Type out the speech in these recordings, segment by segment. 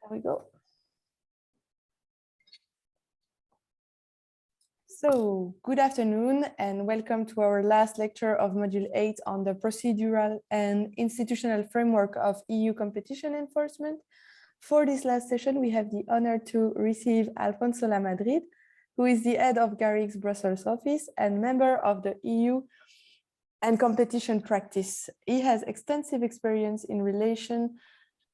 There we go. So, good afternoon and welcome to our last lecture of Module 8 on the procedural and institutional framework of EU competition enforcement. For this last session, we have the honor to receive Alfonso Lamadrid, who is the head of Garrig's Brussels office and member of the EU and competition practice. He has extensive experience in relation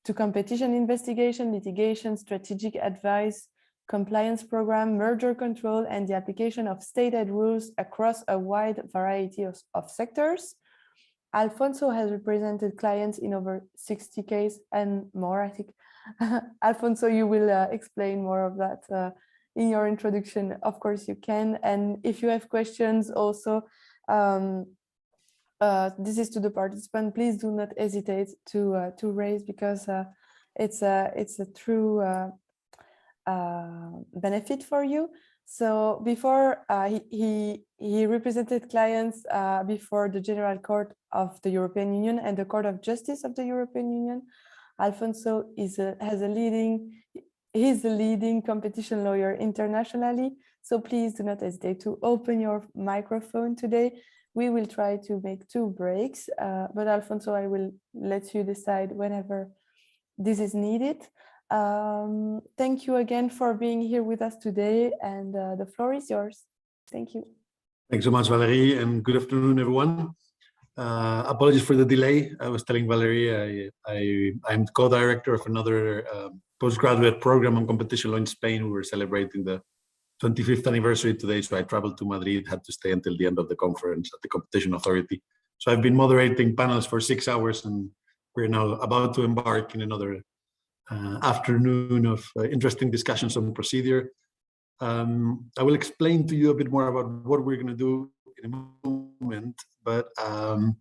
to competition investigation, litigation, strategic advice, compliance program, merger control, and the application of state aid rules across a wide variety of sectors. Alfonso has represented clients in over 60 cases and more, I think. Alfonso, you will explain more of that in your introduction. Of course you can. And if you have questions also, this is to the participant, please do not hesitate to raise, because it's a true benefit for you. So before he represented clients before the General Court of the European Union and the Court of Justice of the European Union. Alfonso is a leading competition lawyer internationally. So please do not hesitate to open your microphone today. We will try to make 2 breaks, but Alfonso, I will let you decide whenever this is needed. Thank you again for being here with us today, and the floor is yours. Thank you. Thanks so much, Valerie, and good afternoon, everyone. Apologies for the delay. I was telling Valerie I'm co-director of another postgraduate program on competition law in Spain. We were celebrating the 25th anniversary today, so I traveled to Madrid, had to stay until the end of the conference at the Competition Authority. So I've been moderating panels for 6 hours, and we're now about to embark in another afternoon of interesting discussions on procedure. I will explain to you a bit more about what we're going to do in a moment, but I'm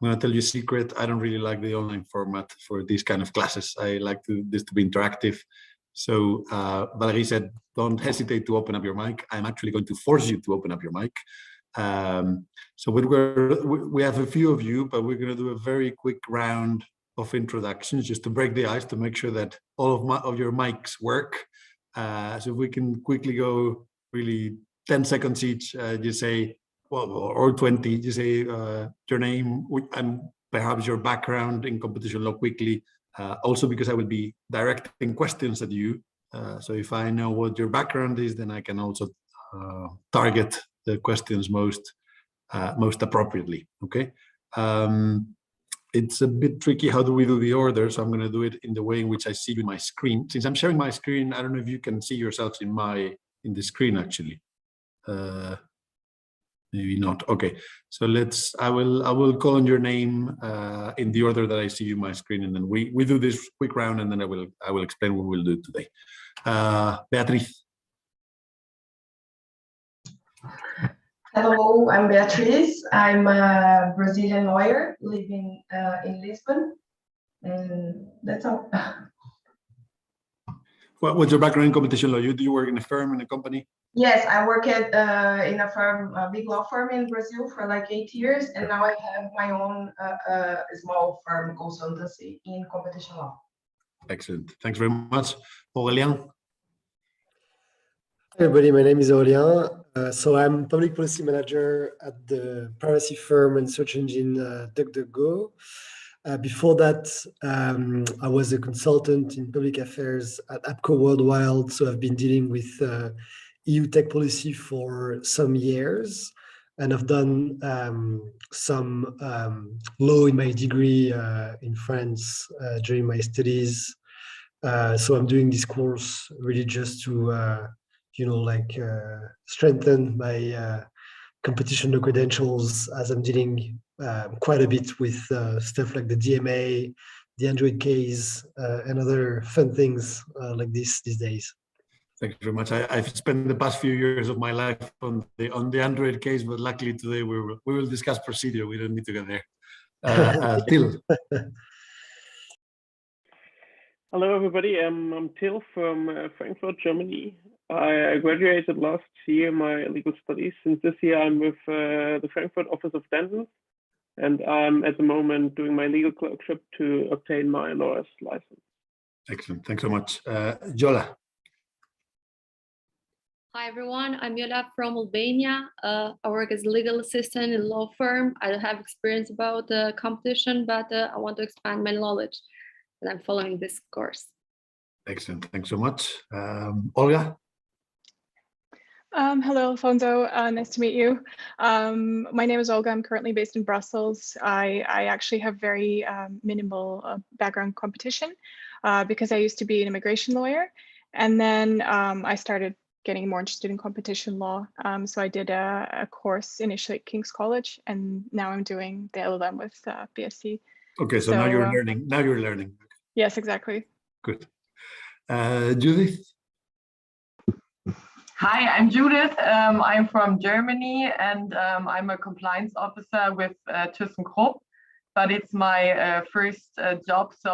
going to tell you a secret. I don't really like the online format for these kind of classes. I like this to be interactive. So Valerie said, don't hesitate to open up your mic. I'm actually going to force you to open up your mic. So we have a few of you, but we're going to do a very quick round of introductions just to break the ice, to make sure that all of your mics work. So if we can quickly go really 10 seconds each, you say, well, or 20, you say your name and perhaps your background in competition law quickly. Also because I will be directing questions at you. So if I know what your background is, then I can also target the questions most appropriately, okay? It's a bit tricky. How do we do the order? So I'm going to do it in the way in which I see you in my screen. Since I'm sharing my screen, I don't know if you can see yourselves in the screen actually. Maybe not. Okay. So I will call on your name in the order that I see you in my screen, and then we do this quick round, and then I will explain what we'll do today. Beatriz. Hello, I'm Beatriz. I'm a Brazilian lawyer living in Lisbon, and that's all. What's your background in competition law? Do you work in a firm, in a company? Yes, I work in a firm, a big law firm in Brazil for like 8 years, and now I have my own small firm consultancy in competition law. Excellent. Thanks very much. Aurélien. Hi everybody, my name is Aurélien. So I'm public policy manager at the privacy firm and search engine DuckDuckGo. Before that, I was a consultant in public affairs at APCO Worldwide, so I've been dealing with EU tech policy for some years, and I've done some law in my degree in France during my studies. So I'm doing this course really just to strengthen my competition law credentials, as I'm dealing quite a bit with stuff like the DMA, the Android case, and other fun things like this these days. Thank you very much. I've spent the past few years of my life on the Android case, but luckily today we will discuss procedure. We don't need to get there. Till. Hello, everybody. I'm Till from Frankfurt, Germany. I graduated last year my legal studies. Since this year, I'm with the Frankfurt office of Denton, and I'm at the moment doing my legal clerkship to obtain my lawyer's license. Excellent. Thanks so much. Jola. Hi everyone, I'm Yola from Albania. I work as a legal assistant in a law firm. I don't have experience about competition, but I want to expand my knowledge, and I'm following this course. Excellent. Thanks so much. Olga. Hello, Alfonso. Nice to meet you. My name is Olga. I'm currently based in Brussels. I actually have very minimal background competition because I used to be an immigration lawyer. And then I started getting more interested in competition law. So I did a course initially at King's College, and now I'm doing the LLM with BSc. Okay, so now you're learning. Now you're learning. Yes, exactly. Good. Judith. Hi, I'm Judith. I'm from Germany, and I'm a compliance officer with ThyssenKrupp, but it's my first job, so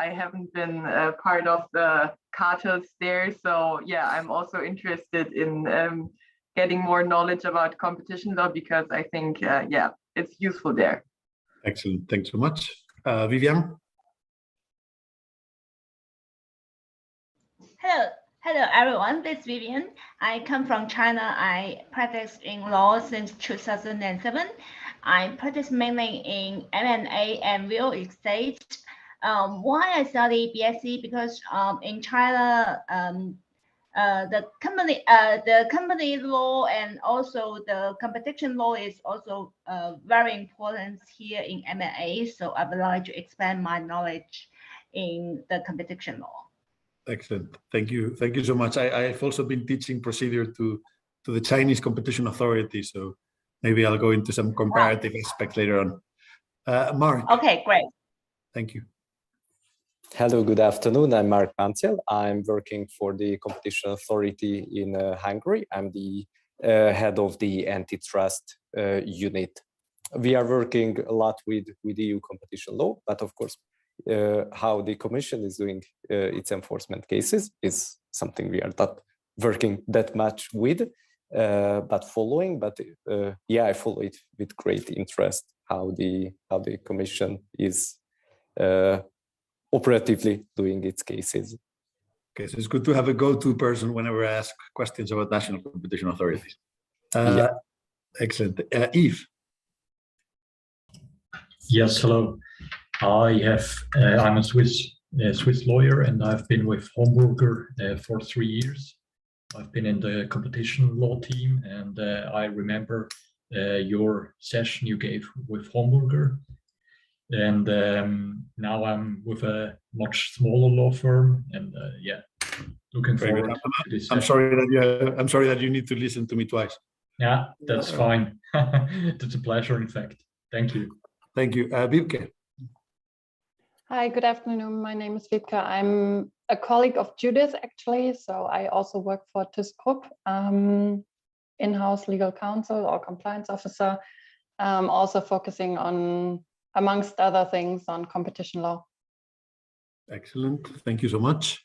I haven't been part of the cartels there. So yeah, I'm also interested in getting more knowledge about competition law because I think, yeah, it's useful there. Excellent. Thanks so much. Vivian. Hello everyone, this is Vivian. I come from China. I practiced in law since 2007. I practice mainly in M&A and real estate. Why I study BSc? Because in China, the company law and also the competition law is also very important here in M&A. So I would like to expand my knowledge in the competition law. Excellent. Thank you. Thank you so much. I've also been teaching procedure to the Chinese Competition Authority, so maybe I'll go into some comparative aspects later on. Mark. Okay, great. Thank you. Hello, good afternoon. I'm Mark Panciel. I'm working for the Competition Authority in Hungary. I'm the head of the antitrust unit. We are working a lot with EU competition law, but of course, how the Commission is doing its enforcement cases is something we are not working that much with, but following. But yeah, I follow it with great interest how the Commission is operatively doing its cases. Okay, so it's good to have a go-to person whenever I ask questions about national competition authorities. Yeah. Excellent. Yves. Yes, hello. I'm a Swiss lawyer, and I've been with Homburger for 3 years. I've been in the competition law team, and I remember your session you gave with Homburger. And now I'm with a much smaller law firm, and yeah, looking forward to this. I'm sorry that you need to listen to me twice. Yeah, that's fine. It's a pleasure, in fact. Thank you. Thank you. Wiebke. Hi, good afternoon. My name is Wiebke. I'm a colleague of Judith, actually. So I also work for ThyssenKrupp, in-house legal counsel or compliance officer, also focusing on, amongst other things, on competition law. Excellent. Thank you so much.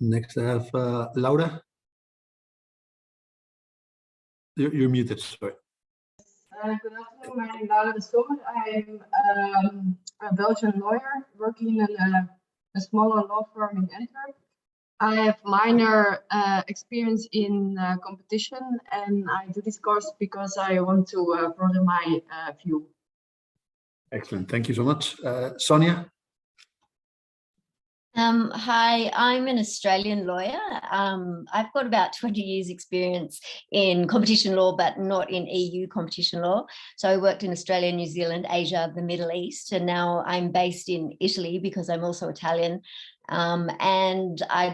Next I have Laura. You're muted, sorry. Good afternoon, my name is Laura de Sommer. I'm a Belgian lawyer working in a smaller law firm in Antwerp. I have minor experience in competition, and I do this course because I want to broaden my view. Excellent. Thank you so much. Sonia? Hi, I'm an Australian lawyer. I've got about 20 years experience in competition law, but not in EU competition law. So I worked in Australia, New Zealand, Asia, the Middle East, and now I'm based in Italy because I'm also Italian. And I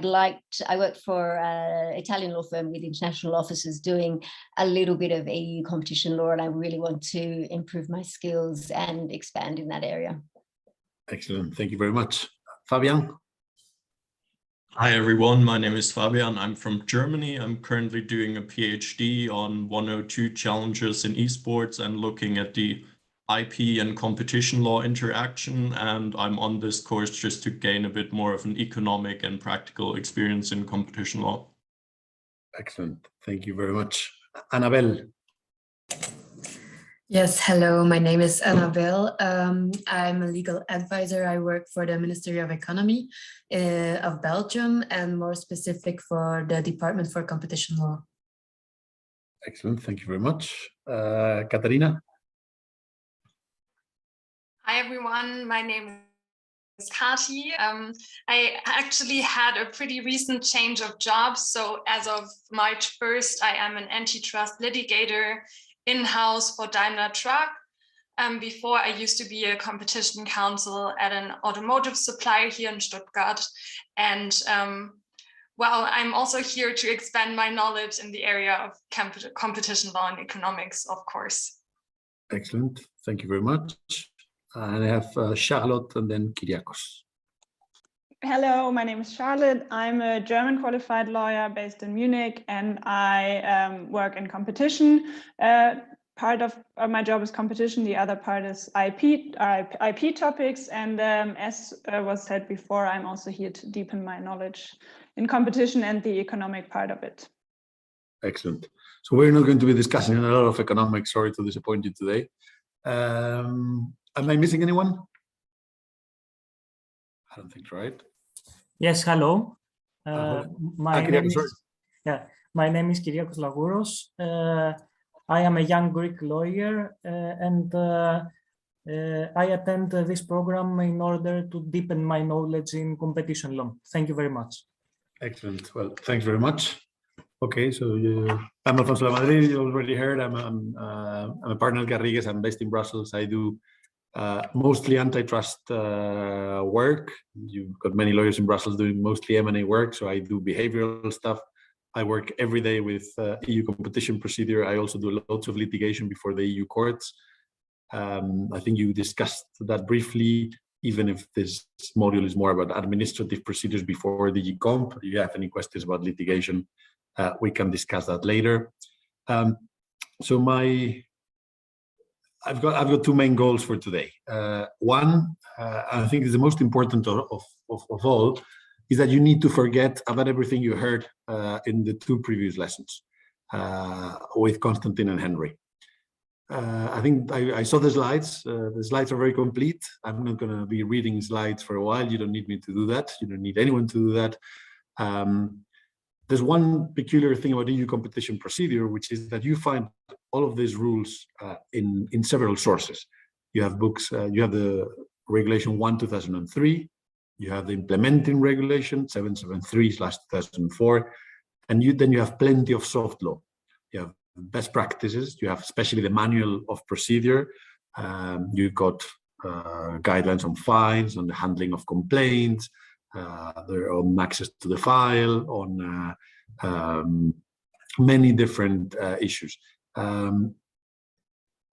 work for an Italian law firm with international offices doing a little bit of EU competition law, and I really want to improve my skills and expand in that area. Excellent. Thank you very much. Fabian? Hi everyone, my name is Fabian. I'm from Germany. I'm currently doing a PhD on 102 challenges in esports and looking at the IP and competition law interaction. And I'm on this course just to gain a bit more of an economic and practical experience in competition law. Excellent. Thank you very much. Annabelle? Yes, hello, my name is Annabelle. I'm a legal advisor. I work for the Ministry of Economy of Belgium, and more specific for the Department for Competition Law. Excellent, thank you very much. Katarina? Hi everyone, my name is Kati. I actually had a pretty recent change of job. So as of March 1st, I am an antitrust litigator in-house for Daimler Truck. Before I used to be a competition counsel at an automotive supplier here in Stuttgart. And well, I'm also here to expand my knowledge in the area of competition law and economics, of course. Excellent, thank you very much. And I have Charlotte and then Kyriakos. Hello, my name is Charlotte. I'm a German qualified lawyer based in Munich, and I work in competition. Part of my job is competition, the other part is IP topics. And as was said before, I'm also here to deepen my knowledge in competition and the economic part of it. Excellent. So we're not going to be discussing a lot of economics. Sorry to disappoint you today. Am I missing anyone? I don't think so, right? Yes, hello. My name is Kyriakos Lagouros. I am a young Greek lawyer, and I attend this program in order to deepen my knowledge in competition law. Thank you very much. Excellent. Well, thanks very much. Okay, so I'm Alfonso La Madrid. You already heard. I'm a partner at Garrigues. I'm based in Brussels. I do mostly antitrust work. You've got many lawyers in Brussels doing mostly M&A work. So I do behavioral stuff. I work every day with EU competition procedure. I also do lots of litigation before the EU courts. I think you discussed that briefly, even if this module is more about administrative procedures before the Comp. If you have any questions about litigation, we can discuss that later. So I've got two main goals for today. One, I think is the most important of all, is that you need to forget about everything you heard in the two previous lessons with Konstantin and Henry. I think I saw the slides. The slides are very complete. I'm not going to be reading slides for a while. You don't need me to do that. You don't need anyone to do that. There's one peculiar thing about EU competition procedure, which is that you find all of these rules in several sources. You have books, you have the Regulation 1/2003, you have the implementing regulation 773/2004, and then you have plenty of soft law. You have best practices, you have especially the manual of procedure, you've got guidelines on fines, on the handling of complaints, on access to the file, on many different issues.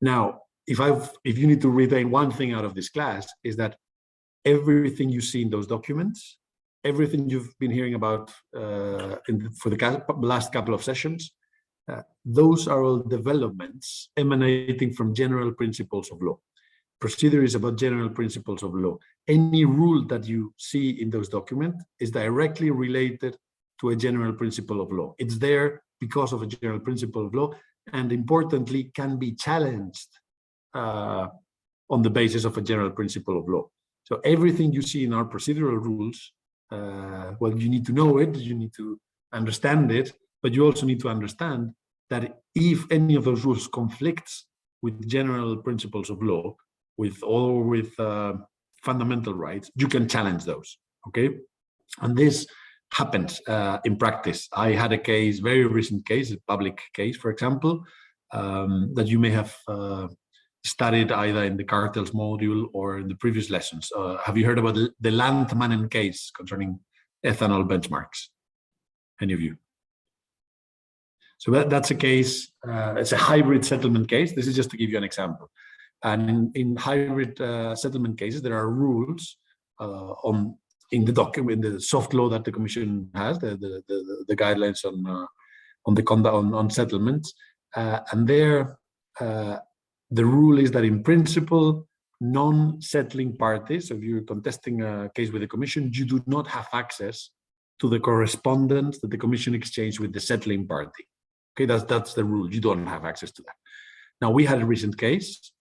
Now, if you need to retain one thing out of this class, is that everything you see in those documents, everything you've been hearing about for the last couple of sessions, those are all developments emanating from general principles of law. Procedure is about general principles of law. Any rule that you see in those documents is directly related to a general principle of law. It's there because of a general principle of law, and importantly, can be challenged on the basis of a general principle of law. So everything you see in our procedural rules, well, you need to know it, you need to understand it, but you also need to understand that if any of those rules conflicts with general principles of law, with fundamental rights, you can challenge those, okay? And this happens in practice. I had a case, very recent case, a public case, for example, that you may have studied either in the cartels module or in the previous lessons. Have you heard about the Landmannen case concerning ethanol benchmarks? Any of you? So that's a case, it's a hybrid settlement case. This is just to give you an example. And in hybrid settlement cases, there are rules in the document, in the soft law that the Commission has, the guidelines on settlements, and there the rule is that in principle, non-settling parties, so if you're contesting a case with the Commission, you do not have access to the correspondence that the Commission exchanged with the settling party. Okay, that's the rule. You don't have access to that. Now, we had a recent case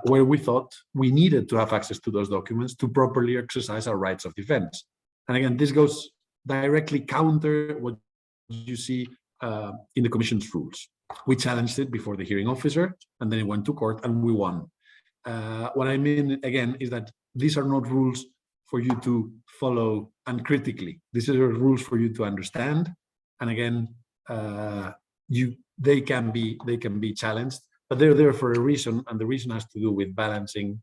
where we thought we needed to have access to those documents to properly exercise our rights of defense. And again, this goes directly counter what you see in the Commission's rules. We challenged it before the hearing officer, and then it went to court, and we won. What I mean, again, is that these are not rules for you to follow uncritically. These are rules for you to understand. And again, they can be challenged, but they're there for a reason, and the reason has to do with balancing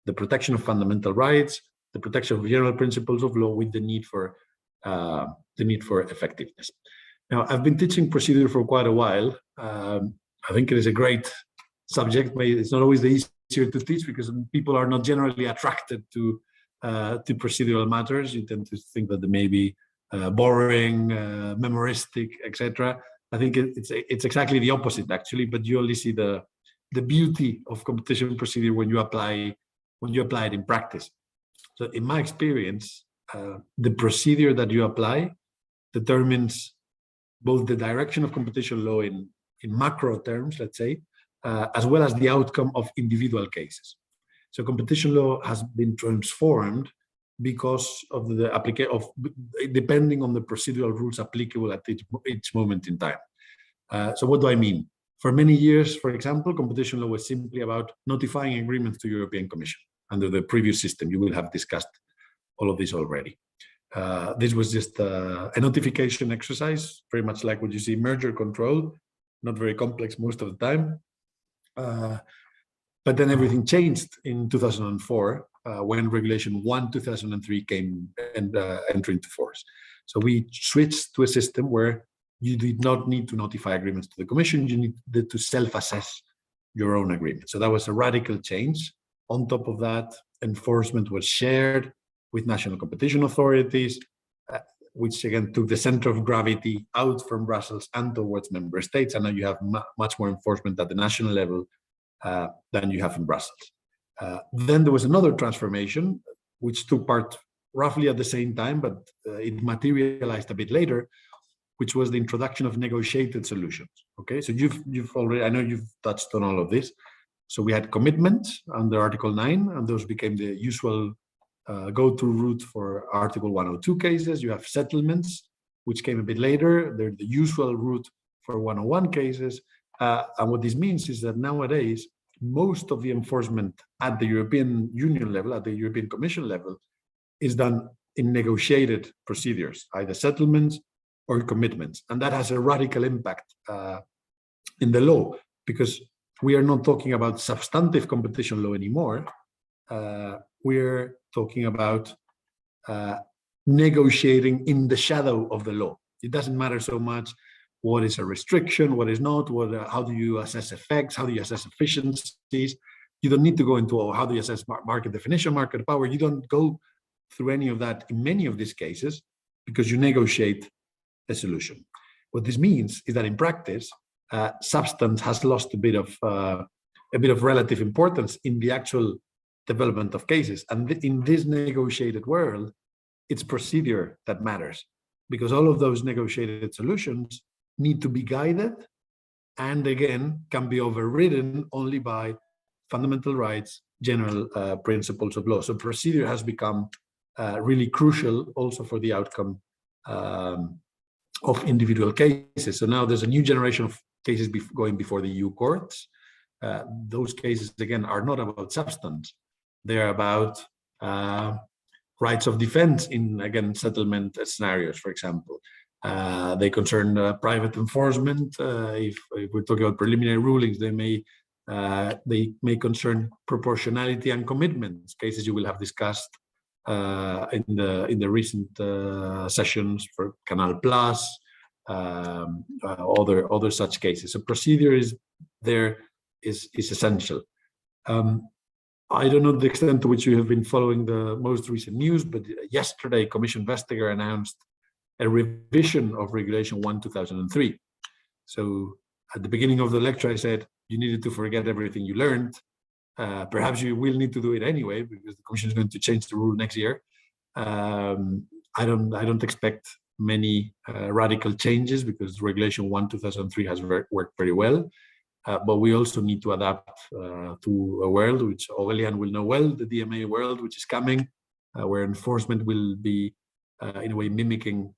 the protection of fundamental rights, the protection of general principles of law, with the need for effectiveness. Now, I've been teaching procedure for quite a while. I think it is a great subject. It's not always the easier to teach because people are not generally attracted to procedural matters. You tend to think that they may be boring, memoristic, etc. I think it's exactly the opposite, actually. But you only see the beauty of competition procedure when you apply it in practice. So, in my experience, the procedure that you apply determines both the direction of competition law in macro terms, let's say, as well as the outcome of individual cases. So competition law has been transformed because of the application of, depending on the procedural rules applicable at each moment in time. So what do I mean? For many years, for example, competition law was simply about notifying agreements to European Commission. Under the previous system, you will have discussed all of this already. This was just a notification exercise, very much like what you see merger control, not very complex most of the time. But then everything changed in 2004 when Regulation 1/2003 came and entered into force. So we switched to a system where you did not need to notify agreements to the Commission, you needed to self-assess your own agreement. So that was a radical change. On top of that, enforcement was shared with national competition authorities, which again took the center of gravity out from Brussels and towards member states. And now you have much more enforcement at the national level than you have in Brussels. Then there was another transformation, which took part roughly at the same time, but it materialized a bit later, which was the introduction of negotiated solutions. Okay, so you've already, I know you've touched on all of this. So we had commitments under Article 9, and those became the usual go-to route for Article 102 cases. You have settlements, which came a bit later. They're the usual route for 101 cases. And what this means is that nowadays, most of the enforcement at the European Union level, at the European Commission level, is done in negotiated procedures, either settlements or commitments. And that has a radical impact in the law, because we are not talking about substantive competition law anymore. We're talking about negotiating in the shadow of the law. It doesn't matter so much what is a restriction, what is not, how do you assess effects, how do you assess efficiencies. You don't need to go into how do you assess market definition, market power. You don't go through any of that in many of these cases because you negotiate a solution. What this means is that in practice, substance has lost a bit of relative importance in the actual development of cases. And in this negotiated world, it's procedure that matters, because all of those negotiated solutions need to be guided and again can be overridden only by fundamental rights, general principles of law. So procedure has become really crucial also for the outcome of individual cases. So now there's a new generation of cases going before the EU courts. Those cases, again, are not about substance. They're about rights of defense in, again, settlement scenarios, for example. They concern private enforcement. If we're talking about preliminary rulings, they may concern proportionality and commitments, cases you will have discussed in the recent sessions for Canal Plus, other such cases. So procedure is essential. I don't know the extent to which you have been following the most recent news, but yesterday, Commission Vestager announced a revision of Regulation 1/2003. So at the beginning of the lecture, I said you needed to forget everything you learned. Perhaps you will need to do it anyway, because the Commission is going to change the rule next year. I don't expect many radical changes, because Regulation 1/2003 has worked very well. but we also need to adapt to a world which Aurelian will know well, the DMA world, which is coming, where enforcement will be in a way mimicking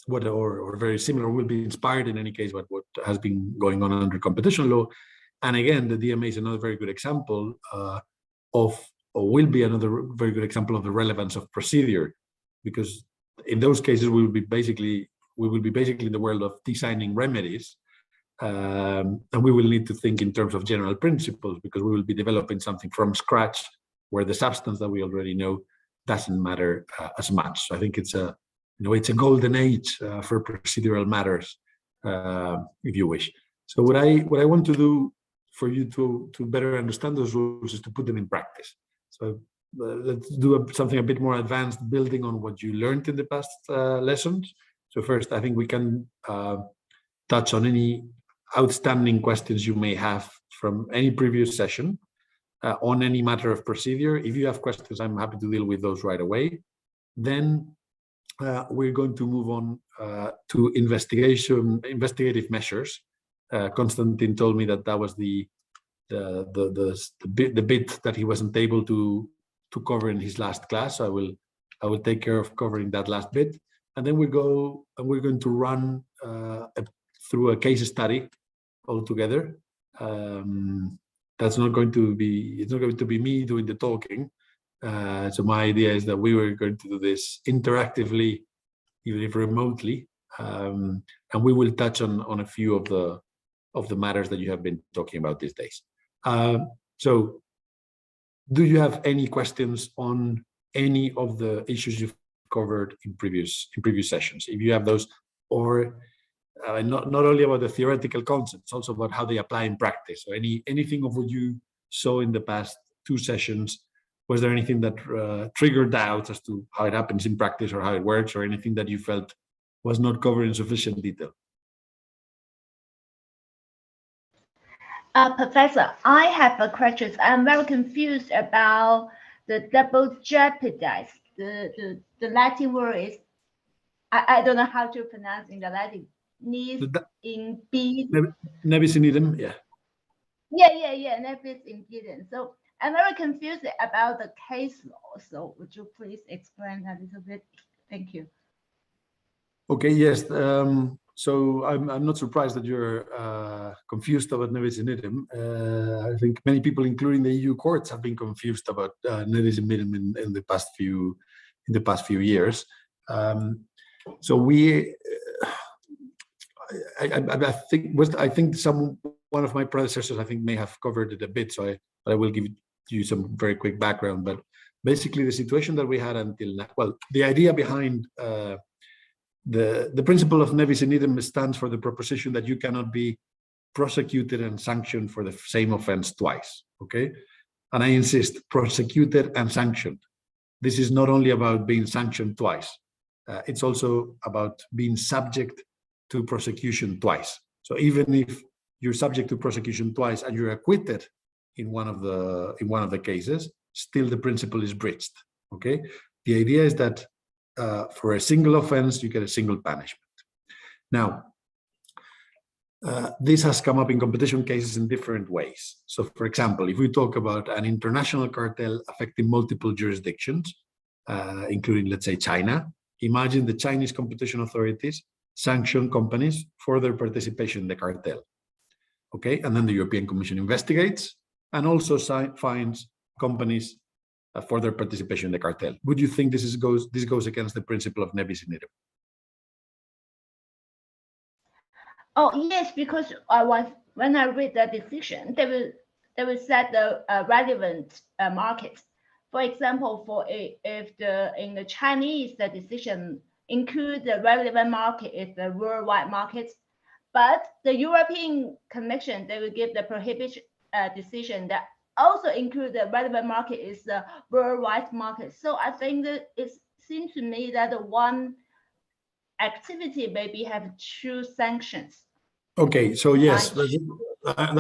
what, or very similar, will be inspired in any case what has been going on under competition law. And again, the DMA is another very good example of, or will be another very good example of the relevance of procedure, because in those cases we will be basically in the world of designing remedies, and we will need to think in terms of general principles, because we will be developing something from scratch where the substance that we already know doesn't matter as much. So I think it's a golden age for procedural matters, if you wish. So what I want to do for you to better understand those rules is to put them in practice. So let's do something a bit more advanced, building on what you learned in the past lessons. So first, I think we can touch on any outstanding questions you may have from any previous session on any matter of procedure. If you have questions, I'm happy to deal with those right away. Then we're going to move on to investigative measures. Konstantin told me that was the bit that he wasn't able to cover in his last class. So I will take care of covering that last bit, and then we're going to run through a case study altogether. It's not going to be me doing the talking. So my idea is that we were going to do this interactively, even if remotely, and we will touch on a few of the matters that you have been talking about these days. So do you have any questions on any of the issues you've covered in previous sessions? If you have those, or not only about the theoretical concepts, also about how they apply in practice. So anything of what you saw in the past 2 sessions, was there anything that triggered doubts as to how it happens in practice or how it works, or anything that you felt was not covered in sufficient detail? Professor, I have a question. I'm very confused about the double jeopardize. The Latin word is, I don't know how to pronounce in the Latin. In B. Nebis in idem, yeah. Yeah, nebis in idem. So I'm very confused about the case law. So would you please explain a little bit? Thank you. Okay, yes. So I'm not surprised that you're confused about nebis in idem. I think many people, including the EU courts, have been confused about nebis in idem in the past few years. So I think one of my predecessors may have covered it a bit. So I will give you some very quick background. But basically, the situation that we had until now. Well, the idea behind the principle of nebis in idem stands for the proposition that you cannot be prosecuted and sanctioned for the same offense twice. Okay, and I insist, prosecuted and sanctioned. This is not only about being sanctioned twice. It's also about being subject to prosecution twice. So even if you're subject to prosecution twice and you're acquitted in one of the cases, still the principle is breached. Okay, the idea is that for a single offense you get a single punishment. Now, this has come up in competition cases in different ways. So, for example, if we talk about an international cartel affecting multiple jurisdictions, including, let's say, China, imagine the Chinese competition authorities sanction companies for their participation in the cartel. Okay, and then the European Commission investigates and also fines companies for their participation in the cartel. Would you think this goes against the principle of nebis in idem? Oh yes, because when I read the decision, they will set the relevant market. For example, in the Chinese, the decision include the relevant market is the worldwide market, but the European Commission, they will give the prohibition decision that also include the relevant market is the worldwide market. So I think that it seems to me that the one activity maybe have 2 sanctions. Okay, so yes, that's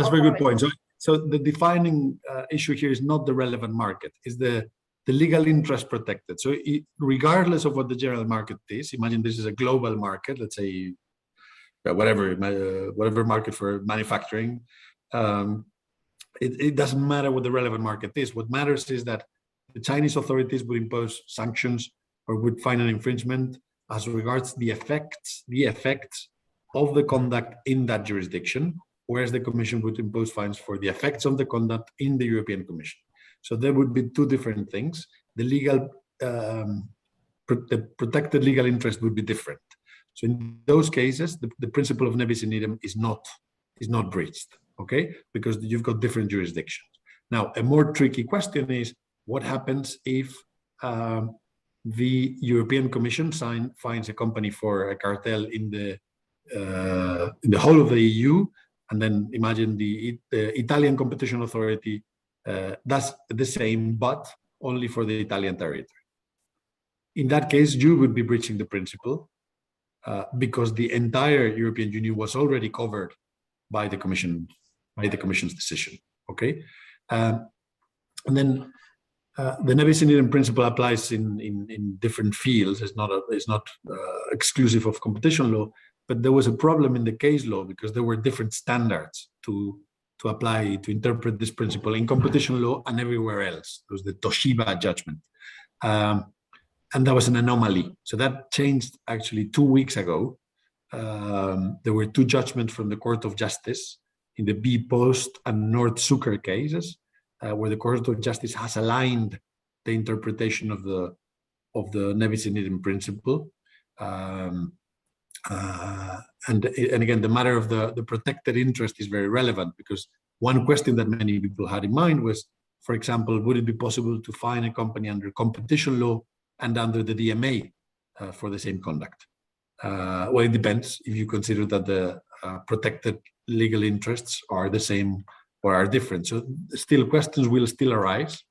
a very good point. So the defining issue here is not the relevant market, is the legal interest protected. So regardless of what the general market is, imagine this is a global market, let's say whatever market for manufacturing, it doesn't matter what the relevant market is. What matters is that the Chinese authorities would impose sanctions or would find an infringement as regards the effects of the conduct in that jurisdiction, whereas the Commission would impose fines for the effects of the conduct in the European Commission. So there would be two different things. The legal, the protected legal interest would be different. So in those cases, the principle of nebis in idem is not breached, okay? Because you've got different jurisdictions. Now, a more tricky question is, what happens if the European Commission finds a company for a cartel in the whole of the EU, and then imagine the Italian competition authority does the same, but only for the Italian territory. In that case, you would be breaching the principle because the entire European Union was already covered by the Commission, by the Commission's decision. Okay, and then the nebis in idem principle applies in different fields. It's not exclusive of competition law, but there was a problem in the case law because there were different standards to apply, to interpret this principle in competition law and everywhere else. It was the Toshiba judgment. And that was an anomaly. So that changed actually 2 weeks ago. There were two judgments from the Court of Justice in the B-Post and Nord-Zucker cases, where the Court of Justice has aligned the interpretation of the nebis in idem principle. And again, the matter of the protected interest is very relevant, because one question that many people had in mind was, for example, would it be possible to fine a company under competition law and under the DMA for the same conduct? Well, it depends if you consider that the protected legal interests are the same or are different. So still questions will still arise,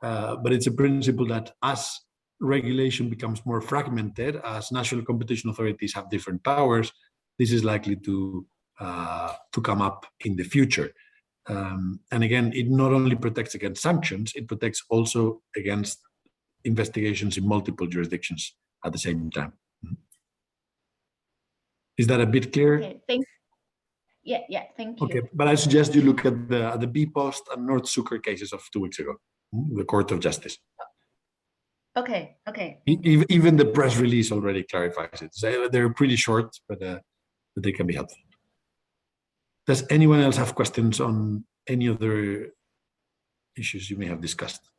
but it's a principle that as regulation becomes more fragmented, as national competition authorities have different powers, this is likely to come up in the future. And again, it not only protects against sanctions, it protects also against investigations in multiple jurisdictions at the same time. Is that a bit clear? Okay, thank you. Yeah, thank you. Okay, but I suggest you look at the B-Post and Nord-Zucker cases of 2 weeks ago, the Court of Justice. Okay. Even the press release already clarifies it. So they're pretty short, but they can be helpful. Does anyone else have questions on any other issues you may have discussed?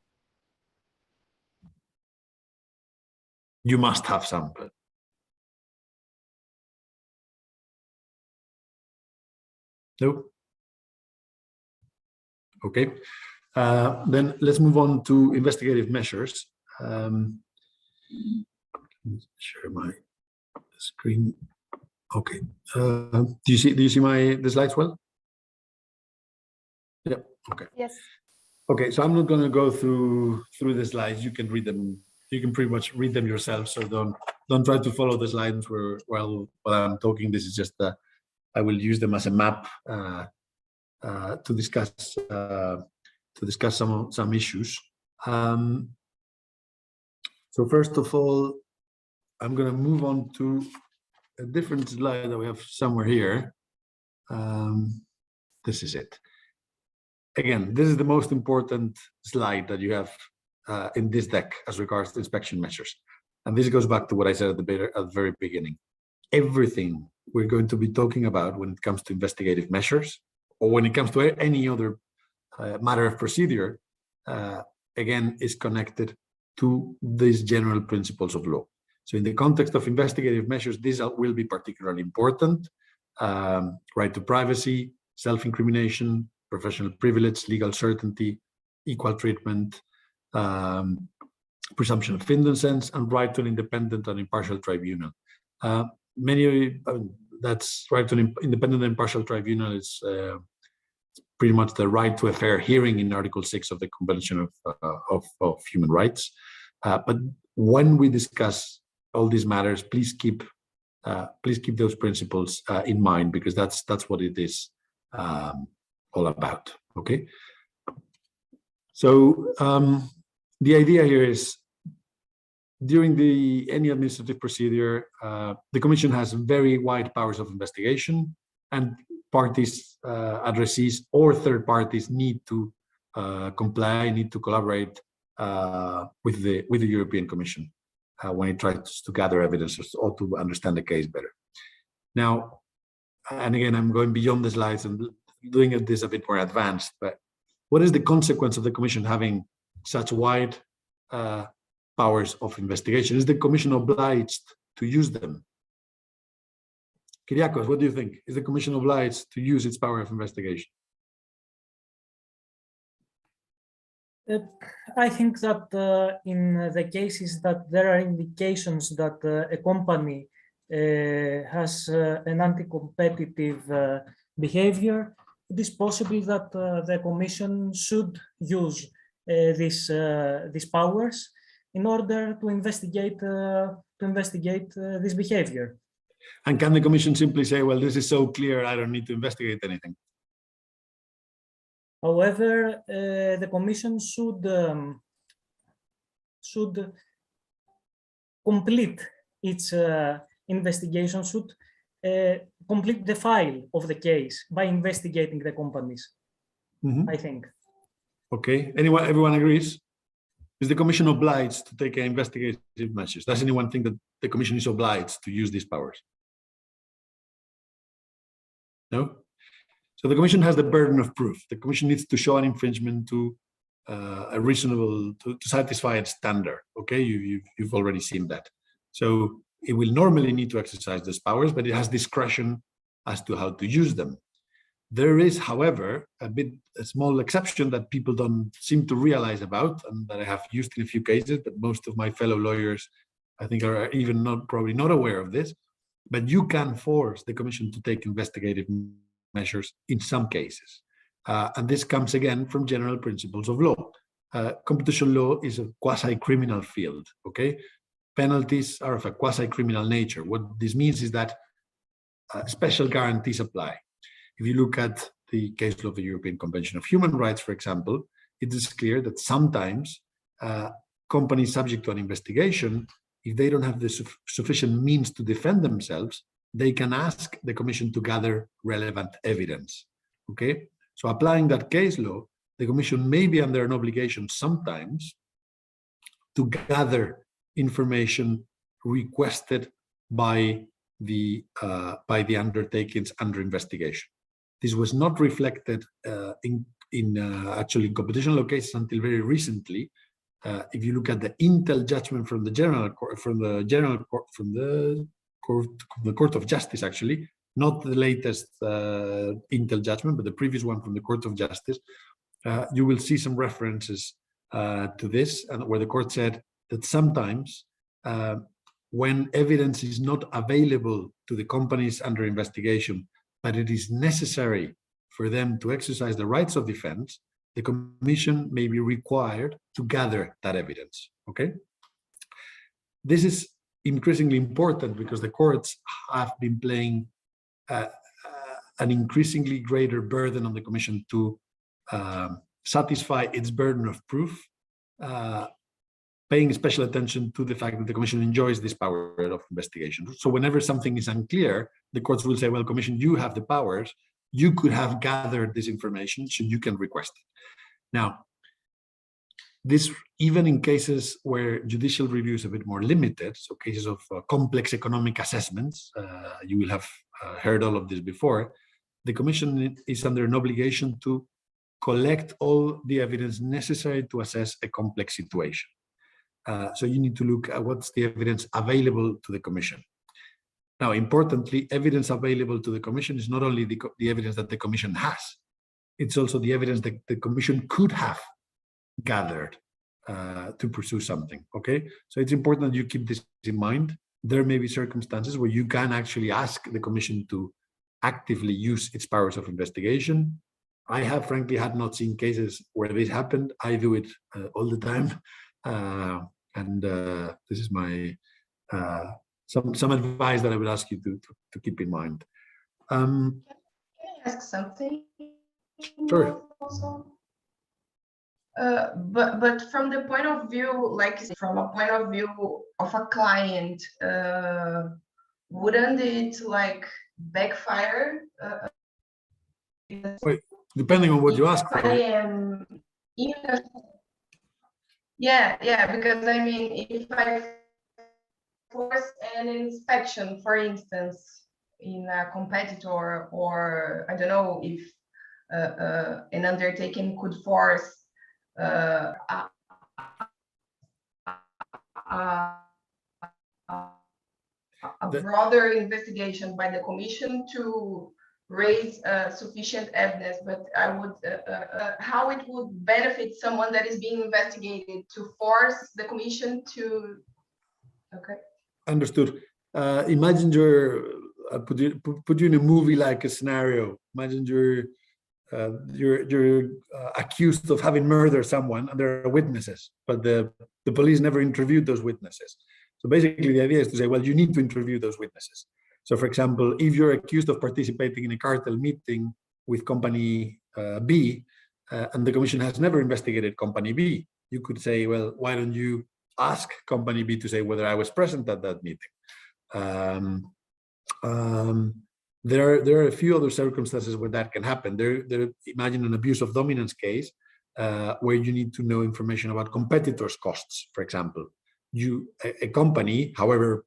You must have some, but no. Okay, then let's move on to investigative measures. Share my screen. Okay. Do you see the slides well? Yeah. Okay. Yes. Okay. So I'm not going to go through the slides. You can read them. You can pretty much read them yourself. So don't try to follow the slides while I'm talking. This is just I will use them as a map to discuss some issues. So first of all, I'm going to move on to a different slide that we have somewhere here. This is it. Again, this is the most important slide that you have in this deck as regards to inspection measures. And this goes back to what I said at the very beginning. Everything we're going to be talking about when it comes to investigative measures, or when it comes to any other matter of procedure, again, is connected to these general principles of law. So in the context of investigative measures, these will be particularly important. Right to privacy, self-incrimination, professional privilege, legal certainty, equal treatment, presumption of innocence, and right to an independent and impartial tribunal. That's right to an independent and impartial tribunal is pretty much the right to a fair hearing in Article 6 of the Convention of Human Rights. But when we discuss all these matters, please keep those principles in mind, because that's what it is all about. Okay. So the idea here is, during any administrative procedure, the Commission has very wide powers of investigation, and parties, addressees, or third parties need to comply, need to collaborate with the European Commission when it tries to gather evidence or to understand the case better. Now, and again, I'm going beyond the slides and doing this a bit more advanced, but what is the consequence of the Commission having such wide powers of investigation? Is the Commission obliged to use them? Kyriakos, what do you think? Is the Commission obliged to use its power of investigation? I think that in the cases that there are indications that a company has an anti-competitive behavior, it is possible that the Commission should use these powers in order to investigate this behavior. And can the Commission simply say, well, this is so clear, I don't need to investigate anything? However, the Commission should complete its investigation, should complete the file of the case by investigating the companies, I think. Okay, everyone agrees? Is the Commission obliged to take investigative measures? Does anyone think that the Commission is obliged to use these powers? No? So the Commission has the burden of proof. The Commission needs to show an infringement to a reasonable, to satisfy its standard. Okay, you've already seen that. So it will normally need to exercise those powers, but it has discretion as to how to use them. There is, however, a small exception that people don't seem to realize about, and that I have used in a few cases, but most of my fellow lawyers, I think, are even probably not aware of this. But you can force the Commission to take investigative measures in some cases. And this comes again from general principles of law. Competition law is a quasi-criminal field, okay? Penalties are of a quasi-criminal nature. What this means is that special guarantees apply. If you look at the case law of the European Convention of Human Rights, for example, it is clear that sometimes companies subject to an investigation, if they don't have the sufficient means to defend themselves, they can ask the Commission to gather relevant evidence. Okay, so applying that case law, the Commission may be under an obligation sometimes to gather information requested by the undertakings under investigation. This was not reflected actually in competition law cases until very recently. If you look at the Intel judgment from the Court of Justice, actually, not the latest Intel judgment, but the previous one from the Court of Justice, you will see some references to this, and where the court said that sometimes when evidence is not available to the companies under investigation, but it is necessary for them to exercise the rights of defense, the Commission may be required to gather that evidence, okay? This is increasingly important because the courts have been playing an increasingly greater burden on the Commission to satisfy its burden of proof, paying special attention to the fact that the Commission enjoys this power of investigation. So whenever something is unclear, the courts will say, well, Commission, you have the powers, you could have gathered this information, so you can request it. Now, this, even in cases where judicial review is a bit more limited, so cases of complex economic assessments, you will have heard all of this before, the Commission is under an obligation to collect all the evidence necessary to assess a complex situation. So you need to look at what's the evidence available to the Commission. Now, importantly, evidence available to the Commission is not only the evidence that the Commission has, it's also the evidence that the Commission could have gathered to pursue something, okay? So it's important that you keep this in mind. There may be circumstances where you can actually ask the Commission to actively use its powers of investigation. I have frankly had not seen cases where this happened. I do it all the time. And this is my some advice that I would ask you to keep in mind. Can I ask something? Sure. Also? But from the point of view, like from a point of view of a client, wouldn't it like backfire Wait, depending on what you ask for. I am yeah, because I mean, if I force an inspection, for instance, in a competitor, or I don't know if an undertaking could force a broader investigation by the Commission to raise sufficient evidence, but I would, how it would benefit someone that is being investigated to force the Commission to, okay. Understood. Imagine put you in a movie like a scenario. Imagine you're accused of having murdered someone and there are witnesses, but the police never interviewed those witnesses. So basically the idea is to say, well, you need to interview those witnesses. So for example, if you're accused of participating in a cartel meeting with company B, and the Commission has never investigated company B, you could say, well, why don't you ask company B to say whether I was present at that meeting? There are a few other circumstances where that can happen. Imagine an abuse of dominance case where you need to know information about competitors' costs, for example. A company, however,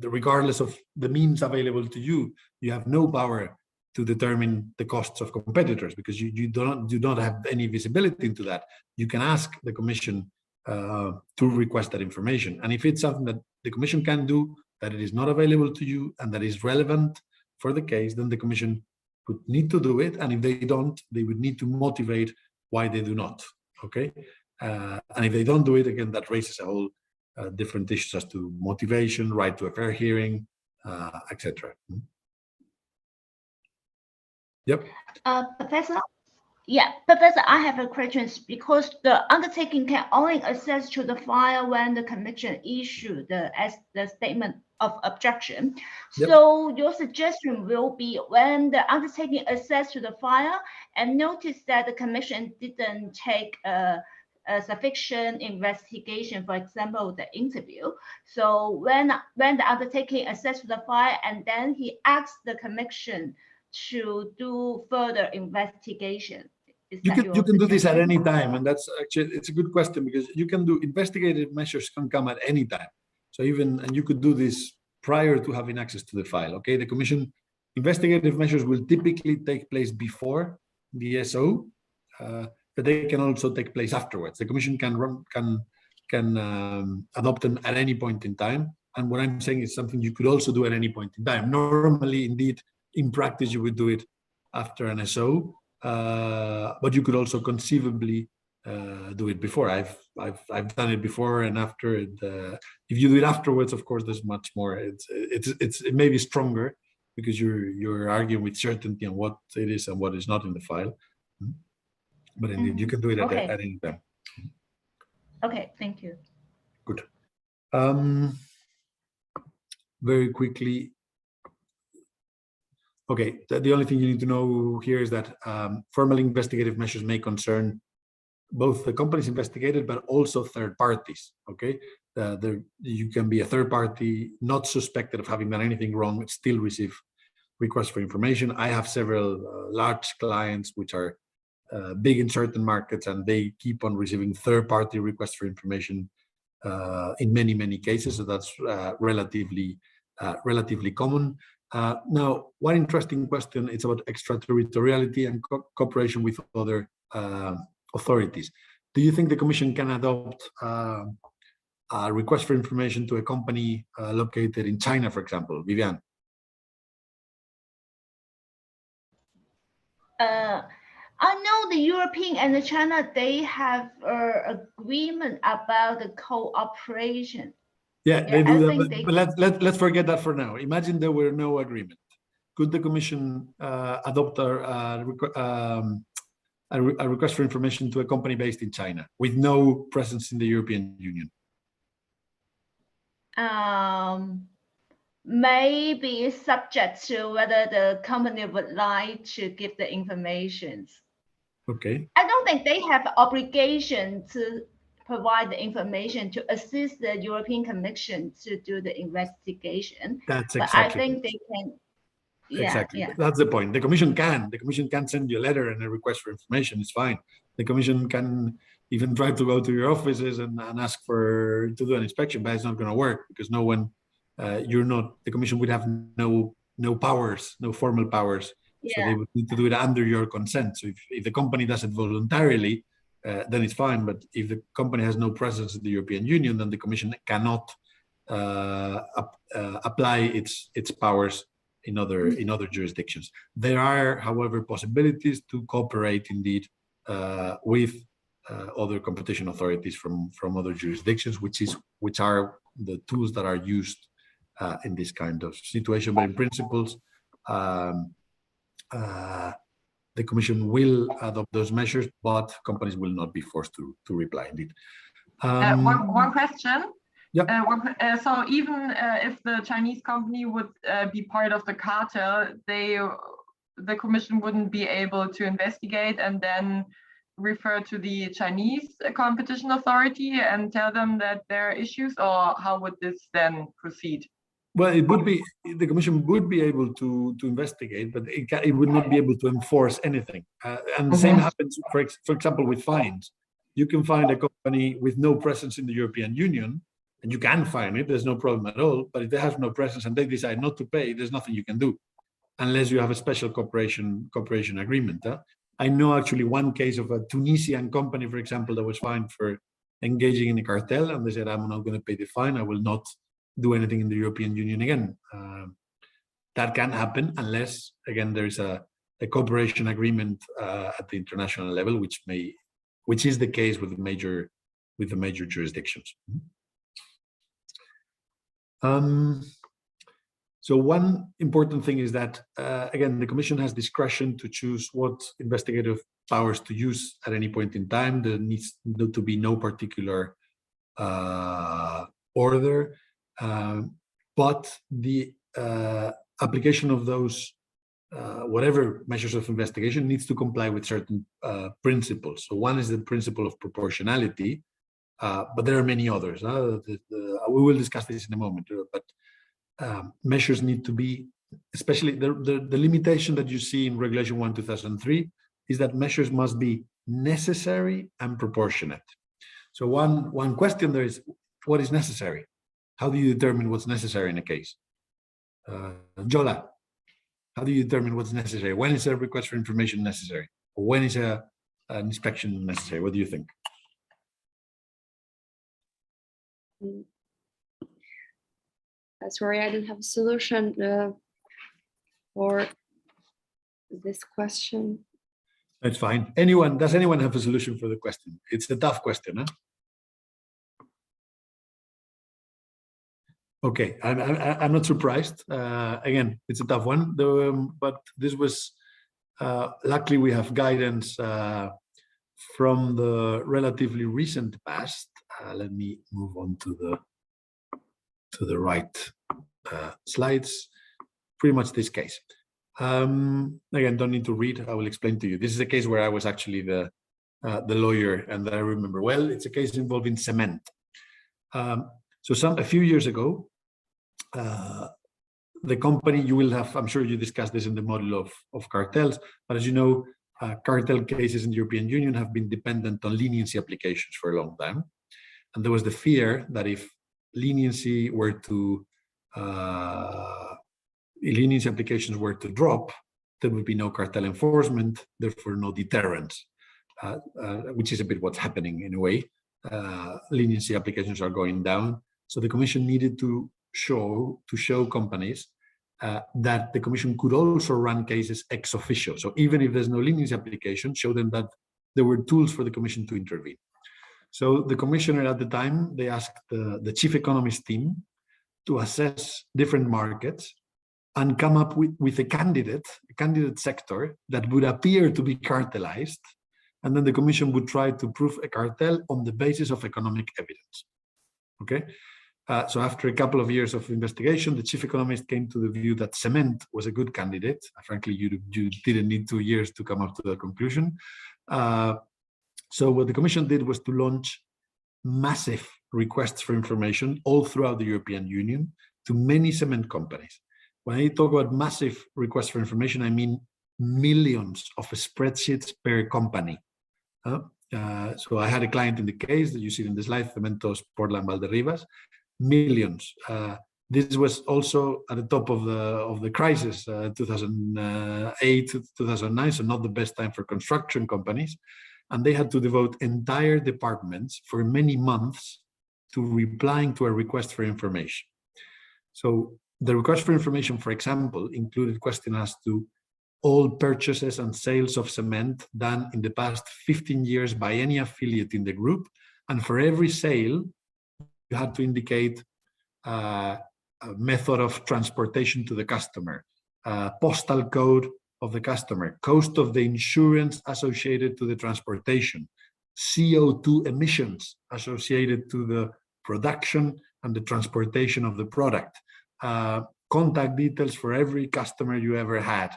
regardless of the means available to you, you have no power to determine the costs of competitors because you do not have any visibility into that. You can ask the Commission to request that information. And if it's something that the Commission can do, that it is not available to you and that is relevant for the case, then the Commission would need to do it. And if they don't, they would need to motivate why they do not, okay? And if they don't do it, again, that raises a whole different issues as to motivation, right to a fair hearing, etc. Yep. Professor? Yeah, Professor, I have a question because the undertaking can only access to the file when the Commission issued the statement of objection. Yep. So your suggestion will be when the undertaking access to the file and notice that the Commission didn't take a sufficient investigation, for example, the interview. So when the undertaking access to the file and then he asks the Commission to do further investigation. You can do this at any time, and that's actually, it's a good question because you can do investigative measures can come at any time. So and you could do this prior to having access to the file. Okay, the Commission investigative measures will typically take place before the SO, but they can also take place afterwards. The Commission can adopt them at any point in time. And what I'm saying is something you could also do at any point in time. Normally, indeed, in practice, you would do it after an SO. But you could also conceivably do it before. I've done it before and after. If you do it afterwards, of course, there's much more. It may be stronger because you're arguing with certainty on what it is and what is not in the file. But indeed, you can do it at any time. Okay, thank you. Good. Very quickly. Okay, the only thing you need to know here is that formal investigative measures may concern both the companies investigated, but also third parties, okay? You can be a third party not suspected of having done anything wrong, but still receive requests for information. I have several large clients which are big in certain markets, and they keep on receiving third party requests for information in many cases, so that's relatively common. Now, one interesting question is about extraterritoriality and cooperation with other authorities. Do you think the Commission can adopt a request for information to a company located in China, for example? Vivian? I know the European and the China, they have an agreement about the cooperation. Yeah, they do that, but let's forget that for now. Imagine there were no agreement. Could the Commission adopt a request for information to a company based in China with no presence in the European Union? Maybe subject to whether the company would like to give the information. Okay. I don't think they have obligation to provide the information to assist the European Commission to do the investigation. That's exactly. But I think they can. Exactly. Yeah. That's the point. The commission can send you a letter and a request for information. It's fine. The commission can even try to go to your offices and ask to do an inspection, but it's not going to work because no one, the commission would have no powers, no formal powers. So they would need to do it under your consent. So if the company does it voluntarily, then it's fine. But if the company has no presence in the European Union, then the commission cannot apply its powers in other jurisdictions. There are, however, possibilities to cooperate indeed with other competition authorities from other jurisdictions, which are the tools that are used in this kind of situation. But in principles, the Commission will adopt those measures, but companies will not be forced to reply indeed. One question. Yeah. So even if the Chinese company would be part of the cartel, the Commission wouldn't be able to investigate and then refer to the Chinese competition authority and tell them that there are issues, or how would this then proceed? Well, the Commission would be able to investigate, but it would not be able to enforce anything. And the same happens, for example, with fines. You can find a company with no presence in the European Union, and you can fine it, there's no problem at all. But if they have no presence and they decide not to pay, there's nothing you can do unless you have a special cooperation agreement. I know actually one case of a Tunisian company, for example, that was fined for engaging in a cartel, and they said, I'm not going to pay the fine, I will not do anything in the European Union again. That can happen unless, again, there is a cooperation agreement at the international level, which is the case with the major jurisdictions. So one important thing is that, again, the Commission has discretion to choose what investigative powers to use at any point in time. There needs to be no particular order, but the application of those whatever measures of investigation needs to comply with certain principles. So one is the principle of proportionality, but there are many others. We will discuss this in a moment, but measures need to be, especially the limitation that you see in Regulation 1/2003 is that measures must be necessary and proportionate. So one question there is, what is necessary? How do you determine what's necessary in a case? Jola, how do you determine what's necessary? When is a request for information necessary? Or when is an inspection necessary? What do you think? Sorry, I didn't have a solution for this question. That's fine. Does anyone have a solution for the question? It's a tough question, huh? Okay, I'm not surprised. Again, it's a tough one, but this was, luckily we have guidance from the relatively recent past. Let me move on to the right slides. Pretty much this case. Again, don't need to read, I will explain to you. This is a case where I was actually the lawyer and that I remember well. It's a case involving cement. So a few years ago, the company, you will have, I'm sure you discussed this in the model of cartels, but as you know, cartel cases in the European Union have been dependent on leniency applications for a long time. And there was the fear that if leniency applications were to drop, there would be no cartel enforcement, therefore no deterrence, which is a bit what's happening in a way. Leniency applications are going down. So the Commission needed to show companies that the Commission could also run cases ex officio. So even if there's no leniency application, show them that there were tools for the Commission to intervene. So the Commissioner at the time, they asked the chief economist team to assess different markets and come up with a candidate sector that would appear to be cartelized. And then the Commission would try to prove a cartel on the basis of economic evidence. Okay. So after a couple of years of investigation, the chief economist came to the view that cement was a good candidate. Frankly, you didn't need 2 years to come up to the conclusion. So what the Commission did was to launch massive requests for information all throughout the European Union to many cement companies. When I talk about massive requests for information, I mean millions of spreadsheets per company. So I had a client in the case that you see in the slide, Cementos Portland Valderrivas, millions. This was also at the top of the crisis, 2008, 2009, so not the best time for construction companies. And they had to devote entire departments for many months to replying to a request for information. So the request for information, for example, included questions as to all purchases and sales of cement done in the past 15 years by any affiliate in the group. And for every sale, you had to indicate a method of transportation to the customer, postal code of the customer, cost of the insurance associated to the transportation, CO2 emissions associated to the production and the transportation of the product, contact details for every customer you ever had.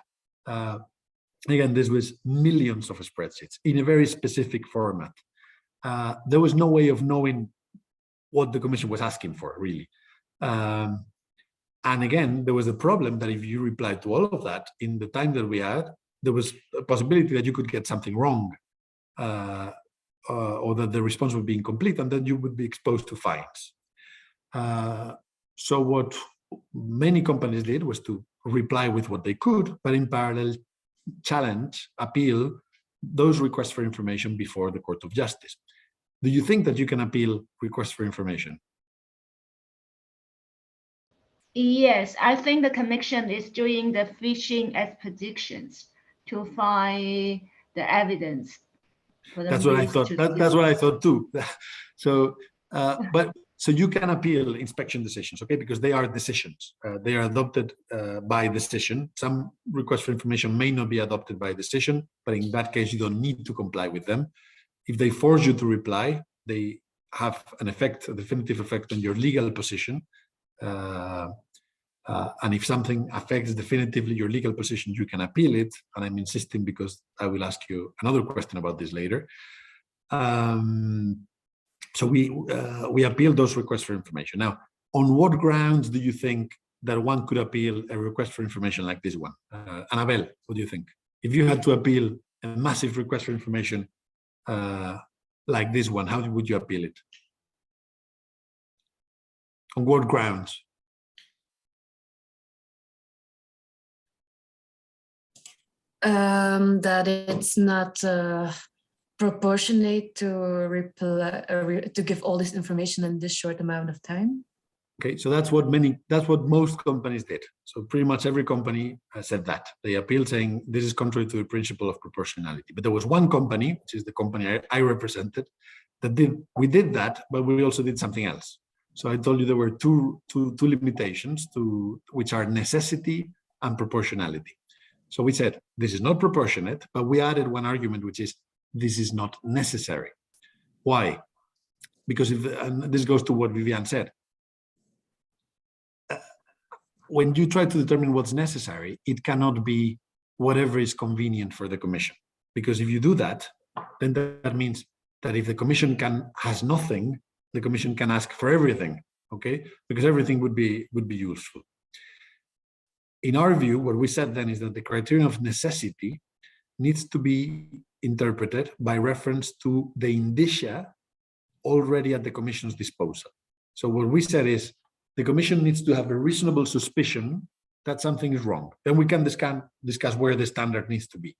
Again, this was millions of spreadsheets in a very specific format. There was no way of knowing what the Commission was asking for, really. And again, there was a problem that if you replied to all of that in the time that we had, there was a possibility that you could get something wrong, or that the response would be incomplete, and then you would be exposed to fines. So what many companies did was to reply with what they could, but in parallel challenge, appeal those requests for information before the Court of Justice. Do you think that you can appeal requests for information? Yes, I think the Commission is doing the fishing expeditions to find the evidence. That's what I thought. That's what I thought too. So, so you can appeal inspection decisions, okay? Because they are decisions. They are adopted by decision. Some requests for information may not be adopted by decision, but in that case, you don't need to comply with them. If they force you to reply, they have an effect, a definitive effect on your legal position. And if something affects definitively your legal position, you can appeal it. And I'm insisting because I will ask you another question about this later. So we appeal those requests for information. Now, on what grounds do you think that one could appeal a request for information like this one? Annabelle, what do you think? If you had to appeal a massive request for information like this one, how would you appeal it? On what grounds? That it's not proportionate to reply, to give all this information in this short amount of time. Okay, so that's what most companies did. So pretty much every company said that. They appealed saying this is contrary to the principle of proportionality. But there was one company, which is the company I represented, that we did that, but we also did something else. So I told you there were two limitations which are necessity and proportionality. So we said, this is not proportionate, but we added one argument, which is, this is not necessary. Why? Because and this goes to what Vivian said. When you try to determine what's necessary, it cannot be whatever is convenient for the Commission. Because if you do that, then that means that if the Commission has nothing, the Commission can ask for everything, okay? Because everything would be useful. In our view, what we said then is that the criterion of necessity needs to be interpreted by reference to the indicia already at the Commission's disposal. So what we said is the Commission needs to have a reasonable suspicion that something is wrong. Then we can discuss where the standard needs to be.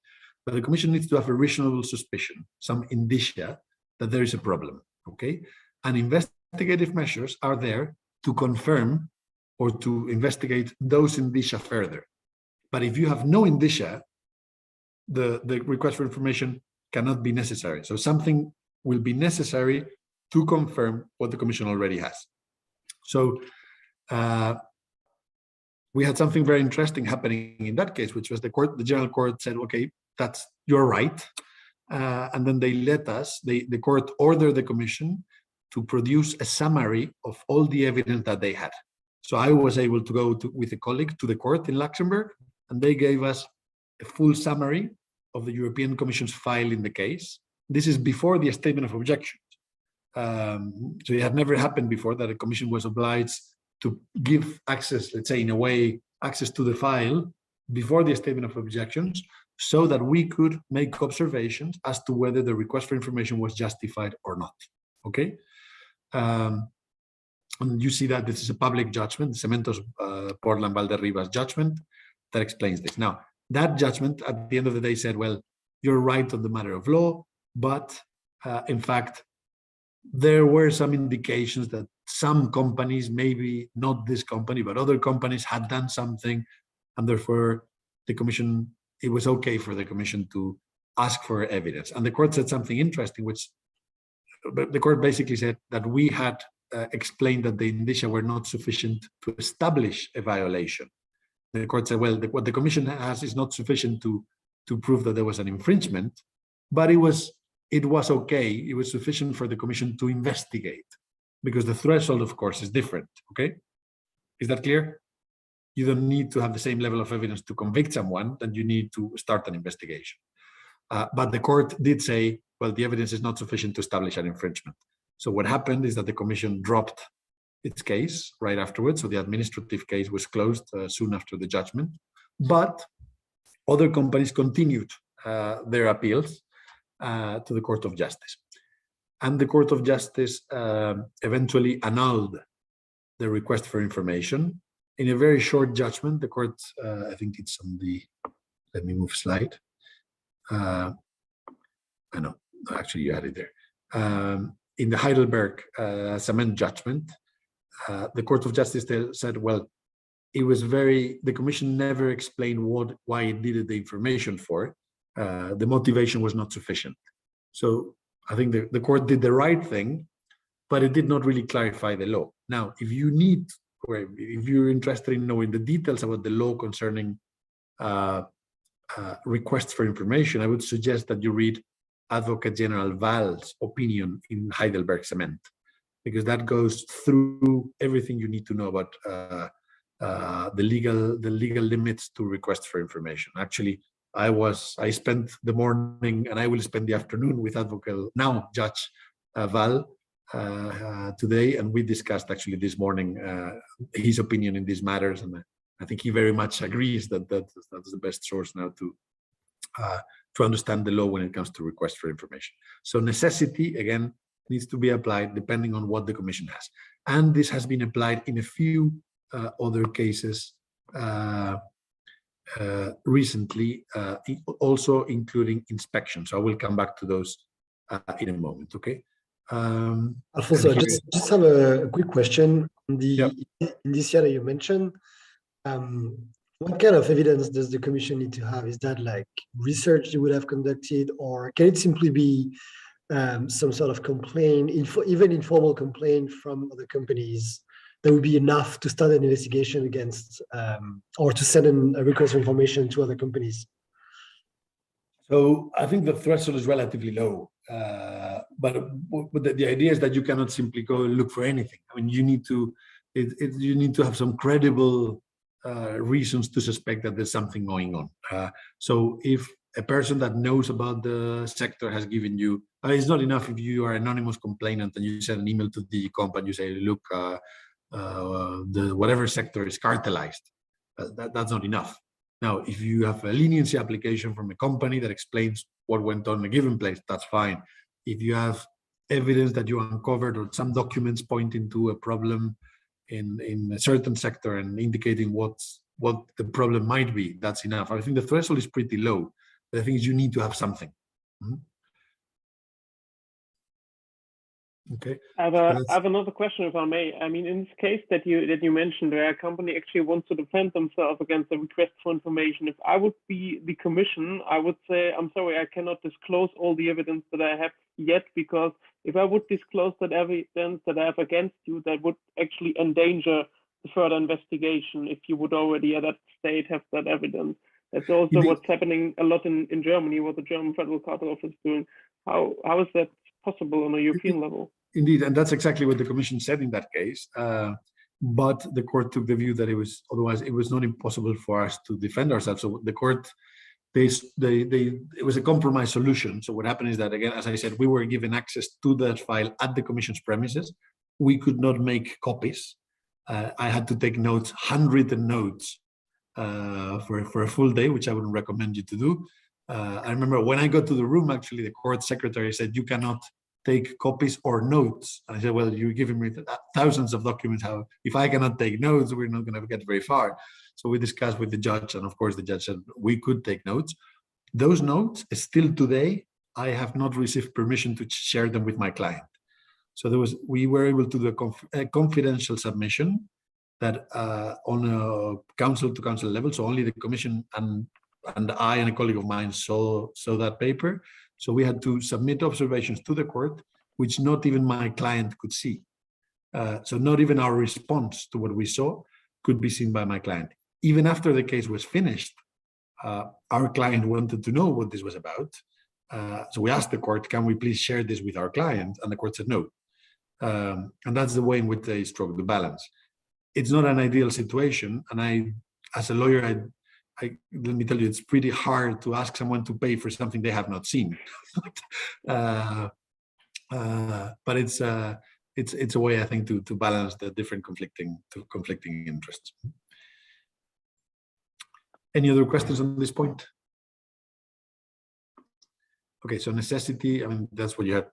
But the Commission needs to have a reasonable suspicion, some indicia that there is a problem, okay? And investigative measures are there to confirm or to investigate those indicia further. But if you have no indicia, the request for information cannot be necessary. So something will be necessary to confirm what the Commission already has. So we had something very interesting happening in that case, which was the General Court said, okay, you're right. And then they let us, the court ordered the Commission to produce a summary of all the evidence that they had. So I was able to go with a colleague to the court in Luxembourg, and they gave us a full summary of the European Commission's file in the case. This is before the statement of objections. So it had never happened before that a Commission was obliged to give access, let's say, in a way access to the file before the statement of objections so that we could make observations as to whether the request for information was justified or not, okay? And you see that this is a public judgment, Cementos Portland Valderribas judgment that explains this. Now, that judgment at the end of the day said, well, you're right on the matter of law, but in fact, there were some indications that some companies, maybe not this company, but other companies had done something, and therefore the commission, it was okay for the commission to ask for evidence. And the court said something interesting, which the court basically said that we had explained that the indicia were not sufficient to establish a violation. The court said, well, what the commission has is not sufficient to prove that there was an infringement, but it was okay. It was sufficient for the commission to investigate, because the threshold, of course, is different. Okay, is that clear? You don't need to have the same level of evidence to convict someone that you need to start an investigation. But the court did say, well, the evidence is not sufficient to establish an infringement. So what happened is that the commission dropped its case right afterwards. So the administrative case was closed soon after the judgment, but other companies continued their appeals to the Court of Justice. And the Court of Justice eventually annulled the request for information. In a very short judgment, the court, I think it's on the, let me move slide. I know, actually you had it there. In the Heidelberg cement judgment, the Court of Justice said, well, it was the commission never explained why it needed the information for. The motivation was not sufficient. So I think the court did the right thing, but it did not really clarify the law. Now, if you're interested in knowing the details about the law concerning requests for information, I would suggest that you read Advocate General Val's opinion in Heidelberg Cement, because that goes through everything you need to know about the legal limits to requests for information. Actually, I spent the morning and I will spend the afternoon with Judge Val today, and we discussed actually this morning his opinion in these matters, and I think he very much agrees that that's the best source now to understand the law when it comes to requests for information. So necessity, again, needs to be applied depending on what the commission has. And this has been applied in a few other cases recently, also including inspections. So I will come back to those in a moment, okay? Alfonso, just have a quick question. In this year that you mentioned, what kind of evidence does the commission need to have? Is that like research you would have conducted, or can it simply be some sort of complaint, even informal complaint from other companies, that would be enough to start an investigation against or to send in a request for information to other companies? So I think the threshold is relatively low, but the idea is that you cannot simply go and look for anything. I mean, you need to have some credible reasons to suspect that there's something going on. So if a person that knows about the sector has given you, it's not enough if you are an anonymous complainant and you send an email to the company and you say, look, the whatever sector is cartelized. That's not enough. Now, if you have a leniency application from a company that explains what went on in a given place, that's fine. If you have evidence that you uncovered or some documents pointing to a problem in a certain sector and indicating what the problem might be, that's enough. I think the threshold is pretty low. The thing is, you need to have something. Okay. I have another question, if I may. I mean, in this case that you mentioned, where a company actually wants to defend themselves against a request for information, if I would be the commission, I would say, I'm sorry, I cannot disclose all the evidence that I have yet, because if I would disclose that evidence that I have against you, that would actually endanger the further investigation if you would already at that state have that evidence. That's also what's happening a lot in Germany, what the German Federal Cartel Office is doing. How is that possible on a European level? Indeed, and that's exactly what the commission said in that case. But the court took the view that otherwise it was not impossible for us to defend ourselves. So the court, it was a compromise solution. So what happened is that, again, as I said, we were given access to that file at the commission's premises. We could not make copies. I had to take notes, handwritten notes, for a full day, which I wouldn't recommend you to do. I remember when I got to the room, actually, the court secretary said, you cannot take copies or notes. And I said, well, you're giving me thousands of documents. How, if I cannot take notes, we're not going to get very far. So we discussed with the judge, and of course the judge said we could take notes. Those notes, still today, I have not received permission to share them with my client. So we were able to do a confidential submission that on a council-to-council level, so only the commission and I and a colleague of mine saw that paper. So we had to submit observations to the court, which not even my client could see. So not even our response to what we saw could be seen by my client. Even after the case was finished, our client wanted to know what this was about. So we asked the court, can we please share this with our client? And the court said no. And that's the way in which they struck the balance. It's not an ideal situation. And as a lawyer, let me tell you, it's pretty hard to ask someone to pay for something they have not seen. But it's a way, I think, to balance the different conflicting interests. Any other questions on this point? Okay, so necessity, I mean, that's what you have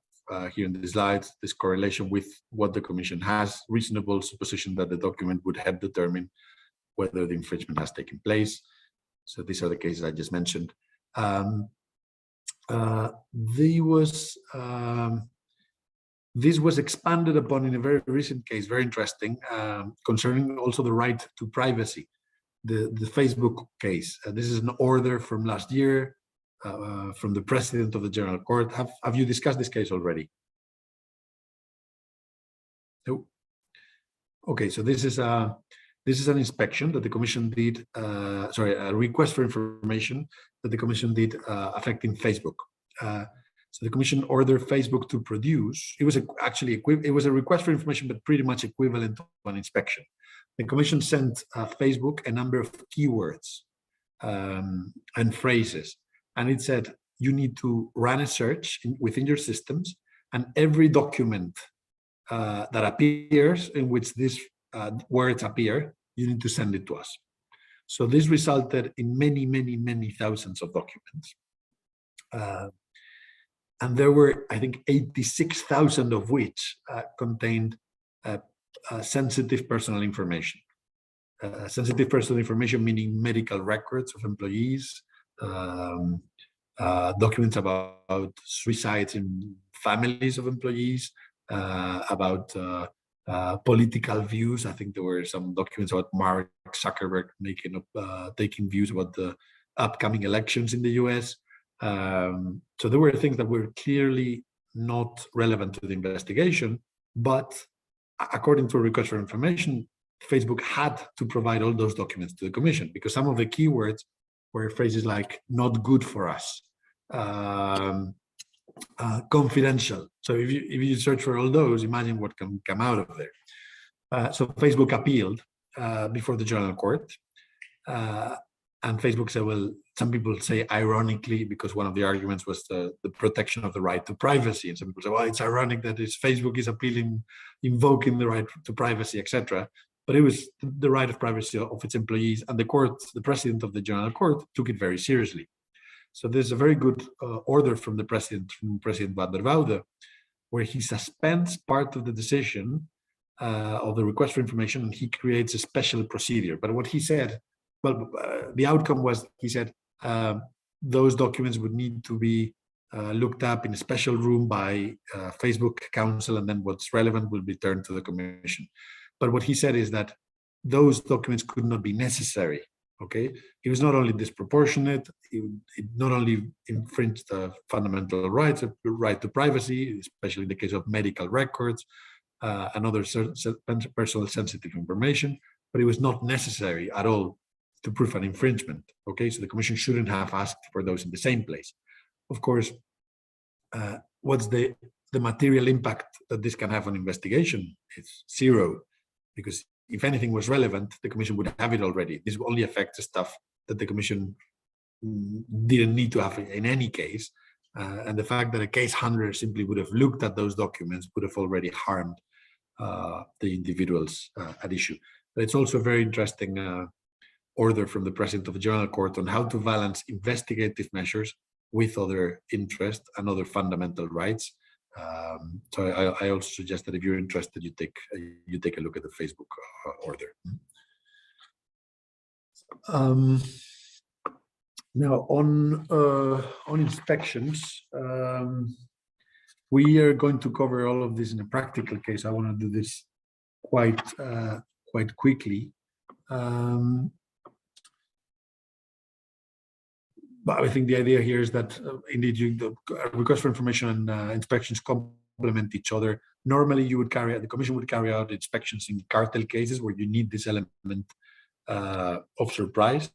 here in the slides, this correlation with what the commission has, reasonable supposition that the document would have determined whether the infringement has taken place. So these are the cases I just mentioned. This was expanded upon in a very recent case, very interesting, concerning also the right to privacy, the Facebook case. This is an order from last year from the president of the General Court. Have you discussed this case already? No. Okay, so this is an inspection that the commission did, a request for information that the commission did affecting Facebook. So the commission ordered Facebook to produce, it was it was a request for information, but pretty much equivalent to an inspection. The commission sent Facebook a number of keywords and phrases, and it said, you need to run a search within your systems, and every document that appears in which these words appear, you need to send it to us. So this resulted in many, many, many thousands of documents. And there were, I think, 86,000 of which contained sensitive personal information. Sensitive personal information meaning medical records of employees, documents about suicides in families of employees, about political views. I think there were some documents about Mark Zuckerberg taking views about the upcoming elections in the US. So there were things that were clearly not relevant to the investigation, but according to a request for information, Facebook had to provide all those documents to the commission, because some of the keywords were phrases like "not good for us," confidential. So if you search for all those, imagine what can come out of there. So Facebook appealed before the General Court, and Facebook said, well, some people say ironically, because one of the arguments was the protection of the right to privacy, and some people say, well, it's ironic that Facebook is invoking the right to privacy, etc. But it was the right of privacy of its employees, and the court, the president of the General Court, took it very seriously. So there's a very good order from the president, President Van der Woude, where he suspends part of the decision of the request for information, and he creates a special procedure. But what he said, well, the outcome was, he said, those documents would need to be looked up in a special room by Facebook counsel, and then what's relevant will be turned to the commission. But what he said is that those documents could not be necessary. Okay, it was not only disproportionate, it not only infringed fundamental rights, the right to privacy, especially in the case of medical records and other personal sensitive information, but it was not necessary at all to prove an infringement. Okay, so the commission shouldn't have asked for those in the same place. Of course, what's the material impact that this can have on investigation? It's zero, because if anything was relevant, the commission would have it already. This will only affect the stuff that the commission didn't need to have in any case. And the fact that a case handler simply would have looked at those documents would have already harmed the individuals at issue. But it's also very interesting order from the President of the General Court on how to balance investigative measures with other interests and other fundamental rights. So I also suggest that if you're interested, you take a look at the Facebook order. Now on inspections, we are going to cover all of this in a practical case. I want to do this quite quickly. But I think the idea here is that indeed the request for information and inspections complement each other. Normally, the Commission would carry out inspections in cartel cases where you need this element of surprise.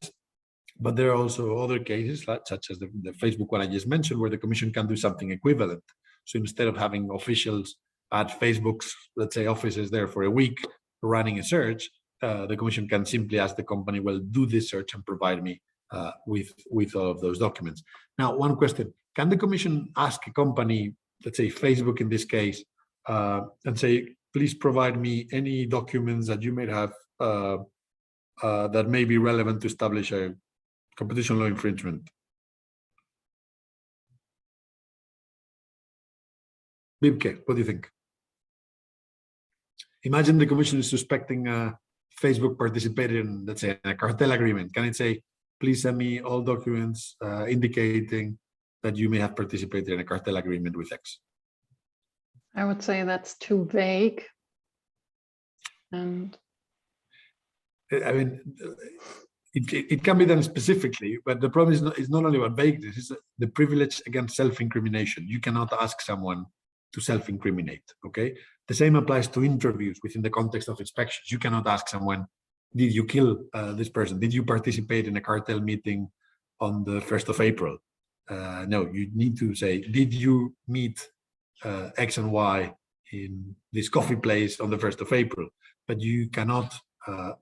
But there are also other cases, such as the Facebook one I just mentioned, where the Commission can do something equivalent. So instead of having officials at Facebook's, let's say, offices there for a week running a search, the Commission can simply ask the company, well, do this search and provide me with all of those documents. Now, one question: can the Commission ask a company, let's say Facebook in this case, and say, please provide me any documents that you may have that may be relevant to establish a competition law infringement? Vibke, what do you think? Imagine the Commission is suspecting Facebook participated in, let's say, a cartel agreement. Can it say, please send me all documents indicating that you may have participated in a cartel agreement with X? I would say that's too vague. And I mean, it can be done specifically, but the problem is not only about vagueness, it's the privilege against self-incrimination. You cannot ask someone to self-incriminate, okay? The same applies to interviews within the context of inspections. You cannot ask someone, did you kill this person? Did you participate in a cartel meeting on the 1st of April? No, you need to say, did you meet X and Y in this coffee place on the 1st of April? But you cannot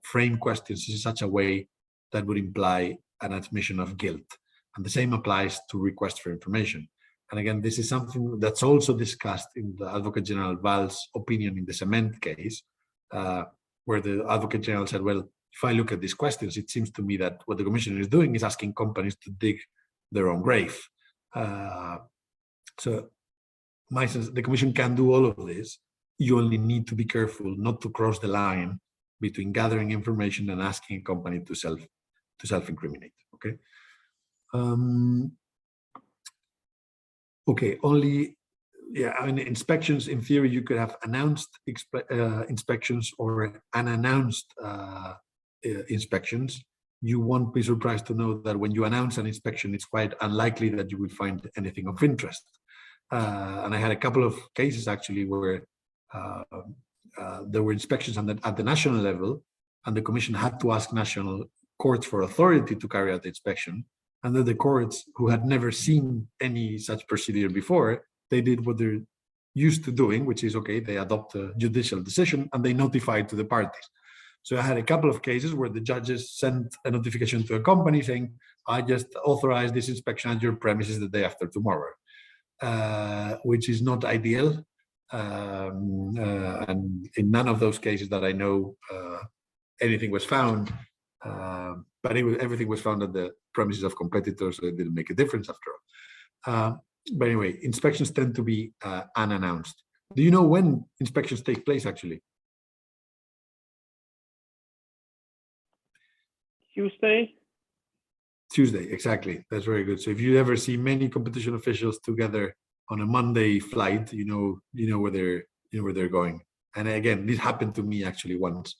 frame questions in such a way that would imply an admission of guilt. And the same applies to requests for information. And again, this is something that's also discussed in the Advocate General Val's opinion in the cement case, where the Advocate General said, well, if I look at these questions, it seems to me that what the Commission is doing is asking companies to dig their own grave. So my sense, the Commission can do all of this. You only need to be careful not to cross the line between gathering information and asking a company to self-incriminate. Okay. Okay. Only, yeah. I mean, inspections. In theory, you could have announced inspections or unannounced inspections. You won't be surprised to know that when you announce an inspection, it's quite unlikely that you will find anything of interest. And I had a couple of cases actually where there were inspections at the national level, and the Commission had to ask national courts for authority to carry out the inspection. And then the courts, who had never seen any such procedure before, they did what they're used to doing, which is, okay, they adopt a judicial decision and they notify to the parties. So I had a couple of cases where the judges sent a notification to a company saying, I just authorized this inspection at your premises the day after tomorrow, which is not ideal. And in none of those cases that I know, anything was found, but everything was found at the premises of competitors, so it didn't make a difference after all. But anyway, inspections tend to be unannounced. Do you know when inspections take place actually? Tuesday, exactly. That's very good. So if you ever see many competition officials together on a Monday flight, you know where they're going. And again, this happened to me actually once.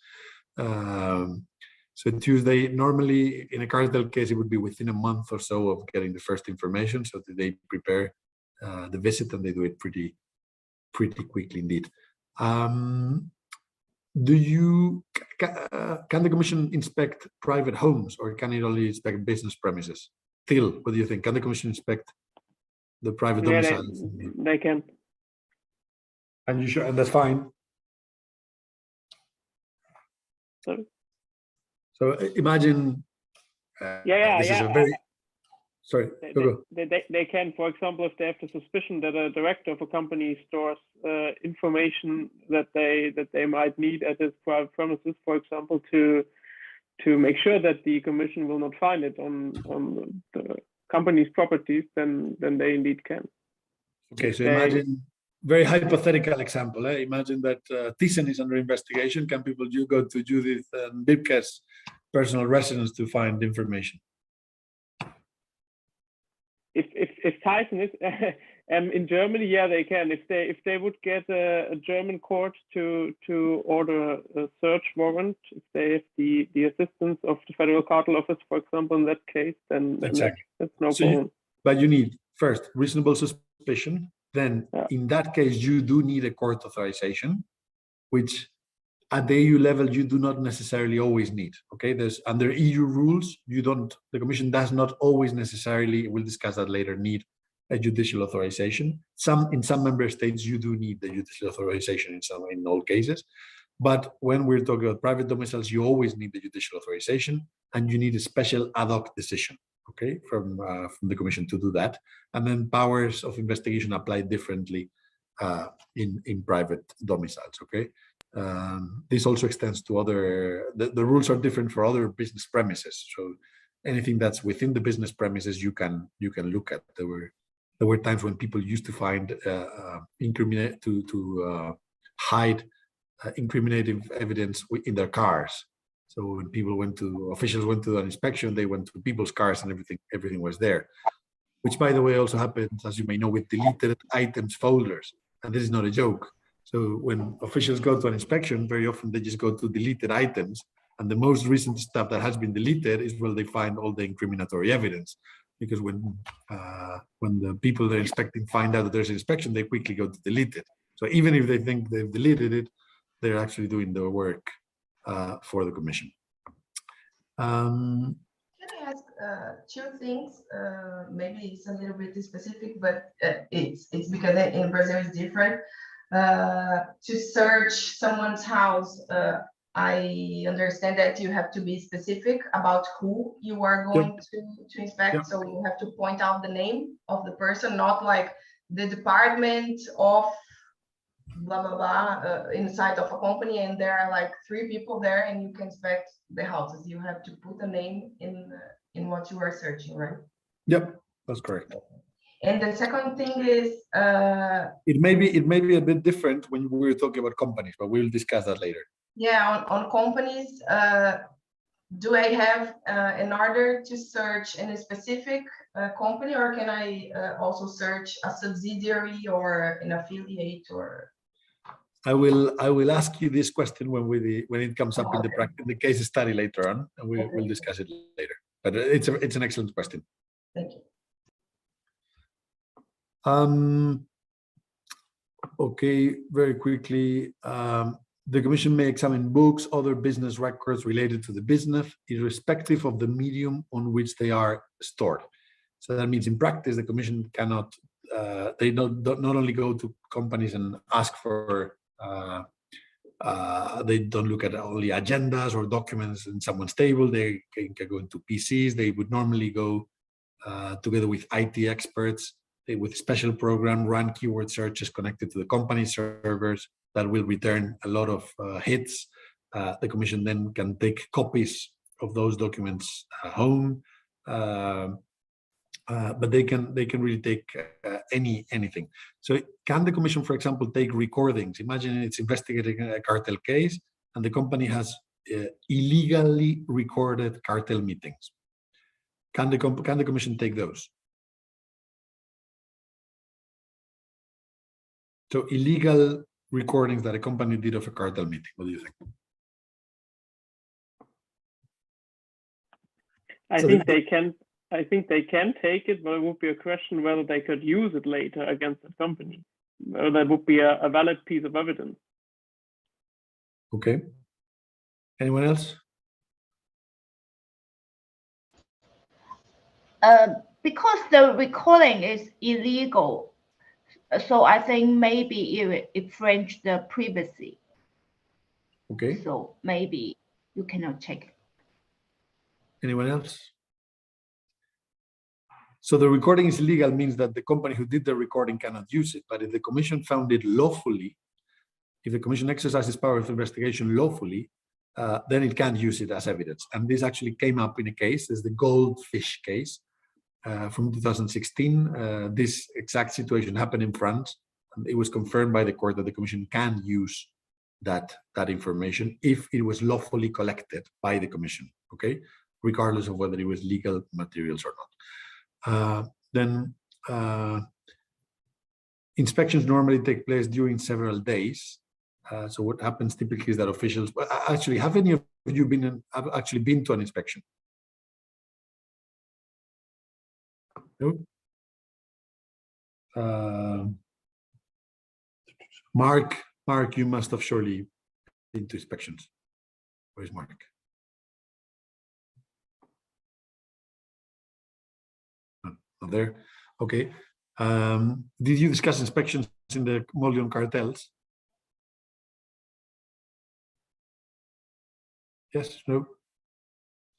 So Tuesday, normally in a cartel case, it would be within a month or so of getting the first information, so that they prepare the visit, and they do it pretty quickly indeed. Can the Commission inspect private homes, or can it only inspect business premises? Till, what do you think? Can the Commission inspect the private domiciles? They can. And you sure? And that's fine. Sorry? So imagine. This is a very. Sorry. They can, for example, if they have the suspicion that a director of a company stores information that they might need at his private premises, for example, to make sure that the commission will not find it on the company's properties, then they indeed can. Okay, so imagine very hypothetical example. Imagine that Thyssen is under investigation. Can people go to Judith and Bibke's personal residence to find information? If Thyssen is in Germany, yeah, they can. If they would get a German court to order a search warrant, if they have the assistance of the Federal Cartel Office, for example, in that case, then Exactly. that's no problem. But you need first reasonable suspicion. Then, in that case, you do need a court authorization, which at the EU level you do not necessarily always need. Okay, there's under EU rules, the Commission does not always necessarily, we'll discuss that later, need a judicial authorization. In some member states you do need the judicial authorization in all cases. But when we're talking about private domiciles, you always need the judicial authorization, and you need a special ad hoc decision, okay, from the Commission to do that. And then powers of investigation apply differently in private domiciles, okay? This also extends to the rules are different for other business premises. So anything that's within the business premises, you can look at. There were times when people used to find hide incriminating evidence in their cars. So when officials went to an inspection, they went to people's cars and everything was there. Which, by the way, also happens, as you may know, with deleted items folders. And this is not a joke. So when officials go to an inspection, very often they just go to deleted items. And the most recent stuff that has been deleted is where they find all the incriminatory evidence. Because when the people they're inspecting find out that there's an inspection, they quickly go to delete it. So even if they think they've deleted it, they're actually doing the work for the Commission. Can I ask two things? Maybe it's a little bit specific, but it's because in Brazil it's different. To search someone's house, I understand that you have to be specific about who you are going to inspect. So you have to point out the name of the person, not like the department of blah, blah, blah, inside of a company, and there are like 3 people there and you can inspect the houses. You have to put a name in what you are searching, right? Yep, that's correct. And the second thing is it may be a bit different when we're talking about companies, but we'll discuss that later. Yeah, on companies, do I have in order to search any specific company, or can I also search a subsidiary or an affiliate? Or I will ask you this question when it comes up in the case study later on, and we'll discuss it later. But it's an excellent question. Thank you. Okay, very quickly. The Commission may examine books, other business records related to the business, irrespective of the medium on which they are stored. So that means in practice, the Commission cannot, they not only go to companies and ask for, they don't look at only agendas or documents in someone's table, they can go into PCs, they would normally go together with IT experts, with special program, run keyword searches connected to the company servers that will return a lot of hits. The Commission then can take copies of those documents home, but they can really take anything. So can the Commission, for example, take recordings? Imagine it's investigating a cartel case and the company has illegally recorded cartel meetings. Can the Commission take those? So illegal recordings that a company did of a cartel meeting. What do you think? I think they can take it, but it would be a question whether they could use it later against the company. Whether that would be a valid piece of evidence. Okay. Anyone else? Because the recording is illegal, so I think maybe it infringes the privacy. Okay. So maybe you cannot check. Anyone else? So the recording is illegal means that the company who did the recording cannot use it. But if the Commission found it lawfully, if the Commission exercises power of investigation lawfully, then it can't use it as evidence. And this actually came up in a case, is the goldfish case from 2016. This exact situation happened in France. And it was confirmed by the court that the Commission can use that information if it was lawfully collected by the Commission, okay, regardless of whether it was legal materials or not. Then inspections normally take place during several days. So what happens typically is that officials, actually, have any of you have actually been to an inspection? No? Mark, you must have surely been to inspections. Where's Mark? Not there. Okay. Did you discuss inspections in the module on cartels? Yes, no?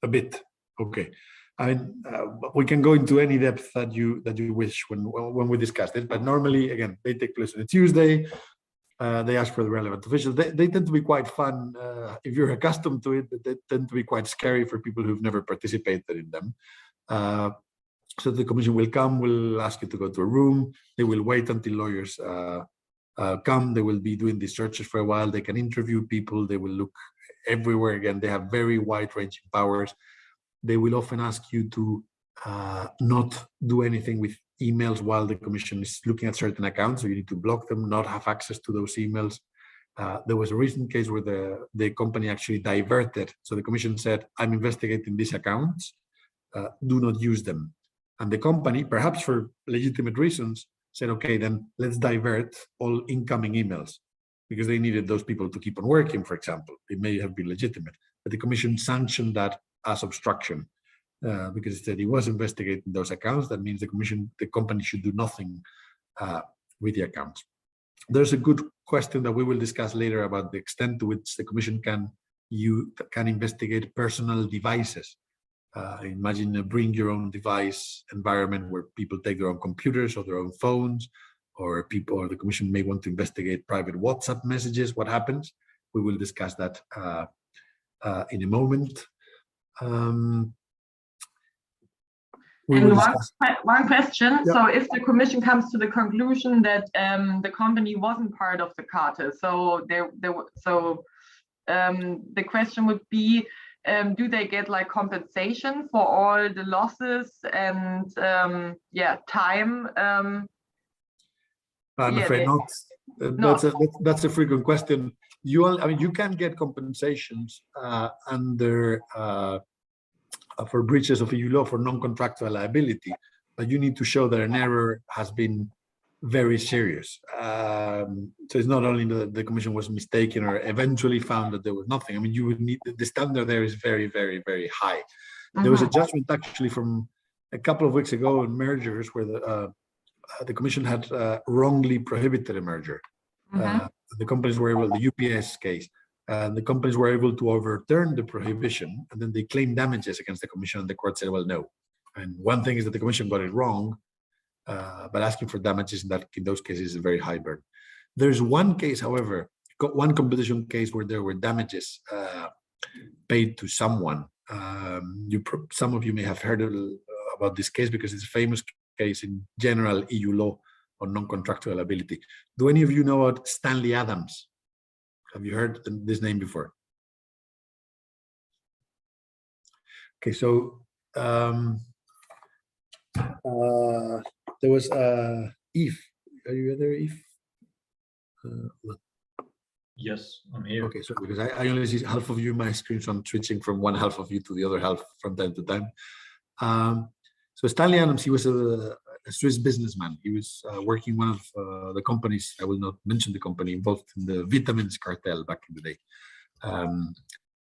A bit. Okay. I mean, we can go into any depth that you wish when we discuss it, but normally, again, they take place on a Tuesday. They ask for the relevant officials. They tend to be quite fun. If you're accustomed to it, they tend to be quite scary for people who've never participated in them. So the Commission will come, will ask you to go to a room. They will wait until lawyers come. They will be doing these searches for a while. They can interview people. They will look everywhere. Again, they have very wide-ranging powers. They will often ask you to not do anything with emails while the Commission is looking at certain accounts. So you need to block them, not have access to those emails. There was a recent case where the company actually diverted. So the Commission said, I'm investigating these accounts, do not use them. And the company, perhaps for legitimate reasons, said, okay, then let's divert all incoming emails, because they needed those people to keep on working, for example. It may have been legitimate. But the Commission sanctioned that as obstruction, because it said it was investigating those accounts. That means the company should do nothing with the accounts. There's a good question that we will discuss later about the extent to which the Commission can investigate personal devices. Imagine a bring your own device environment where people take their own computers or their own phones, or the Commission may want to investigate private WhatsApp messages. What happens? We will discuss that in a moment. And one question. Yeah. So if the Commission comes to the conclusion that the company wasn't part of the cartel, so the question would be, do they get like compensation for all the losses and time? I'm afraid not. That's a frequent question. You can get compensations under for breaches of EU law for non-contractual liability, but you need to show that an error has been very serious. So it's not only that the Commission was mistaken or eventually found that there was nothing. I mean, you would need, the standard there is very, very, very high. There was a judgment actually from a couple of weeks ago on mergers where the Commission had wrongly prohibited a merger. The companies were able, the UPS case, the companies were able to overturn the prohibition, and then they claimed damages against the Commission, and the court said, well, no. And one thing is that the Commission got it wrong, but asking for damages in those cases is a very high burden. There's one case, however, one competition case where there were damages paid to someone. Some of you may have heard about this case because it's a famous case in general EU law on non-contractual liability. Do any of you know about Stanley Adams? Have you heard this name before? Okay, so there was Eve. Are you there, Eve? Yes, I'm here. Okay, so because I only see half of you in my screen, so I'm switching from one half of you to the other half from time to time. So Stanley Adams, he was a Swiss businessman. He was working one of the companies, I will not mention the company, involved in the vitamins cartel back in the day.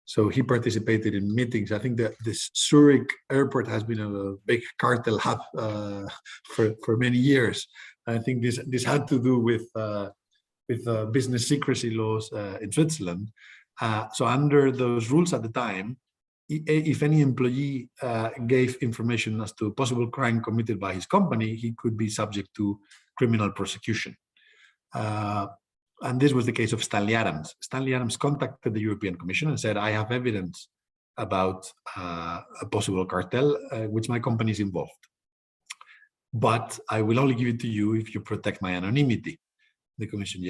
So he participated in meetings. I think that this Zurich airport has been a big cartel hub for many years. I think this had to do with business secrecy laws in Switzerland. So under those rules at the time, if any employee gave information as to a possible crime committed by his company, he could be subject to criminal prosecution. And this was the case of Stanley Adams. Stanley Adams contacted the European Commission and said, I have evidence about a possible cartel which my company is involved. But I will only give it to you if you protect my anonymity. The Commission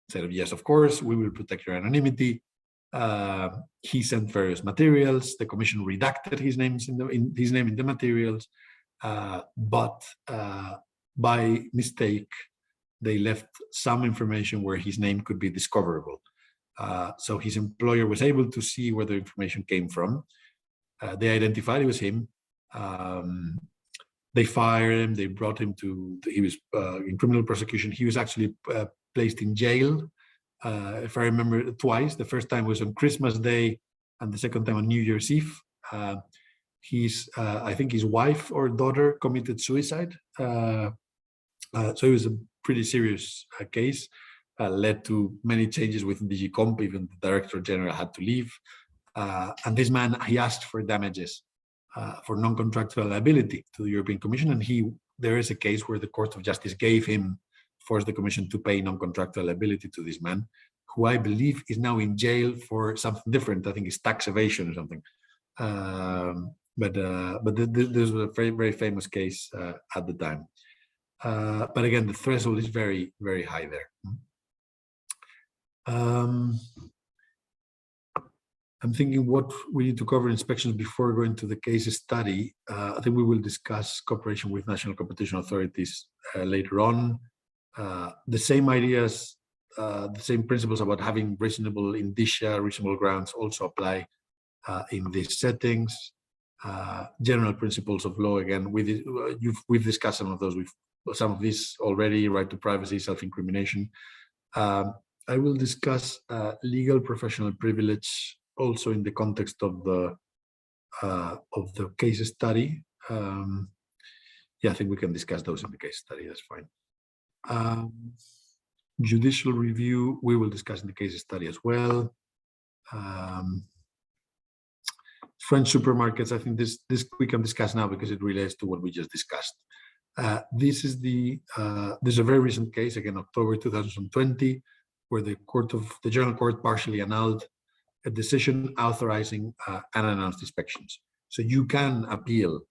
said, yes, of course, we will protect your anonymity. He sent various materials. The Commission redacted his name in the materials, but by mistake, they left some information where his name could be discoverable. So his employer was able to see where the information came from. They identified it was him. They fired him. They brought him to, he was in criminal prosecution. He was actually placed in jail, if I remember, twice. The first time was on Christmas Day and the second time on New Year's Eve. I think his wife or daughter committed suicide. So it was a pretty serious case, led to many changes within DG Comp. Even the Director General had to leave. And this man, he asked for damages for non-contractual liability to the European Commission. And there is a case where the Court of Justice forced the Commission to pay non-contractual liability to this man, who I believe is now in jail for something different. I think it's tax evasion or something. But this was a very, very famous case at the time. But again, the threshold is very, very high there. I'm thinking what we need to cover inspections before going to the case study. I think we will discuss cooperation with national competition authorities later on. The same ideas, the same principles about having reasonable indicia, reasonable grounds also apply in these settings. General principles of law, again, we've discussed some of these already, right to privacy, self-incrimination. I will discuss legal professional privilege also in the context of the case study. Yeah, I think we can discuss those in the case study, that's fine. Judicial review, we will discuss in the case study as well. French supermarkets, I think this we can discuss now because it relates to what we just discussed. This is a very recent case, again, October 2020, where the General Court partially annulled a decision authorizing unannounced inspections. So you can appeal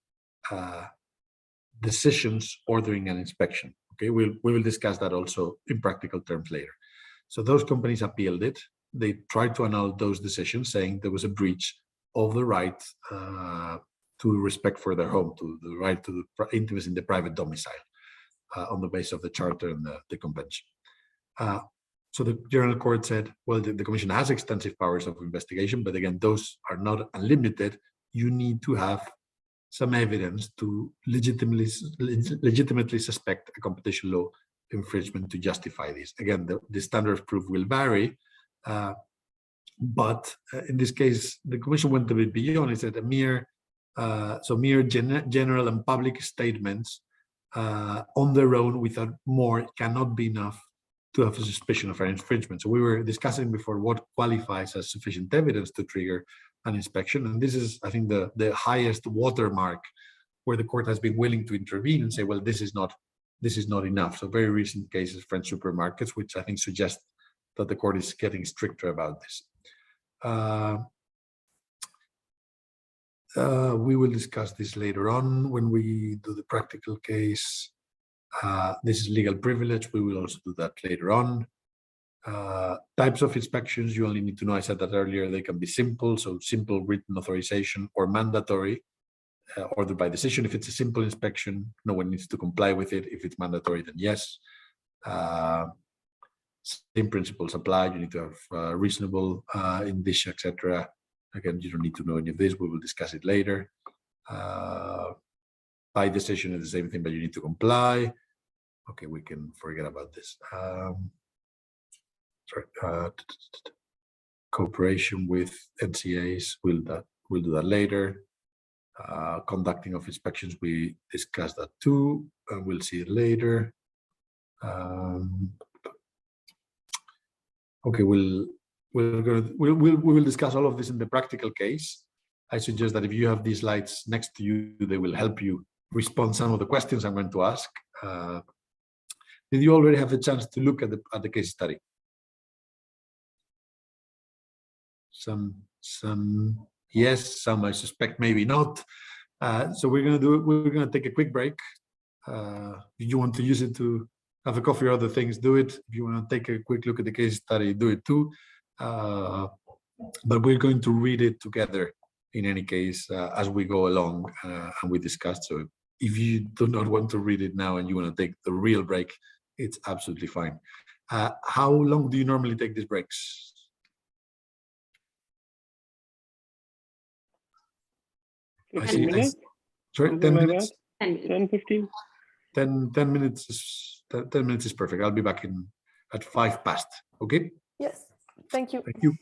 decisions ordering an inspection. Okay, we will discuss that also in practical terms later. So those companies appealed it. They tried to annul those decisions, saying there was a breach of the right to respect for their home, to the right to the intimacy in the private domicile on the basis of the Charter and the Convention. So the General Court said, well, the Commission has extensive powers of investigation, but again, those are not unlimited. You need to have some evidence to legitimately suspect a competition law infringement to justify this. Again, the standard of proof will vary, but in this case, the Commission went a bit beyond. It said mere general and public statements on their own without more cannot be enough to have a suspicion of an infringement. So we were discussing before what qualifies as sufficient evidence to trigger an inspection. And this is, I think, the highest watermark where the court has been willing to intervene and say, well, this is not enough. So very recent cases, French supermarkets, which I think suggest that the court is getting stricter about this. We will discuss this later on when we do the practical case. This is legal privilege. We will also do that later on. Types of inspections, you only need to know, I said that earlier, they can be simple, so simple written authorization, or mandatory, ordered by decision. If it's a simple inspection, no one needs to comply with it. If it's mandatory, then yes. Same principles apply. You need to have reasonable indicia, etc. Again, you don't need to know any of this. We will discuss it later. By decision is the same thing, but you need to comply. Okay, we can forget about this. Cooperation with NCAs, we'll do that later. Conducting of inspections, we discussed that too, and we'll see it later. Okay, we will discuss all of this in the practical case. I suggest that if you have these slides next to you, they will help you respond to some of the questions I'm going to ask. Did you already have a chance to look at the case study? some yes, some I suspect maybe not. So we're gonna take a quick break. If you want to use it to have a coffee or other things, do it. If you want to take a quick look at the case study, do it too. But we're going to read it together in any case as we go along and we discuss. So if you do not want to read it now and you want to take the real break, it's absolutely fine. How long do you normally take these breaks? I see. minutes? Sorry, 10 like minutes? that? 10, 15? 10 minutes is 10 minutes is perfect. I'll be back in at 5 past. Okay? Yes. Thank you. Thank you.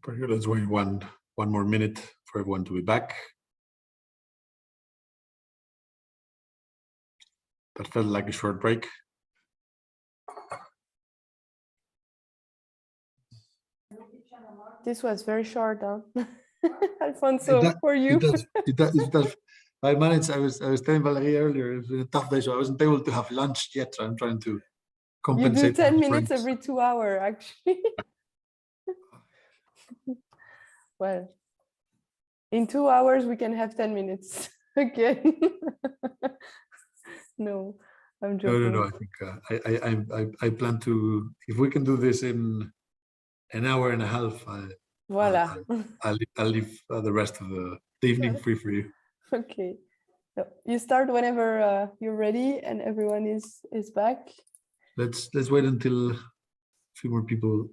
Very good. Let's wait one more minute for everyone to be back. That felt like a short break. This was very short, huh? Alfonso, for you. It does. I managed. I was telling Valerie earlier. It was a tough day, so I wasn't able to have lunch yet. So I'm trying to compensate. You do 10 minutes every 2 hours, actually. Well, in 2 hours we can have 10 minutes again. No, I'm joking. No. I think I plan to. If we can do this in an hour and a half, voila. I'll leave the rest of the evening free for you. Okay. So you start whenever you're ready and everyone is back. Let's wait until a few more people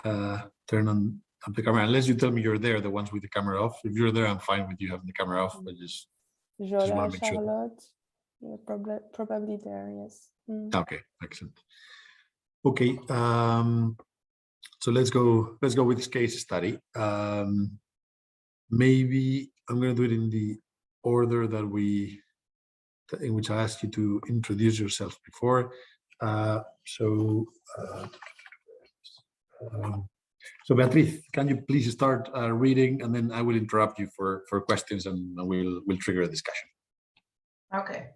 turn on the camera. Unless you tell me you're there, the ones with the camera off. If you're there, I'm fine with you having the camera off. I just want to make Charlotte, sure. Probably there, yes. Okay, excellent. Okay, so let's go with this case study. Maybe I'm going to do it in the order that in which I asked you to introduce yourself before. So Beatriz, can you please start reading, and then I will interrupt you for questions, and we'll trigger a discussion. Okay.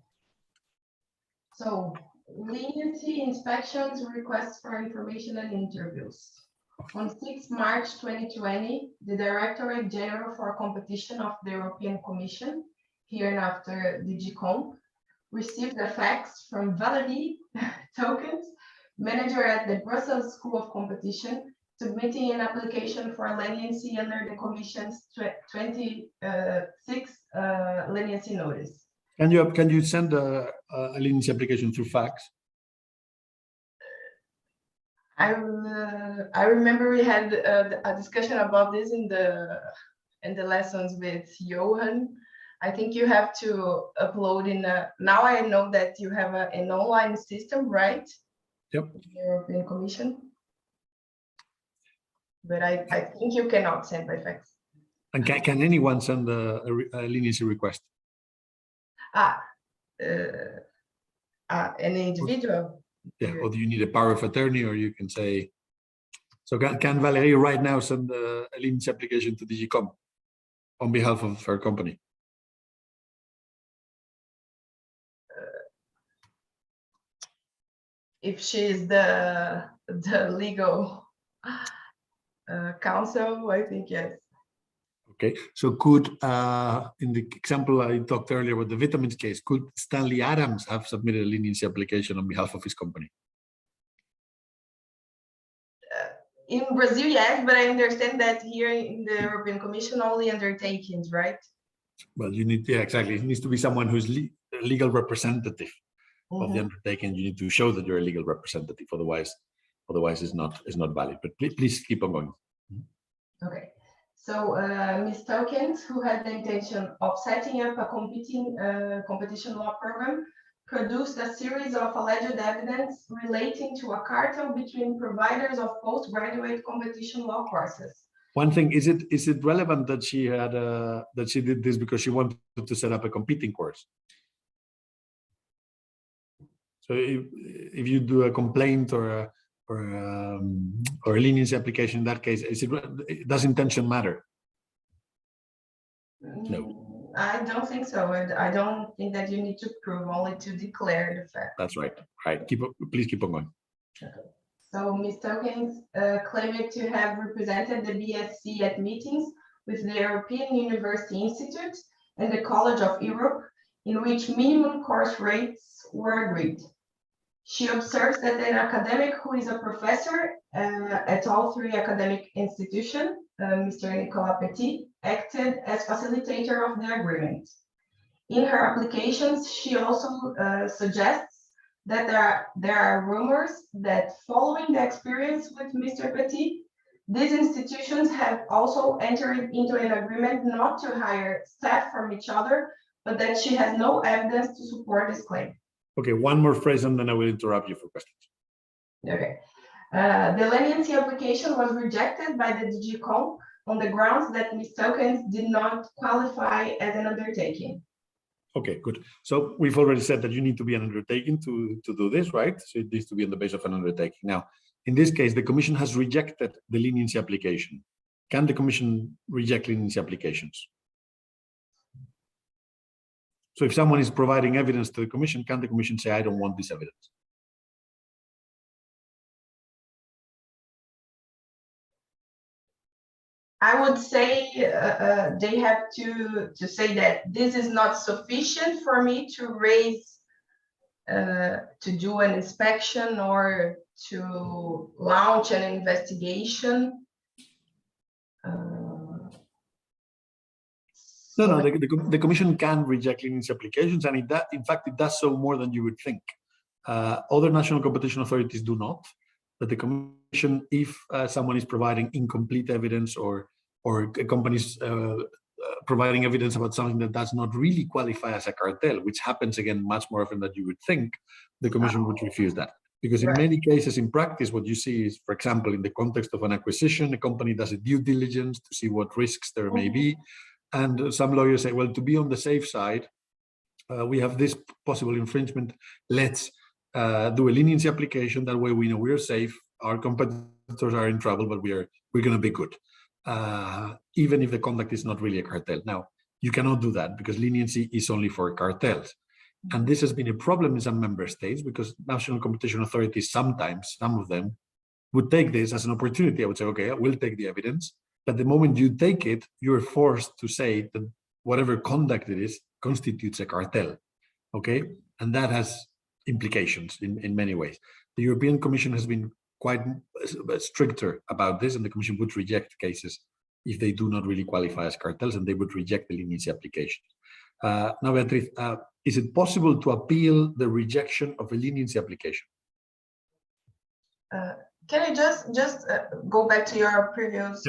So, leniency inspections, requests for information and interviews. On 6 March 2020, the Directorate General for Competition of the European Commission, hereinafter DG Comp, received a fax from Valerie Tokens, manager at the Brussels School of Competition, submitting an application for leniency under the Commission's 26 leniency notice. Can you send a leniency application through fax? I remember we had a discussion about this in the lessons with Johan. I think you have to upload in a. Now I know that you have an online system, right? Yep. European Commission. But I think you cannot send by fax. And can anyone send a leniency request? An individual. Yeah, or do you need a power of attorney, or you can say, so can Valerie right now send a leniency application to DG Comp on behalf of her company? If she is the legal counsel, I think yes. Okay, so could, in the example I talked earlier with the vitamins case, could Stanley Adams have submitted a leniency application on behalf of his company? In Brazil, yes, but I understand that here in the European Commission, only undertakings, right? Well, you need, yeah, exactly. It needs to be someone who's a legal representative of the undertaking. You need to show that you're a legal representative. Otherwise, it's not valid. But please keep on going. Okay. So Ms. Tokens, who had the intention of setting up a competition law program, produced a series of alleged evidence relating to a cartel between providers of postgraduate competition law courses. One thing, is it relevant that she did this because she wanted to set up a competing course? So if you do a complaint or a leniency application in that case, does intention matter? No. I don't think so. I don't think that you need to prove, only to declare the fact. That's right. Right. Please keep on going. Okay. So Ms. Tokens claimed to have represented the BSc at meetings with the European University Institute and the College of Europe, in which minimum course rates were agreed. She observes that an academic who is a professor at all three academic institutions, Mr. Nicolas Petit, acted as facilitator of the agreement. In her applications, she also suggests that there are rumors that following the experience with Mr. Petit, these institutions have also entered into an agreement not to hire staff from each other, but that she has no evidence to support this claim. Okay, one more phrase and then I will interrupt you for questions. Okay. The leniency application was rejected by the DG Comp on the grounds that these tokens did not qualify as an undertaking. Okay, good. So we've already said that you need to be an undertaking to do this, right? So it needs to be on the basis of an undertaking. Now, in this case, the Commission has rejected the leniency application. Can the Commission reject leniency applications? So if someone is providing evidence to the Commission, can the Commission say, I don't want this evidence? I would say they have to say that this is not sufficient for me to raise, to do an inspection or to launch an investigation. No, the Commission can reject leniency applications, and in fact, it does so more than you would think. Other national competition authorities do not. But the Commission, if someone is providing incomplete evidence or a company is providing evidence about something that does not really qualify as a cartel, which happens again much more often than you would think, the Commission would refuse that. Because in many cases, in practice, what you see is, for example, in the context of an acquisition, a company does a due diligence to see what risks there may be. And some lawyers say, well, to be on the safe side, we have this possible infringement. Let's do a leniency application. That way we know we're safe. Our competitors are in trouble, but we're going to be good. Even if the conduct is not really a cartel. Now, you cannot do that because leniency is only for cartels. And this has been a problem in some member states because national competition authorities sometimes, some of them, would take this as an opportunity. I would say, okay, we'll take the evidence. But the moment you take it, you're forced to say that whatever conduct it is constitutes a cartel. Okay? And that has implications in many ways. The European Commission has been quite stricter about this, and the Commission would reject cases if they do not really qualify as cartels, and they would reject the leniency application. Now, Beatriz, is it possible to appeal the rejection of a leniency application? Can I just go back to your previous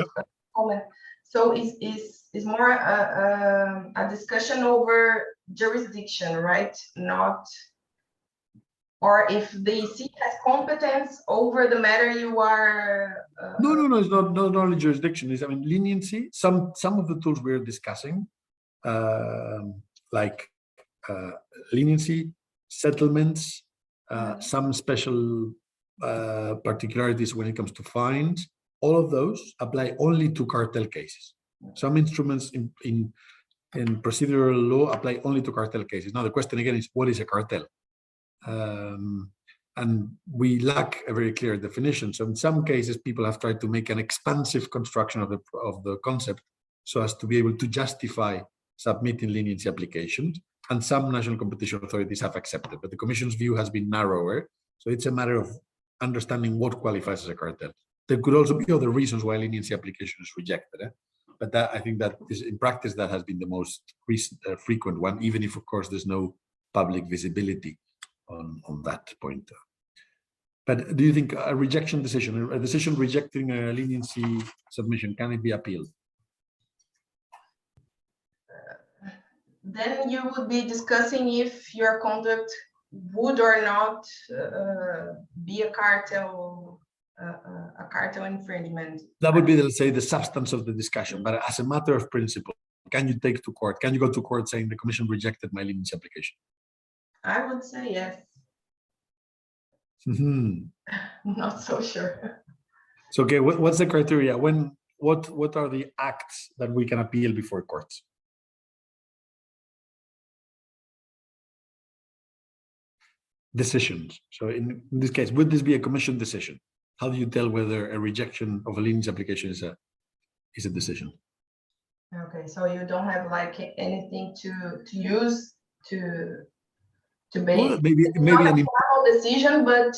comment? So is more a discussion over jurisdiction, right? Not, or if the EC has competence over the matter you are. No, it's not only jurisdiction. It's, I mean, leniency. Some of the tools we're discussing, like leniency, settlements, some special particularities when it comes to fines. All of those apply only to cartel cases. Some instruments in procedural law apply only to cartel cases. Now the question again is, what is a cartel? And we lack a very clear definition. So in some cases, people have tried to make an expansive construction of the concept so as to be able to justify submitting leniency applications. And some national competition authorities have accepted, but the Commission's view has been narrower. So it's a matter of understanding what qualifies as a cartel. There could also be other reasons why leniency application is rejected. But that, I think that is, in practice, that has been the most recent, frequent one, even if, of course, there's no public visibility on that point. But do you think a rejection decision, a decision rejecting a leniency submission, can it be appealed? Then you would be discussing if your conduct would or not be a cartel infringement. That would be, let's say, the substance of the discussion. But as a matter of principle, can you take to court? Can you go to court saying the Commission rejected my leniency application? I would say yes. Not so sure. So, okay, what's the criteria? What are the acts that we can appeal before courts? Decisions. So in this case, would this be a Commission decision? How do you tell whether a rejection of a leniency application is a decision? Okay, so you don't have like anything to use to base. Well, maybe an formal decision, but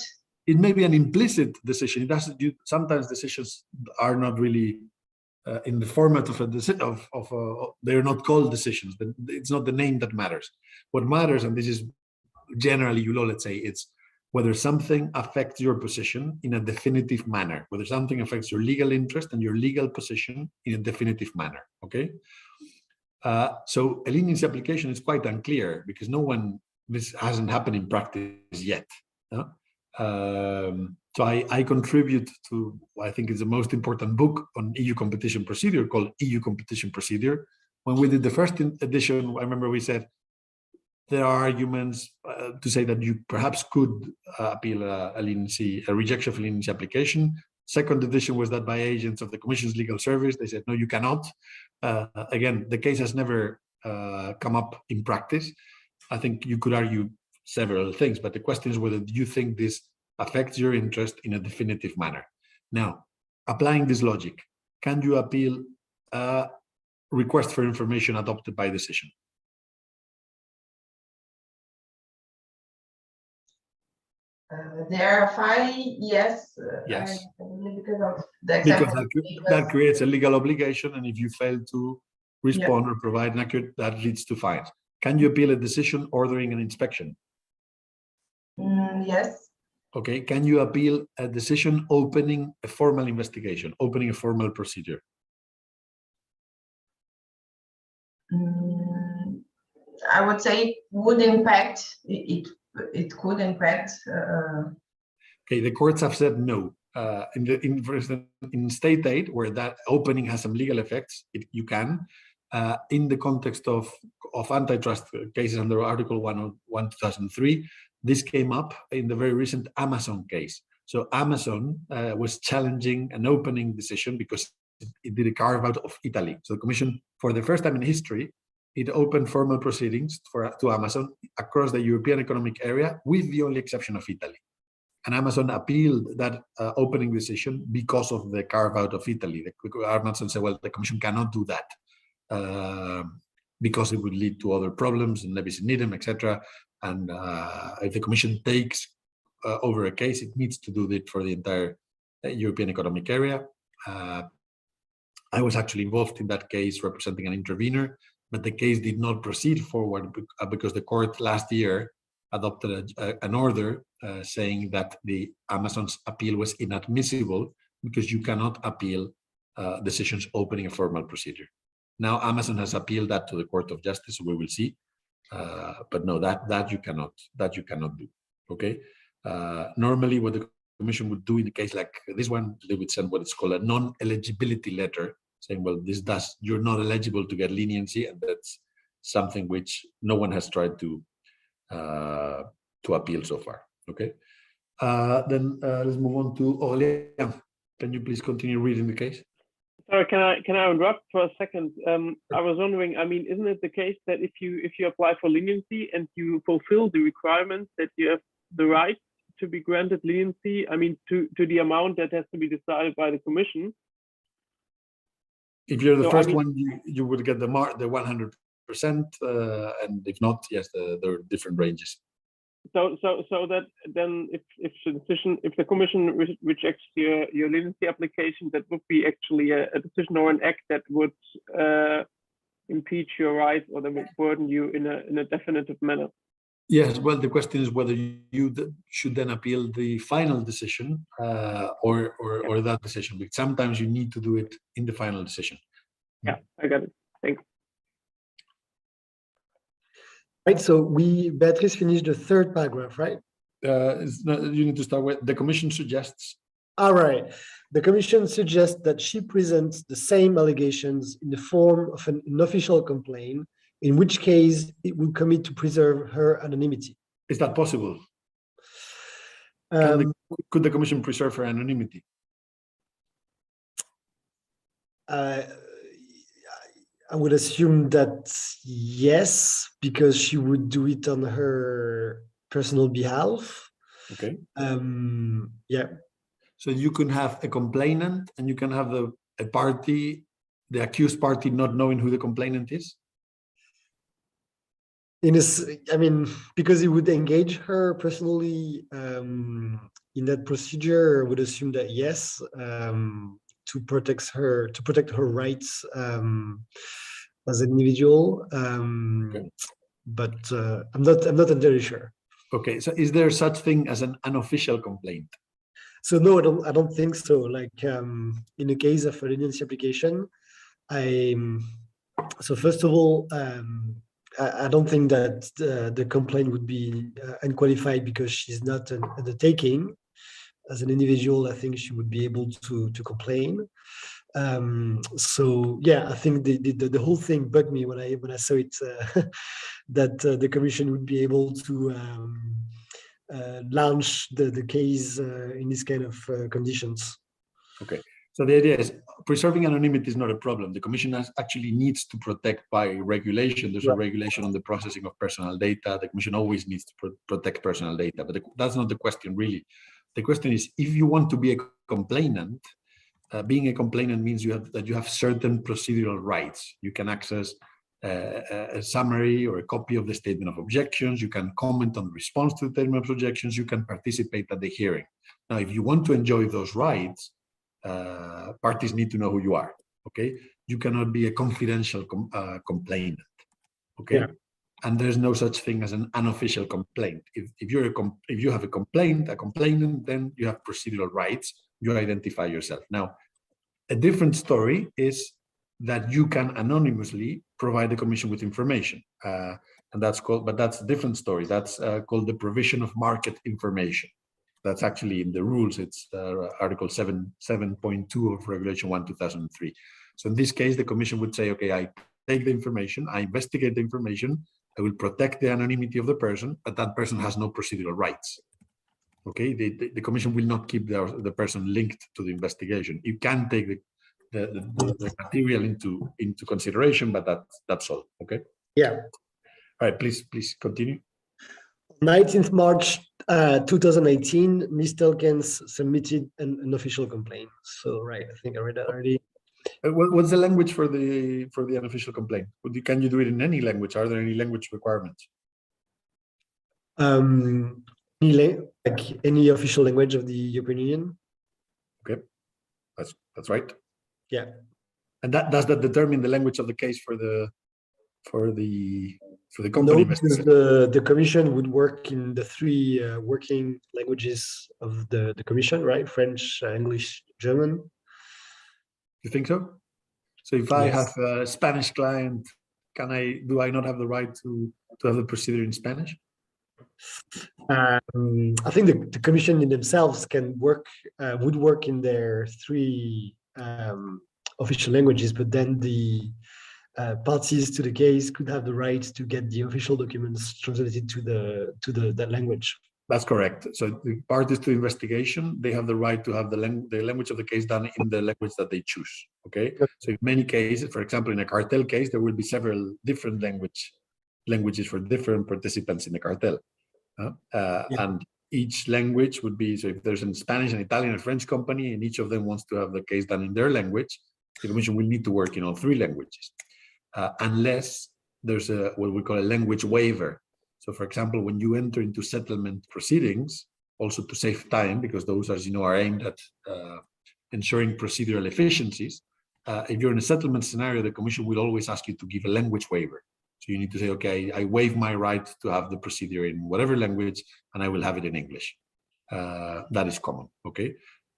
it may be an implicit decision. It doesn't. Sometimes decisions are not really in the format of a decision. They're not called decisions. It's not the name that matters. What matters, and this is generally, let's say, it's whether something affects your position in a definitive manner, whether something affects your legal interest and your legal position in a definitive manner, okay? So a leniency application is quite unclear because this hasn't happened in practice yet. So I contribute to, I think it's the most important book on EU competition procedure called EU Competition Procedure. When we did the first edition, I remember we said there are arguments to say that you perhaps could appeal a leniency, a rejection of leniency application. Second edition was that by agents of the Commission's legal service, they said, no, you cannot. Again, the case has never come up in practice. I think you could argue several things, but the question is whether you think this affects your interest in a definitive manner. Now, applying this logic, can you appeal a request for information adopted by decision? Verify, yes. Yes. Because of the Because example. that creates a legal obligation, and if you fail to respond or provide an accurate, that leads to fines. Can you appeal a decision ordering an inspection? Yes. Okay. Can you appeal a decision opening a formal investigation, opening a formal procedure? I would say it would impact, it could impact. Okay, the courts have said no. For instance, in state aid, where that opening has some legal effects, you can. In the context of antitrust cases under Article 101/2003, this came up in the very recent Amazon case. So Amazon was challenging an opening decision because it did a carve out of Italy. So the Commission, for the first time in history, it opened formal proceedings to Amazon across the European Economic Area, with the only exception of Italy. And Amazon appealed that opening decision because of the carve out of Italy. Amazon said, well, the Commission cannot do that because it would lead to other problems and levis in idem, etc. And if the Commission takes over a case, it needs to do it for the entire European Economic Area. I was actually involved in that case representing an intervener, but the case did not proceed forward because the court last year adopted an order saying that the Amazon's appeal was inadmissible because you cannot appeal decisions opening a formal procedure. Now Amazon has appealed that to the Court of Justice, so we will see. But no, that you cannot do. Okay. Normally, what the Commission would do in a case like this one, they would send what is called a non-eligibility letter, saying, well, you're not eligible to get leniency, and that's something which no one has tried to appeal so far. Okay. Then let's move on to Aurélien. Can you please continue reading the case? Sorry, can I interrupt for a second? I was wondering, I mean, isn't it the case that if you apply for leniency and you fulfill the requirements, that you have the right to be granted leniency? I mean, to the amount that has to be decided by the Commission. If you're the first one, you would get the 100%, and if not, yes, there are different ranges. So that then if the Commission rejects your leniency application, that would be actually a decision or an act that would impeach your rights, or that would burden you in a definitive manner. Yes, well, the question is whether you should then appeal the final decision or that decision. Because sometimes you need to do it in the final decision. Yeah, I got it. Thanks. Right, so Beatrice finished the third paragraph, right? You need to start with the Commission suggests. All right. The Commission suggests that she presents the same allegations in the form of an official complaint, in which case it will commit to preserve her anonymity. Is that possible? Could the Commission preserve her anonymity? I would assume that yes, because she would do it on her personal behalf. Okay. Yeah. So you can have a complainant, and you can have a party, the accused party, not knowing who the complainant is. I mean, because it would engage her personally in that procedure, I would assume that yes, to protect her rights as an individual. Okay. But I'm not entirely sure. Okay, so is there such thing as an unofficial complaint? So no, I don't think so. Like in the case of a leniency application, so first of all, I don't think that the complaint would be unqualified because she's not an undertaking. As an individual, I think she would be able to complain. So yeah, I think the whole thing bugged me when I saw it that the commission would be able to launch the case in this kind of conditions. Okay. So the idea is preserving anonymity is not a problem. The commission actually needs to protect by regulation. There's a regulation on the processing of personal data. The commission always needs to protect personal data, but that's not the question really. The question is, if you want to be a complainant, being a complainant means you have certain procedural rights. You can access a summary or a copy of the statement of objections. You can comment on the response to the statement of objections. You can participate at the hearing. Now, if you want to enjoy those rights, parties need to know who you are. Okay, you cannot be a confidential complainant. Okay, yeah. And there's no such thing as an unofficial complaint. If you have a complainant, then you have procedural rights. You identify yourself. Now, a different story is that you can anonymously provide the commission with information, and that's called. But that's a different story. That's called the provision of market information. That's actually in the rules. It's Article 7.2 of Regulation 1/2003. So in this case, the commission would say, okay, I take the information, I investigate the information, I will protect the anonymity of the person, but that person has no procedural rights. Okay, the commission will not keep the person linked to the investigation. You can take the material into consideration, but that's all. Okay. Yeah. All right. Please continue. 19th March 2018, Ms. Telkens submitted an official complaint. So right, I think I read that already. What's the language for the unofficial complaint? Can you do it in any language? Are there any language requirements? Like any official language of the European Union. Okay, that's right. Yeah. And does that determine the language of the case for the company? No, because the commission would work in the three working languages of the commission, right? French, English, German. You think so? So if I have a Spanish client, do I not have the right to have the procedure in Spanish? I think the commission in themselves would work in their three official languages, but then the parties to the case could have the right to get the official documents translated to that language. That's correct. So the parties to investigation, they have the right to have the language of the case done in the language that they choose. Okay. So in many cases, for example, in a cartel case, there will be several different languages for different participants in the cartel. And each language would be, so if there's a Spanish, an Italian, a French company, and each of them wants to have the case done in their language, the commission will need to work in all three languages, unless there's what we call a language waiver. So for example, when you enter into settlement proceedings, also to save time, because those, as you know, are aimed at ensuring procedural efficiencies, if you're in a settlement scenario, the commission will always ask you to give a language waiver. So you need to say, okay, I waive my right to have the procedure in whatever language, and I will have it in English. That is common, okay?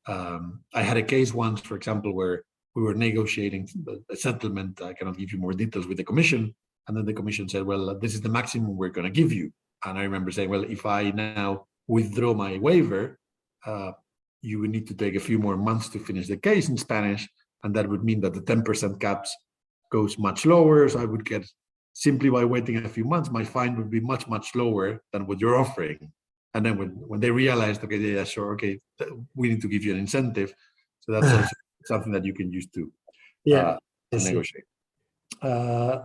I had a case once, for example, where we were negotiating a settlement. I cannot give you more details with the commission. And then the commission said, well, this is the maximum we're going to give you. And I remember saying, well, if I now withdraw my waiver, you would need to take a few more months to finish the case in Spanish. And that would mean that the 10% caps goes much lower. So I would get, simply by waiting a few months, my fine would be much, much lower than what you're offering. And then when they realized, okay, yeah, sure, okay, we need to give you an incentive. So that's also something that you can use to negotiate.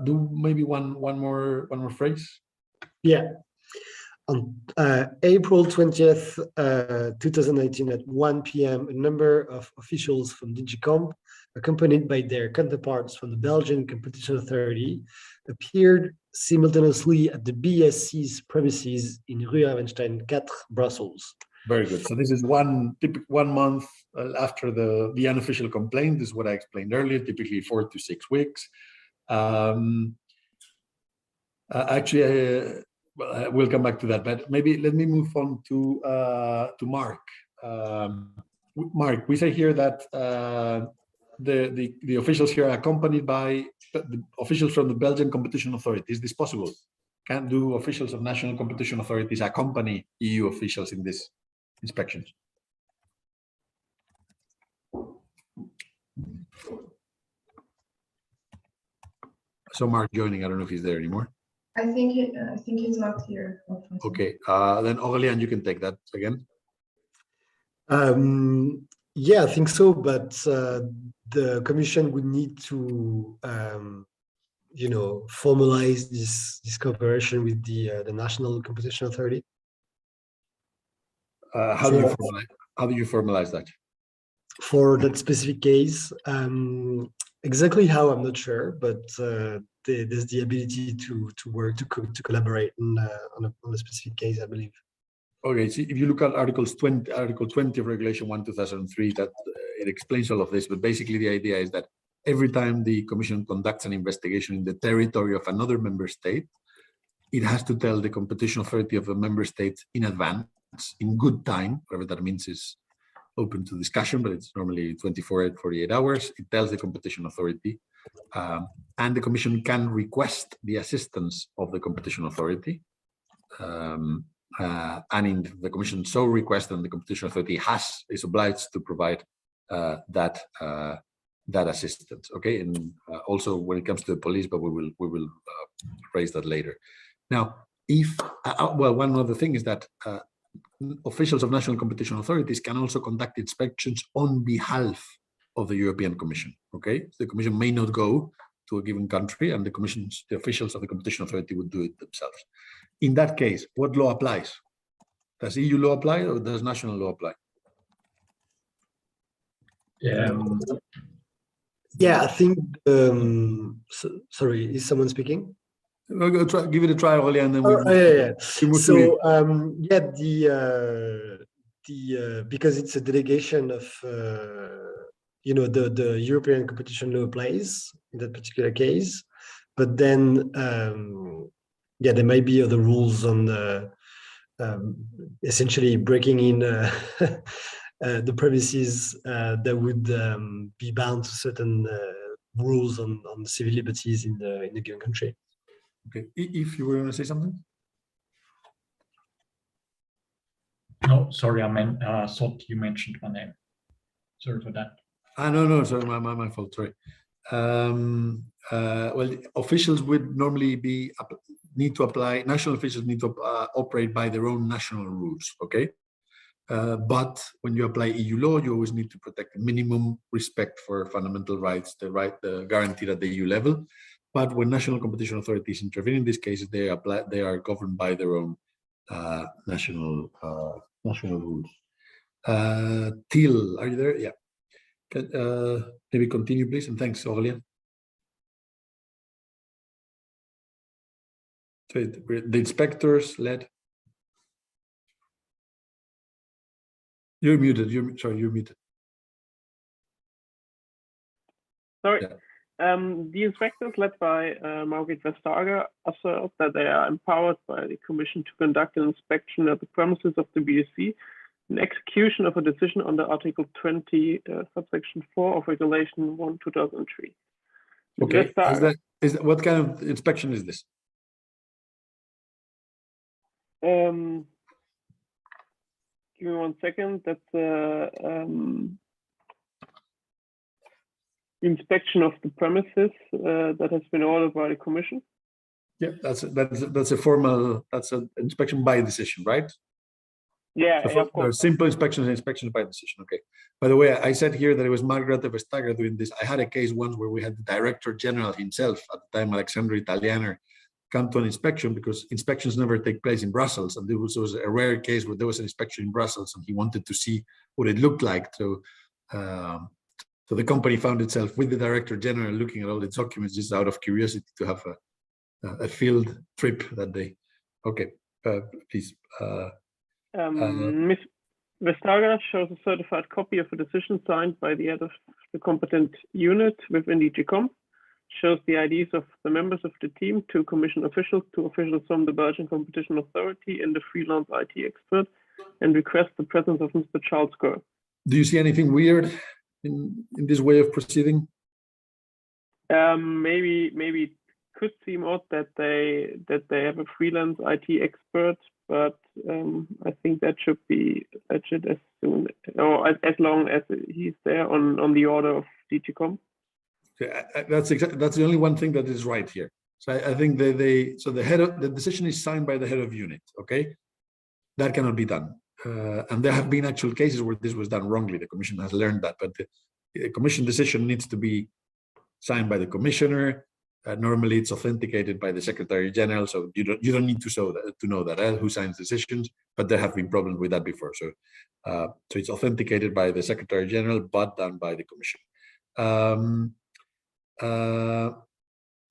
Do maybe one more phrase. Yeah. On April 20th, 2019 at 1 p.m., a number of officials from DG Comp, accompanied by their counterparts from the Belgian Competition Authority, appeared simultaneously at the BSC's premises in Rue Avenstein 4, Brussels. Very good. So this is one month after the unofficial complaint. This is what I explained earlier, typically 4 to 6 weeks. Actually, we'll come back to that, but maybe let me move on to Mark. Mark, we say here that the officials here are accompanied by the officials from the Belgian Competition Authority. Is this possible? Can do officials of national competition authorities accompany EU officials in these inspections? So Mark joining, I don't know if he's there anymore. I think he's not here. Okay, then Aurélien, you can take that again. Yeah, I think so, but the Commission would need to, formalize this cooperation with the National Competition Authority. How do you formalize that? For that specific case, exactly how, I'm not sure, but there's the ability to work to collaborate on a specific case, I believe. Okay, so if you look at Article 20 of Regulation 1/2003, that it explains all of this. But basically, the idea is that every time the Commission conducts an investigation in the territory of another member state, it has to tell the competition authority of a member state in advance, in good time, whatever that means is open to discussion, but it's normally 24 to 48 hours. It tells the competition authority, and the Commission can request the assistance of the competition authority. And in the Commission so requests, and the competition authority is obliged to provide that assistance. Okay, and also when it comes to the police, but we will raise that later. Now, if one other thing is that officials of national competition authorities can also conduct inspections on behalf of the European Commission. Okay, so the Commission may not go to a given country, and the officials of the competition authority would do it themselves. In that case, what law applies? Does EU law apply or does national law apply? Yeah, I think. Sorry, is someone speaking? Give it a try, Aurélien, and then we. So because it's a delegation of the European competition law applies in that particular case, but then there may be other rules on essentially breaking in the premises that would be bound to certain rules on civil liberties in the given country. Okay, if you were going to say something. No, sorry, I thought you mentioned my name. Sorry for that. No, sorry, my fault. Sorry. Well, officials would normally national officials need to operate by their own national rules. Okay, but when you apply EU law, you always need to protect minimum respect for fundamental rights, the guaranteed at the EU level. But when national competition authorities intervene in these cases, they are governed by their own national rules. Till, are you there? Yeah. Maybe continue, please, and thanks, Aurélien. So the inspectors led. You're muted. You're muted. Sorry. Yeah. The inspectors led by Margit Vestager assert that they are empowered by the Commission to conduct an inspection at the premises of the BSC in execution of a decision under Article 20, subsection 4 of Regulation 1/2003. Okay. Is that what kind of inspection is this? Give me 1 second. That's inspection of the premises that has been ordered by the Commission. Yeah, that's an inspection by decision, right? Yeah, so of course. Simple inspections and inspections by decision. Okay. By the way, I said here that it was Margret Vestager doing this. I had a case once where we had the Director General himself, at the time Alexandre Italianer, come to an inspection because inspections never take place in Brussels, and there was a rare case where there was an inspection in Brussels, and he wanted to see what it looked like. So the company found itself with the Director General looking at all its documents just out of curiosity to have a field trip that day. Okay, please. Ms. Vestager shows a certified copy of a decision signed by the head of the competent unit within DG.com, shows the IDs of the members of the team, 2 Commission officials, 2 officials from the Belgian Competition Authority, and the freelance IT expert, and requests the presence of Mr. Charles Kerr. Do you see anything weird in this way of proceeding? Maybe it could seem odd that they have a freelance IT expert, but I think that should as soon or as long as he's there on the order of DG Comp. Okay, that's the only one thing that is right here. So I think the decision is signed by the head of unit. Okay, that cannot be done. And there have been actual cases where this was done wrongly. The commission has learned that, but the commission decision needs to be signed by the commissioner. Normally, it's authenticated by the Secretary General, so you don't need to know that who signs decisions. But there have been problems with that before. So it's authenticated by the Secretary General, but done by the commission.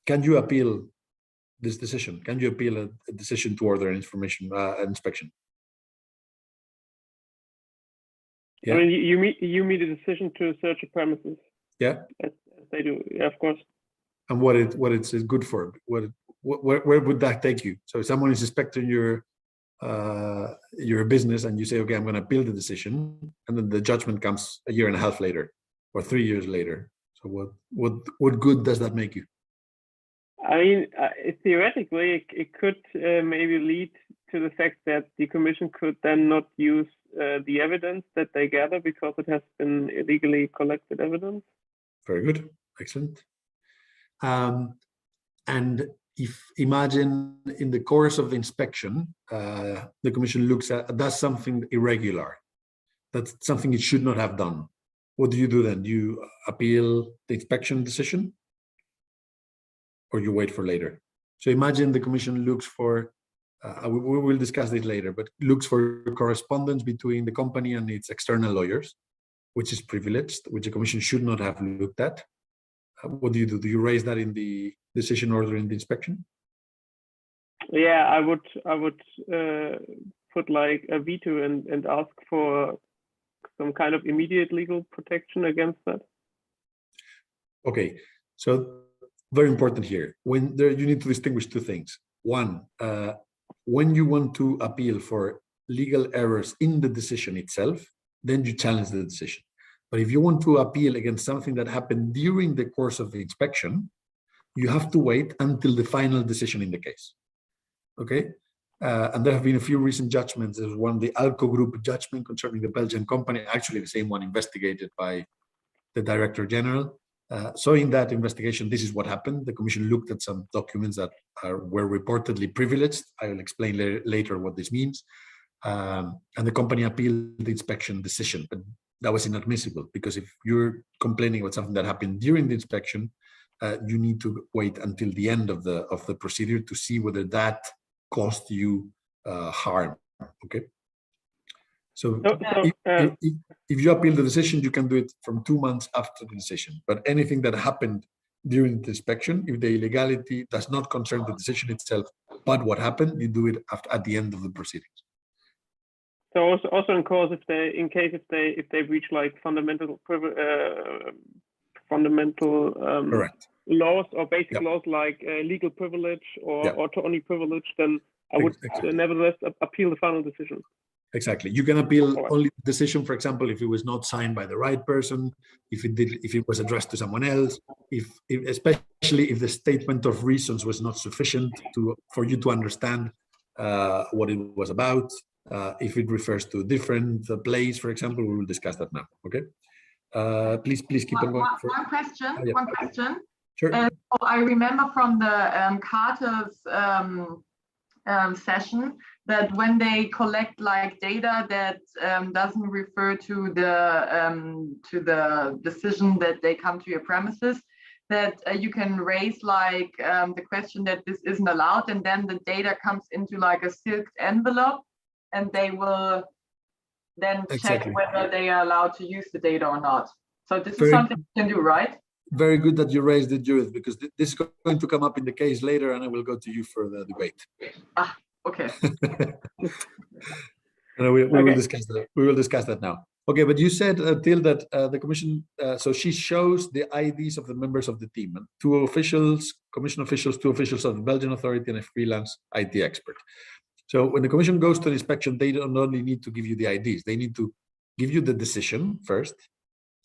Can you appeal this decision? Can you appeal a decision to order information inspection? Yeah. I mean, you made a decision to search a premises. Yeah. As they do, yeah, of course. And what it's good for? Where would that take you? So if someone is inspecting your business and you say, okay, I'm going to appeal the decision, and then the judgment comes a year and a half later or 3 years later. So what good does that make you? I mean, theoretically, it could maybe lead to the fact that the commission could then not use the evidence that they gather because it has been illegally collected evidence. Very good, excellent. And if imagine in the course of the inspection, the commission does something irregular, that's something it should not have done. What do you do then? Do you appeal the inspection decision, or you wait for later? So imagine the commission looks for, we will discuss this later, but looks for correspondence between the company and its external lawyers, which is privileged, which the commission should not have looked at. What do you do? Do you raise that in the decision order in the inspection? Yeah, I would put like a veto and ask for some kind of immediate legal protection against that. Okay, so very important here. You need to distinguish two things. One, when you want to appeal for legal errors in the decision itself, then you challenge the decision. But if you want to appeal against something that happened during the course of the inspection, you have to wait until the final decision in the case. Okay? And there have been a few recent judgments. There's one, the Alco Group judgment concerning the Belgian company, actually the same one investigated by the Director General. So in that investigation, this is what happened. The commission looked at some documents that were reportedly privileged. I will explain later what this means. And the company appealed the inspection decision, but that was inadmissible, because if you're complaining about something that happened during the inspection, you need to wait until the end of the procedure to see whether that caused you harm. Okay. So if you appeal the decision, you can do it from 2 months after the decision. But anything that happened during the inspection, if the illegality does not concern the decision itself, but what happened, you do it at the end of the proceedings. So also in case if they breach like fundamental Correct. laws or basic laws like legal privilege or attorney privilege, then I would nevertheless appeal the final decision. Exactly. You can appeal only the decision, for example, if it was not signed by the right person, if it was addressed to someone else, especially if the statement of reasons was not sufficient for you to understand what it was about. If it refers to a different place, for example, we will discuss that now. Okay. Please keep on going. One question. Yeah. One question. Sure. So I remember from the Carter's session that when they collect like data that doesn't refer to the decision that they come to your premises, that you can raise like the question that this isn't allowed, and then the data comes into like a sealed envelope, and they will then check whether they are allowed to use the data or not. So this is something you can do, right? Very good that you raised it, Judith, because this is going to come up in the case later, and I will go to you for the debate. Okay. We will discuss that. We will discuss that now. Okay, but you said, Till, that the commission, so she shows the IDs of the members of the team, and 2 officials, commission officials, 2 officials of the Belgian authority, and a freelance IT expert. So when the commission goes to the inspection, they don't only need to give you the IDs, they need to give you the decision first.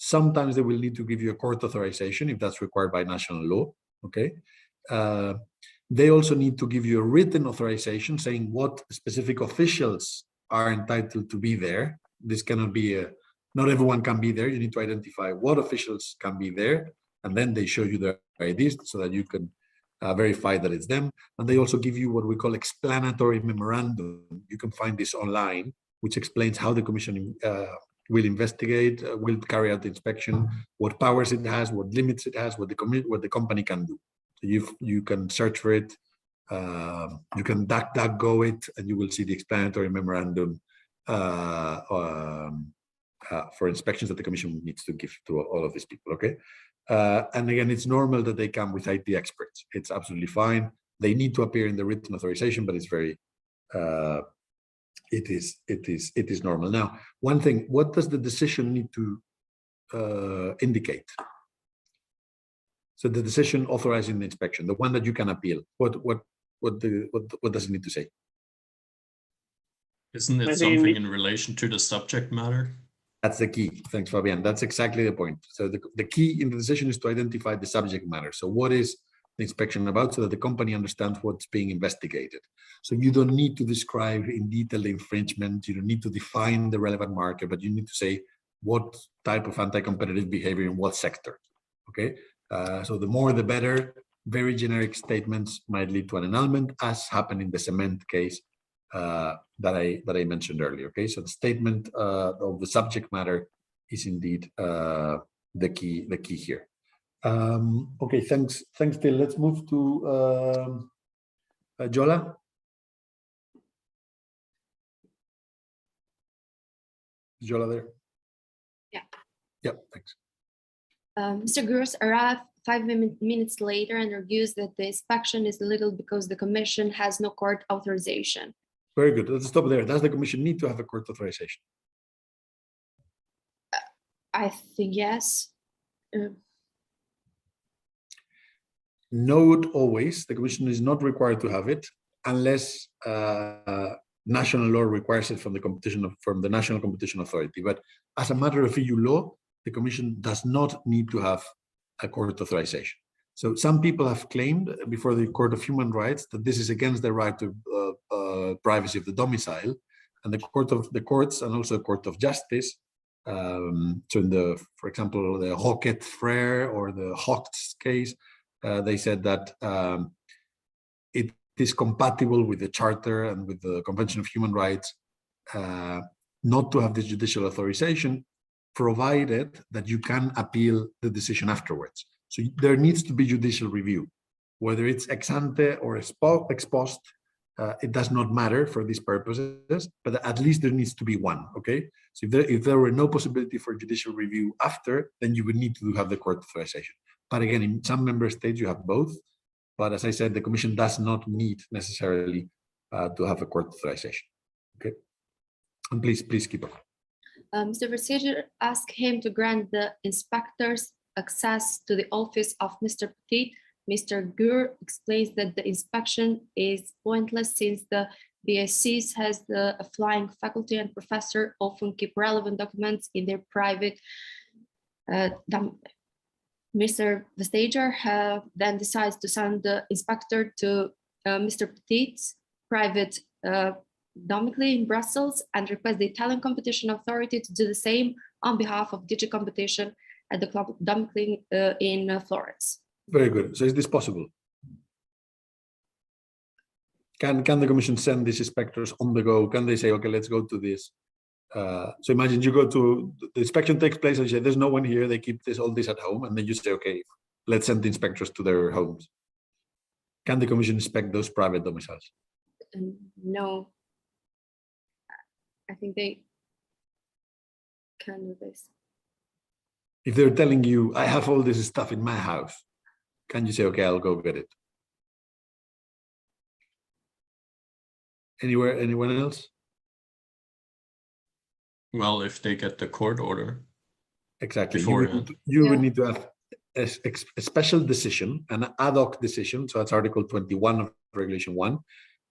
Sometimes they will need to give you a court authorization if that's required by national law, okay? They also need to give you a written authorization saying what specific officials are entitled to be there. This cannot be not everyone can be there. You need to identify what officials can be there, and then they show you their IDs so that you can verify that it's them. And they also give you what we call explanatory memorandum. You can find this online, which explains how the commission will investigate, will carry out the inspection, what powers it has, what limits it has, what the company can do. So you can search for it, you can DuckDuckGo it, and you will see the explanatory memorandum for inspections that the commission needs to give to all of these people, okay? And again, it's normal that they come with IT experts. It's absolutely fine. They need to appear in the written authorization, but it's very, it is normal. Now, one thing, what does the decision need to indicate? So the decision authorizing the inspection, the one that you can appeal, what does it need to say? Isn't it something in relation to the subject matter? That's the key. Thanks, Fabian. That's exactly the point. So the key in the decision is to identify the subject matter. So what is the inspection about, so that the company understands what's being investigated? So you don't need to describe in detail the infringement. You don't need to define the relevant market, but you need to say what type of anti-competitive behavior in what sector. Okay. So the more the better. Very generic statements might lead to an annulment, as happened in the cement case that I mentioned earlier. Okay, so the statement of the subject matter is indeed the key here. Okay, thanks, Till. Let's move to Jola. Is Jola there? Yeah. Yeah, thanks. Mr. Gross arrived 5 minutes later and argues that the inspection is illegal because the commission has no court authorization. Very good. Let's stop there. Does the commission need to have a court authorization? I think yes. Not always. The commission is not required to have it unless national law requires it from the National Competition Authority. But as a matter of EU law, the commission does not need to have a court authorization. So some people have claimed before the Court of Human Rights that this is against the right to privacy of the domicile, and the courts and also the Court of Justice. So in for example, the Roquette Frere or the Hochts case, they said that it is compatible with the Charter and with the Convention of Human Rights not to have this judicial authorization, provided that you can appeal the decision afterwards. So there needs to be judicial review, whether it's ex ante or ex post. It does not matter for these purposes, but at least there needs to be one. Okay. So if there were no possibility for judicial review after, then you would need to have the court authorization. But again, in some member states you have both. But as I said, the commission does not need necessarily to have a court authorization. Okay. And please keep on. Mr. Procedure asked him to grant the inspectors access to the office of Mr. Petit. Mr. Gur explains that the inspection is pointless since the BSCs has a flying faculty and professor often keep relevant documents in their private. Mr. Vestager then decides to send the inspector to Mr. Petit's private domicile in Brussels and request the Italian Competition Authority to do the same on behalf of DG Competition at the domicile in Florence. Very good. So is this possible? Can the commission send these inspectors on the go? Can they say, okay, let's go to this? So imagine you go to, the inspection takes place and you say, there's no one here, they keep all this at home, and then you say, okay, let's send the inspectors to their homes. Can the commission inspect those private domiciles? No. I think they can do this. If they're telling you, I have all this stuff in my house, can you say, okay, I'll go get it? Anyone else? Well, if they get the court order. Exactly. You would need to have a special decision, an ad hoc decision. So that's Article 21 of Regulation 1.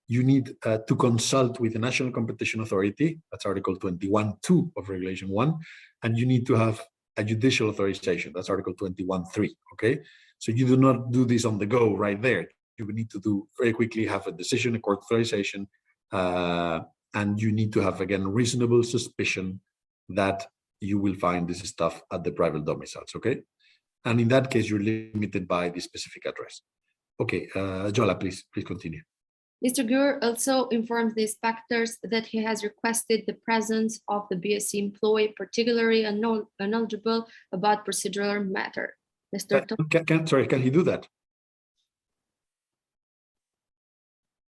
You need to consult with the National Competition Authority. That's Article 21.2 of Regulation 1. And you need to have a judicial authorization. That's Article 21.3. Okay, so you do not do this on the go right there. You would need to do very quickly, have a decision, a court authorization, and you need to have, again, reasonable suspicion that you will find this stuff at the private domiciles. Okay, and in that case, you're limited by the specific address. Okay, Jola, please continue. Mr. Gur also informs the inspectors that he has requested the presence of the BSc employee, particularly knowledgeable about procedural matter. Mr. Can he do that?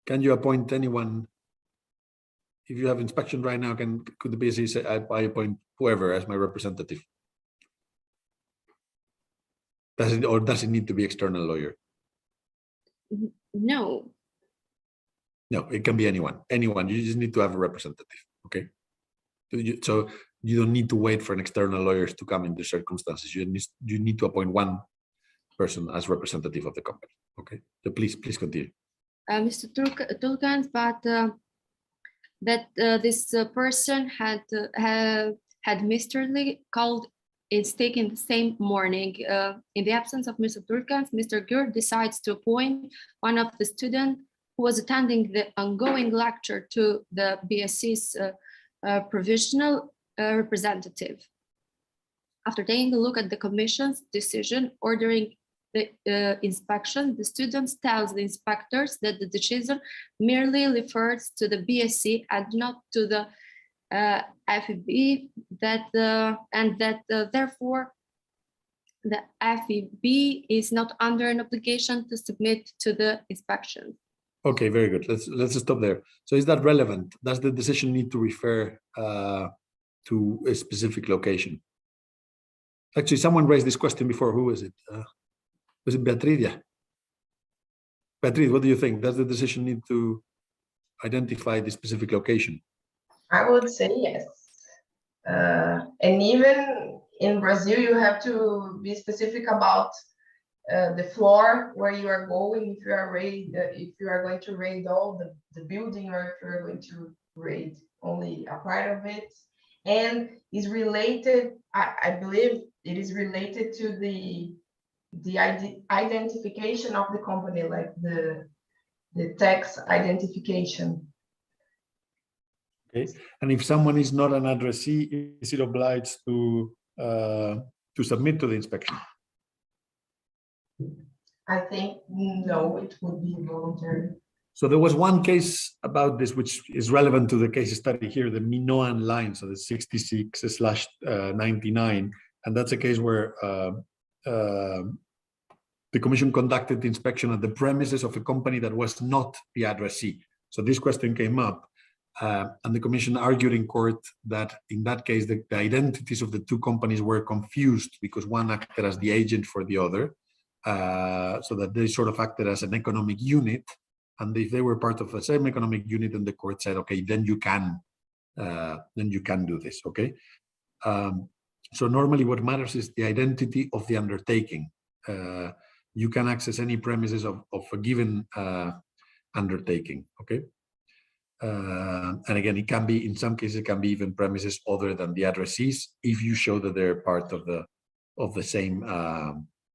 Can you appoint anyone? If you have inspection right now, could the BSc say, I appoint whoever as my representative? Does it need to be external lawyer? No. No, it can be anyone. Anyone. You just need to have a representative. Okay. So you don't need to wait for an external lawyers to come in the circumstances. You need to appoint one person as representative of the company. Okay. So please continue. Mr. Tulkans, but that this person had mysteriously called in stake in the same morning. In the absence of Mr. Tulkans, Mr. Gur decides to appoint one of the students who was attending the ongoing lecture to the BSc's provisional representative. After taking a look at the commission's decision ordering the inspection, the students tells the inspectors that the decision merely refers to the BSc and not to the FEB, therefore the FEB is not under an obligation to submit to the inspection. Okay, very good. Let's stop there. So is that relevant? Does the decision need to refer to a specific location? Actually, someone raised this question before. Who was it? Was it Beatriz? Yeah. Beatriz, what do you think? Does the decision need to identify the specific location? I would say yes. And even in Brazil, you have to be specific about the floor where you are going, if you are going to raid all the building, or if you are going to raid only a part of it. And is related, I believe it is related to the identification of the company, like the tax identification. Okay, and if someone is not an addressee, is it obliged to submit to the inspection? I think no, it would be voluntary. So there was one case about this, which is relevant to the case study here, the Minoan line, so the 66/99, and that's a case where the commission conducted the inspection at the premises of a company that was not the addressee. So this question came up, and the commission argued in court that in that case, the identities of the two companies were confused because one acted as the agent for the other, so that they sort of acted as an economic unit. And if they were part of the same economic unit, then the court said, okay, then you can do this, okay? So normally what matters is the identity of the undertaking. You can access any premises of a given undertaking, okay? And again, it can be, in some cases, it can be even premises other than the addressees if you show that they're part of the same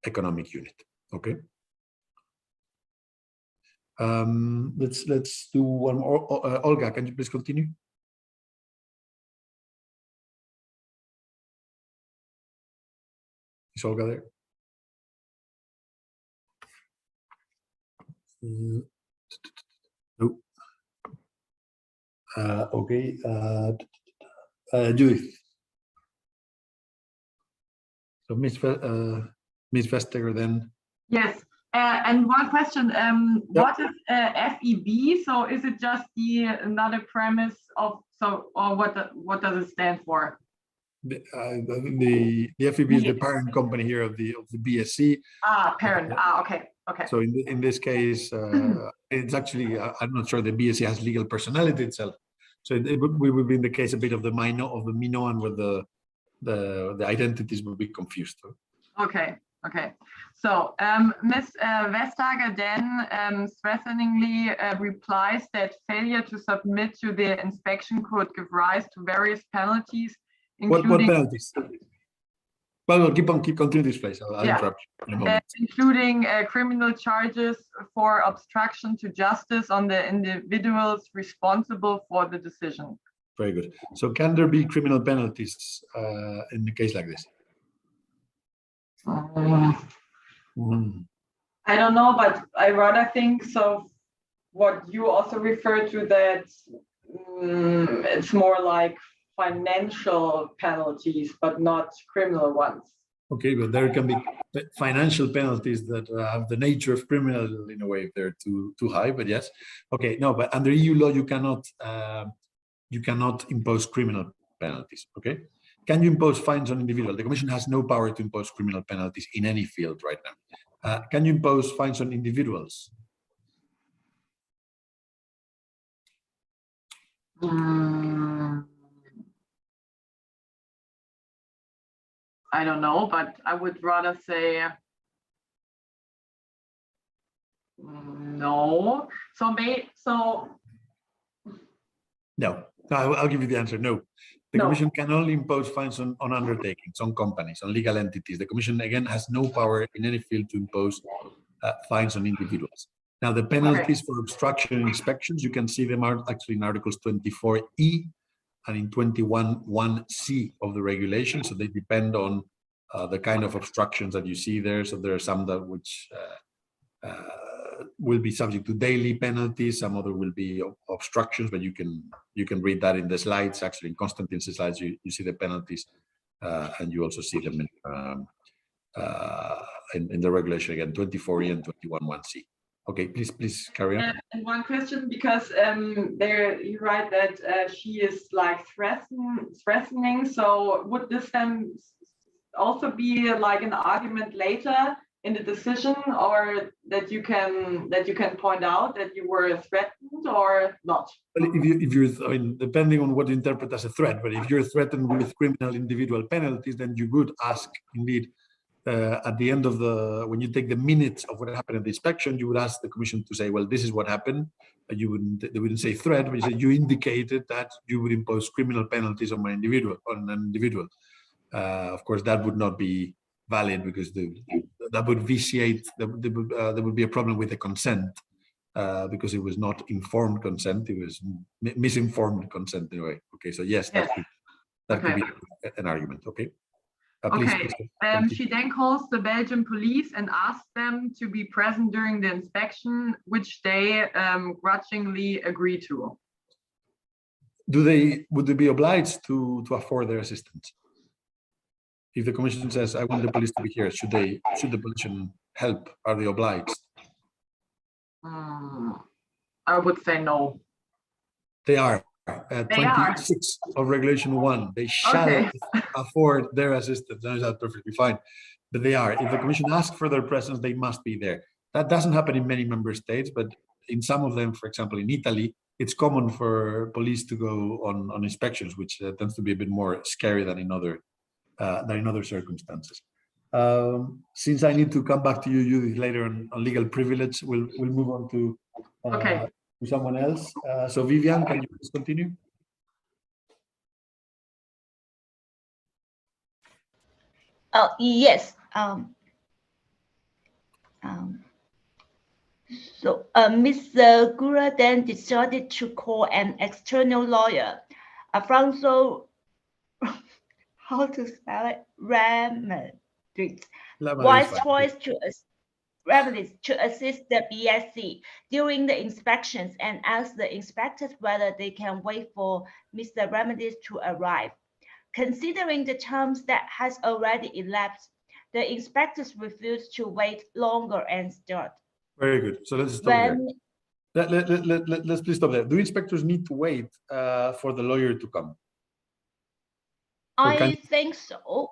economic unit, okay? Let's do one more. Olga, can you please continue? Is Olga there? No. Okay. Judith. So Ms. Vestager then. Yes. And one question, what is FEB? So is it just another premise of, or what does it stand for? The FEB is the parent company here of the BSc. Parent. Okay. So in this case, it's actually, I'm not sure the BSc has legal personality itself. So we would be in the case a bit of the Minoan, where the identities would be confused. Okay. So Ms. Vestager then threateningly replies that failure to submit to the inspection could give rise to various penalties, including... What penalties? Well, continue this, please. I'll interrupt you in a moment. Including criminal charges for obstruction to justice on the individuals responsible for the decision. Very good. So can there be criminal penalties in a case like this? I don't know, but I rather think so. What you also refer to, that it's more like financial penalties, but not criminal ones. Okay, but there can be financial penalties that have the nature of criminal in a way if they're too high. But yes, okay, no, but under EU law you cannot impose criminal penalties. Okay, can you impose fines on individuals? The Commission has no power to impose criminal penalties in any field right now. Can you impose fines on individuals? I don't know, but I would rather say no. No, I'll give you the answer. No. The Commission can only impose fines on undertakings, on companies, on legal entities. The Commission, again, has no power in any field to impose fines on individuals. Now, the penalties for obstruction and inspections, you can see them are actually in Articles 24E and in 21(1)(c) of the regulation. So they depend on the kind of obstructions that you see there. So there are some that which will be subject to daily penalties. Some other will be obstructions, but you can read that in the slides. Actually, in Constantine's slides, you see the penalties, and you also see them in the regulation again, 24E and 21(1)(c). Okay, please carry on. And one question, because there you write that she is like threatening. So would this then also be like an argument later in the decision, or that you can point out that you were threatened or not? Well, if you're, I mean, depending on what you interpret as a threat, but if you're threatened with criminal individual penalties, then you would ask, indeed, at the end of when you take the minutes of what happened at the inspection, you would ask the Commission to say, well, this is what happened. They wouldn't say threat, but you indicated that you would impose criminal penalties on an individual. Of course, that would not be valid because that would vitiate. There would be a problem with the consent because it was not informed consent; it was misinformed consent in a way. Okay, so yes, that could be an argument. Okay. Please. She then calls the Belgian police and asks them to be present during the inspection, which they grudgingly agree to. Would they be obliged to afford their assistance? If the Commission says, I want the police to be here, should the police help? Are they obliged? I would say no. They are. 26 of Regulation 1, they shall afford their assistance. That's perfectly fine, but they are. If the Commission asks for their presence, they must be there. That doesn't happen in many member states, but in some of them, for example, in Italy, it's common for police to go on inspections, which tends to be a bit more scary than in other circumstances. Since I need to come back to you, Judith, later on legal privilege, we'll move on to someone else. So Vivian, can you please continue? Yes. So Mr. Gura then decided to call an external lawyer, Alfonso, how to spell it? Ramirez, wise choice to assist the BSC during the inspections and ask the inspectors whether they can wait for Mr. Ramirez to arrive. Considering the terms that has already elapsed, the inspectors refused to wait longer and start. Very good. So let's stop there. Let's please stop there. Do inspectors need to wait for the lawyer to come? I think so.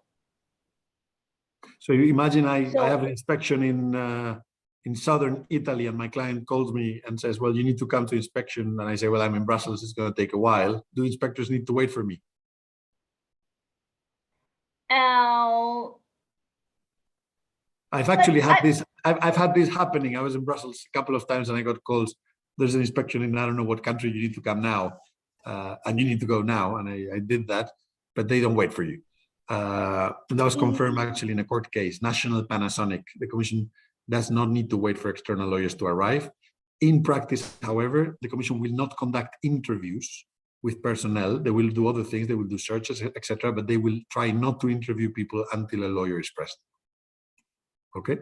So you imagine I have an inspection in southern Italy, and my client calls me and says, well, you need to come to inspection. And I say, well, I'm in Brussels, it's going to take a while. Do inspectors need to wait for me? I've actually had this. I've had this happening. I was in Brussels a couple of times, and I got calls. There's an inspection in I don't know what country. You need to come now, and you need to go now. And I did that, but they don't wait for you. And that was confirmed actually in a court case, National Panasonic. The Commission does not need to wait for external lawyers to arrive. In practice, however, the Commission will not conduct interviews with personnel. They will do other things, they will do searches, etc., but they will try not to interview people until a lawyer is present. Okay?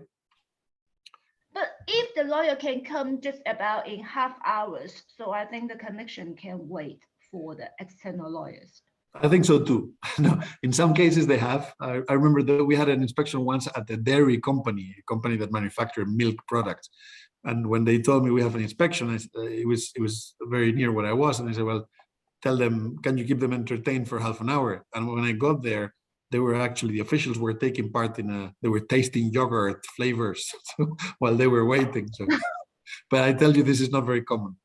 But if the lawyer can come just about in half hours, so I think the Commission can wait for the external lawyers. I think so too. No, in some cases they have. I remember that we had an inspection once at the dairy company, a company that manufactured milk products. And when they told me we have an inspection, it was very near where I was, and I said, well, tell them, can you keep them entertained for half an hour? And when I got there, they were actually, the officials were taking part in they were tasting yogurt flavors while they were waiting. So, but I tell you, this is not very common.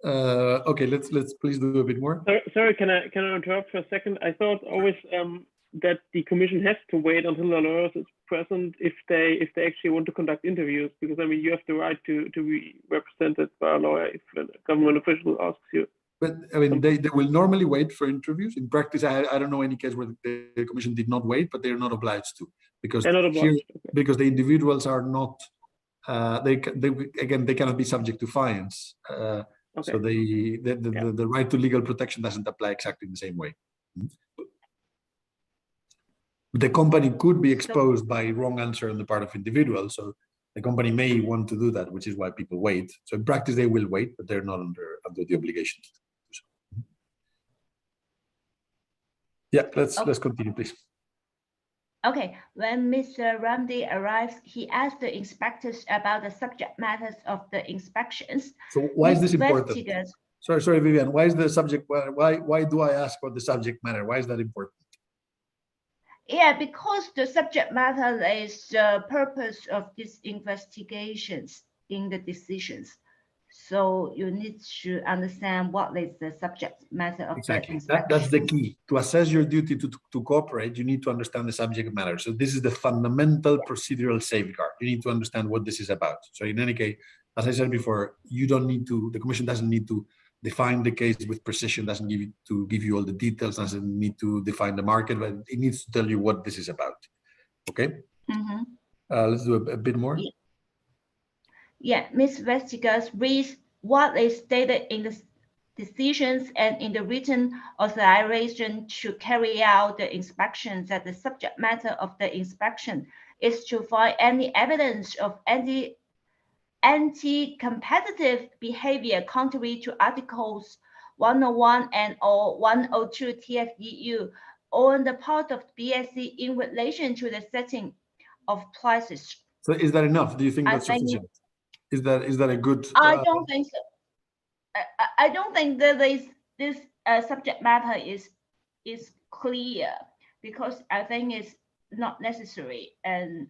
Okay, let's please do a bit more. Sorry, can I interrupt for a second? I thought always that the Commission has to wait until the lawyers is present if they actually want to conduct interviews, because I mean you have the right to be represented by a lawyer if a government official asks you. But I mean they will normally wait for interviews. In practice, I don't know any case where the Commission did not wait, but they're not obliged to, because because the individuals are not they cannot be subject to fines. Okay. So the right to legal protection doesn't apply exactly in the same way. The company could be exposed by wrong answer on the part of individuals, so the company may want to do that, which is why people wait. So in practice, they will wait, but they're not under the obligation to do so. Yeah, let's continue, please. Okay, when Mr. Ramdi arrives, he asked the inspectors about the subject matters of the inspections. So why is this important? Sorry, Vivian. Why is the subject? Why do I ask about the subject matter? Why is that important? Yeah, because the subject matter is the purpose of these investigations in the decisions. So you need to understand what is the subject matter of the inspection. That's the key. To assess your duty to cooperate, you need to understand the subject matter. So this is the fundamental procedural safeguard. You need to understand what this is about. So in any case, as I said before, you don't need to, the Commission doesn't need to define the case with precision, doesn't give you all the details, doesn't need to define the market, but it needs to tell you what this is about. Okay? Mm-hmm. Let's do a bit more. Yeah, Ms. Vestigas reads what is stated in the decisions and in the written authorization to carry out the inspections, that the subject matter of the inspection is to find any evidence of anti-competitive behavior contrary to Articles 101 and or 102 TFEU on the part of BSC in relation to the setting of prices. So is that enough? Do you think that's sufficient? Is that a good? I don't think so. I don't think that this subject matter is clear, because I think it's not necessary and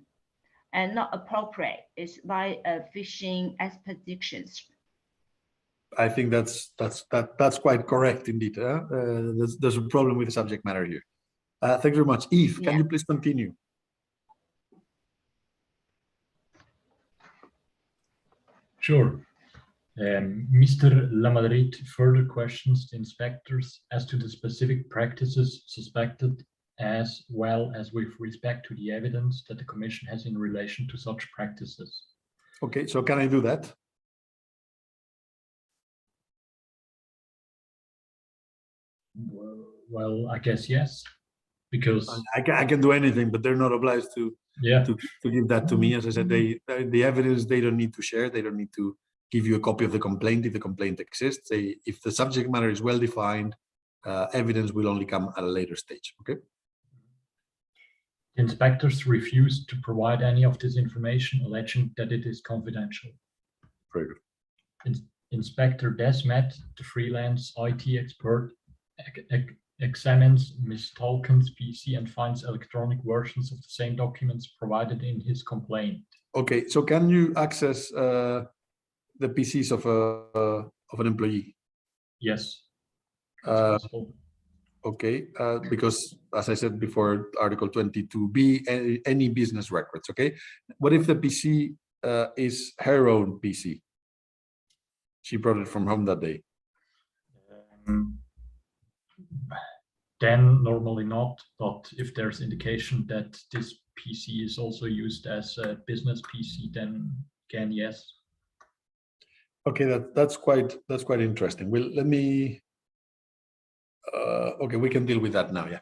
not appropriate. It's like fishing expeditions. I think that's quite correct indeed. There's a problem with the subject matter here. Thank you very much. Eve, can you please continue? Sure. Mr. Lamadrid further questions the inspectors as to the specific practices suspected, as well as with respect to the evidence that the Commission has in relation to such practices. Okay, so can I do that? Well, I guess yes, because I can do anything, but they're not obliged to give that to me. As I said, the evidence they don't need to share. They don't need to give you a copy of the complaint if the complaint exists. If the subject matter is well defined, evidence will only come at a later stage. Okay. Inspectors refused to provide any of this information, alleging that it is confidential. Very good. Inspector Desmet, the freelance IT expert, examines Ms. Tolkien's PC and finds electronic versions of the same documents provided in his complaint. Okay, so can you access the PCs of an employee? Yes, that's possible. Okay, because as I said before, Article 22B, any business records. Okay, what if the PC is her own PC? She brought it from home that day. then normally not. But if there's indication that this PC is also used as a business PC, then again, yes. Okay, that's quite interesting. Well, let me. Okay, we can deal with that now. Yeah.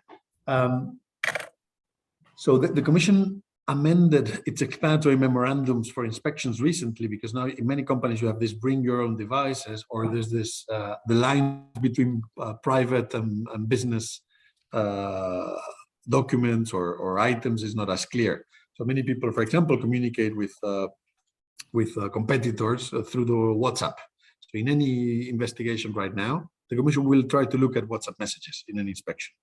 So the Commission amended its explanatory memorandums for inspections recently, because now in many companies you have this bring your own devices, or there's this the line between private and business documents or items is not as clear. So many people, for example, communicate with competitors through the WhatsApp. So in any investigation right now, the Commission will try to look at WhatsApp messages in an inspection.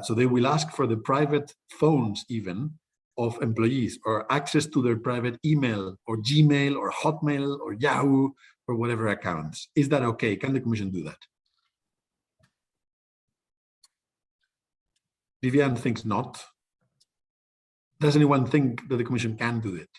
So they will ask for the private phones even of employees, or access to their private email or Gmail or Hotmail or Yahoo or whatever accounts. Is that okay? Can the Commission do that? Vivian thinks not. Does anyone think that the Commission can do it?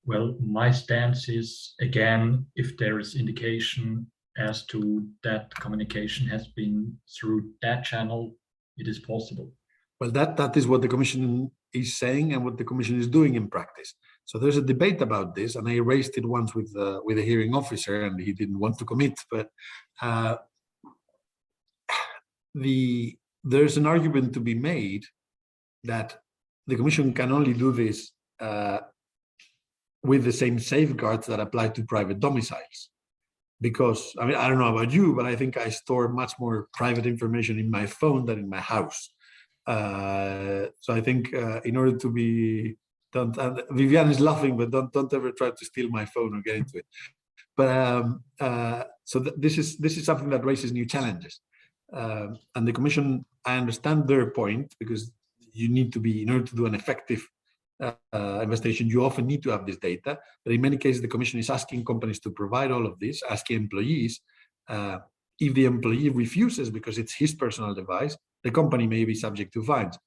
Well, my stance is, again, if there is indication as to that communication has been through that channel, it is possible. Well, that is what the Commission is saying and what the Commission is doing in practice. So there's a debate about this, and I raised it once with a hearing officer, and he didn't want to commit. But there's an argument to be made that the Commission can only do this with the same safeguards that apply to private domiciles. Because, I mean, I don't know about you, but I think I store much more private information in my phone than in my house. So I think in order to be, Vivian is laughing, but don't ever try to steal my phone or get into it. But so this is something that raises new challenges. And the Commission, I understand their point, because you need to be, in order to do an effective investigation, you often need to have this data. But in many cases, the Commission is asking companies to provide all of this, asking employees. If the employee refuses because it's his personal device, the company may be subject to fines.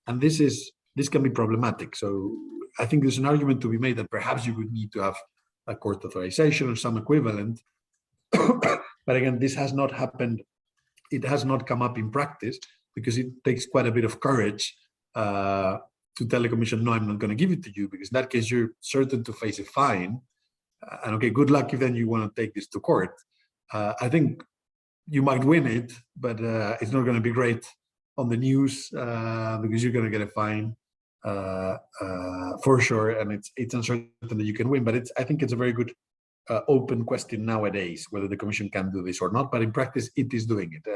And this can be problematic. So I think there's an argument to be made that perhaps you would need to have a court authorization or some equivalent. But again, this has not happened. It has not come up in practice, because it takes quite a bit of courage to tell the Commission, no, I'm not going to give it to you, because in that case, you're certain to face a fine. And okay, good luck if then you want to take this to court. I think you might win it, but it's not going to be great on the news, because you're going to get a fine for sure, and it's uncertain that you can win. But I think it's a very good open question nowadays, whether the Commission can do this or not. But in practice, it is doing it.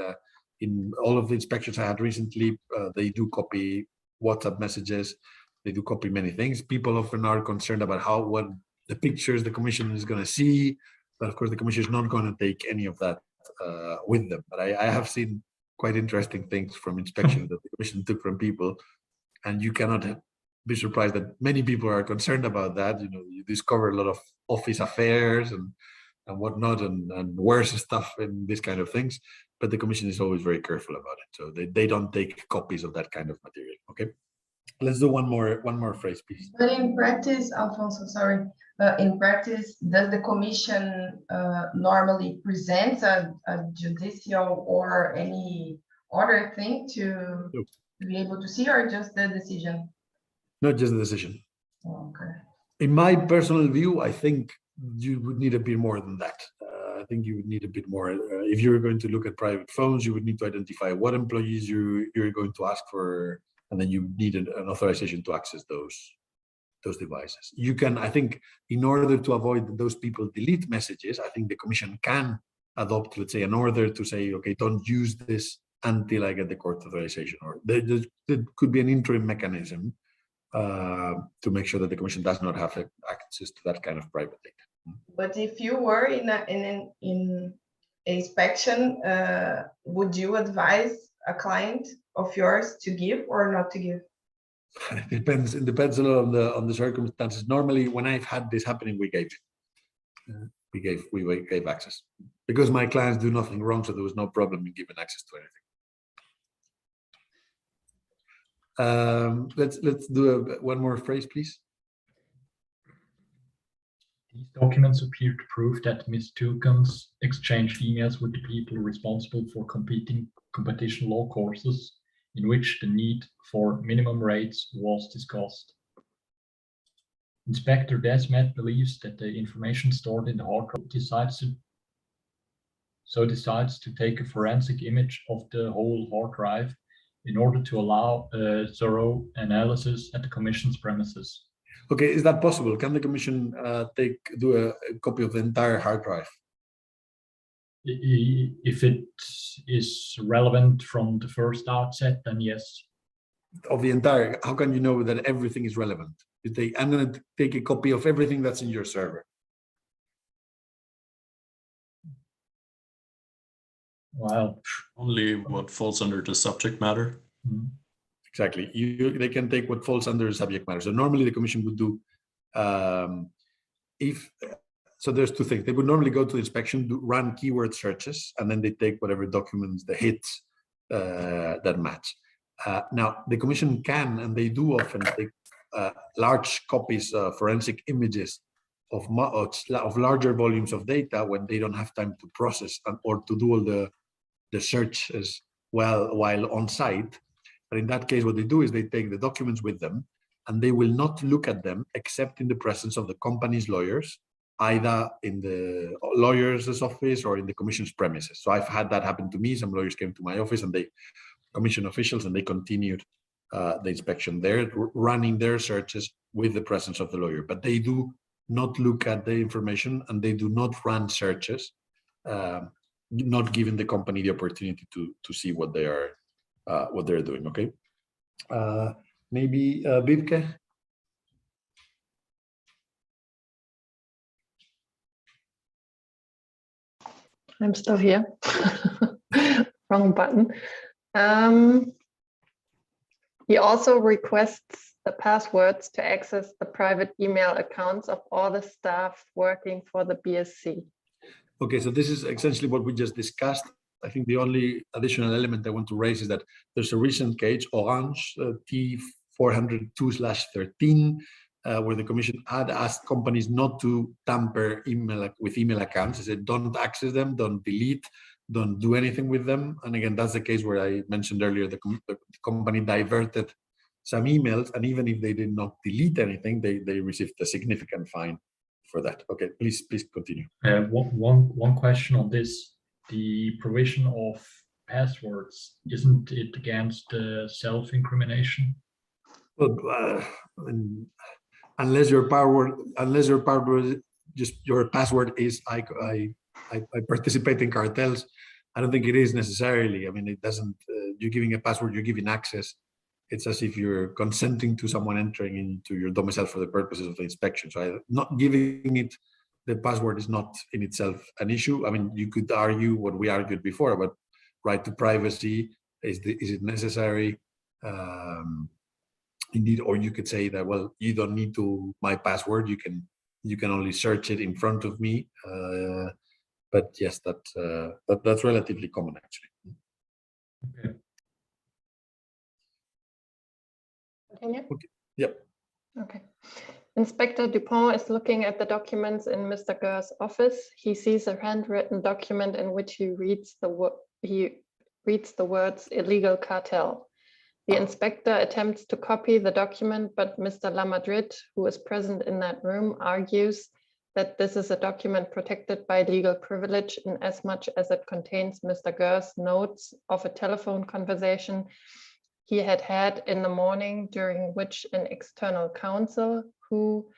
In all of the inspections I had recently, they do copy WhatsApp messages. They do copy many things. People often are concerned about what the pictures the Commission is going to see, but of course the Commission is not going to take any of that with them. But I have seen quite interesting things from inspections that the Commission took from people, and you cannot be surprised that many people are concerned about that. You know, you discover a lot of office affairs and whatnot, and worse stuff and these kind of things. But the Commission is always very careful about it, so they don't take copies of that kind of material. Okay, let's do one more phrase, please. But in practice, Alfonso, sorry. In practice, does the Commission normally present a judicial or any other thing to be able to see, or just the decision? Not just the decision. Okay. In my personal view, I think you would need a bit more than that. I think you would need a bit more. If you're going to look at private phones, you would need to identify what employees you're going to ask for, and then you need an authorization to access those devices. You can, I think, in order to avoid those people delete messages, I think the Commission can adopt, let's say, an order to say, okay, don't use this until I get the court authorization. Or there could be an interim mechanism to make sure that the Commission does not have access to that kind of private data. But if you were in an inspection, would you advise a client of yours to give or not to give? It depends. It depends a lot on the circumstances. Normally, when I've had this happening, we gave access, because my clients do nothing wrong, so there was no problem in giving access to anything. Let's do one more phrase, please. These documents appear to prove that Ms. Tulkens exchanged emails with the people responsible for competition law courses in which the need for minimum rates was discussed. Inspector Desmet believes that the information stored in the hard drive decides to take a forensic image of the whole hard drive in order to allow a thorough analysis at the Commission's premises. Okay, is that possible? Can the Commission do a copy of the entire hard drive? If it is relevant from the first outset, then yes. Of the entire, how can you know that everything is relevant? I'm going to take a copy of everything that's in your server. Well, only what falls under the subject matter. Exactly. They can take what falls under the subject matter. So normally the Commission would do, so there's two things. They would normally go to the inspection, run keyword searches, and then they take whatever documents, the hits that match. Now, the Commission can, and they do often, take large copies, forensic images of larger volumes of data when they don't have time to process or to do all the searches while on site. But in that case, what they do is they take the documents with them, and they will not look at them except in the presence of the company's lawyers, either in the lawyer's office or in the Commission's premises. So I've had that happen to me. Some lawyers came to my office, and they Commission officials, and they continued the inspection there, running their searches with the presence of the lawyer. But they do not look at the information, and they do not run searches, not giving the company the opportunity to see what they're doing. Okay, maybe Vibke. I'm still here. Wrong button. He also requests the passwords to access the private email accounts of all the staff working for the BSC. Okay, so this is essentially what we just discussed. I think the only additional element I want to raise is that there's a recent case, Orange T402/13, where the Commission had asked companies not to tamper with email accounts. They said, don't access them, don't delete, don't do anything with them. And again, that's the case where I mentioned earlier, the company diverted some emails, and even if they did not delete anything, they received a significant fine for that. Okay, please continue. One question on this. The provision of passwords, isn't it against self-incrimination? Well, unless your password is I participate in cartels, I don't think it is necessarily. I mean, it doesn't. You're giving a password, you're giving access. It's as if you're consenting to someone entering into your domicile for the purposes of the inspection. So not giving it the password is not in itself an issue. I mean, you could argue what we argued before about right to privacy. Is it necessary? Indeed, or you could say that, well, you don't need my password. You can only search it in front of me. But yes, that's relatively common actually. Okay. Continue? Okay. Yep. Okay. Inspector Dupont is looking at the documents in Mr. Gur's office. He sees a handwritten document in which he reads the words illegal cartel. The inspector attempts to copy the document, but Mr. Lamadrid, who is present in that room, argues that this is a document protected by legal privilege in as much as it contains Mr. Gur's notes of a telephone conversation he had in the morning, during which an external counsel who,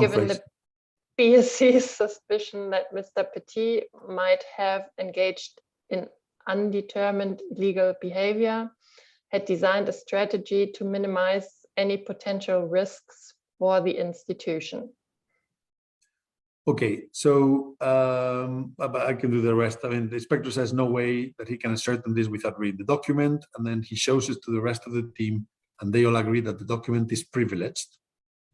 given the BSC's suspicion that Mr. Petit might have engaged in undetermined illegal behavior, had designed a strategy to minimize any potential risks for the institution. Okay, so I can do the rest. I mean, the inspector says no way that he can ascertain this without reading the document, and then he shows it to the rest of the team, and they all agree that the document is privileged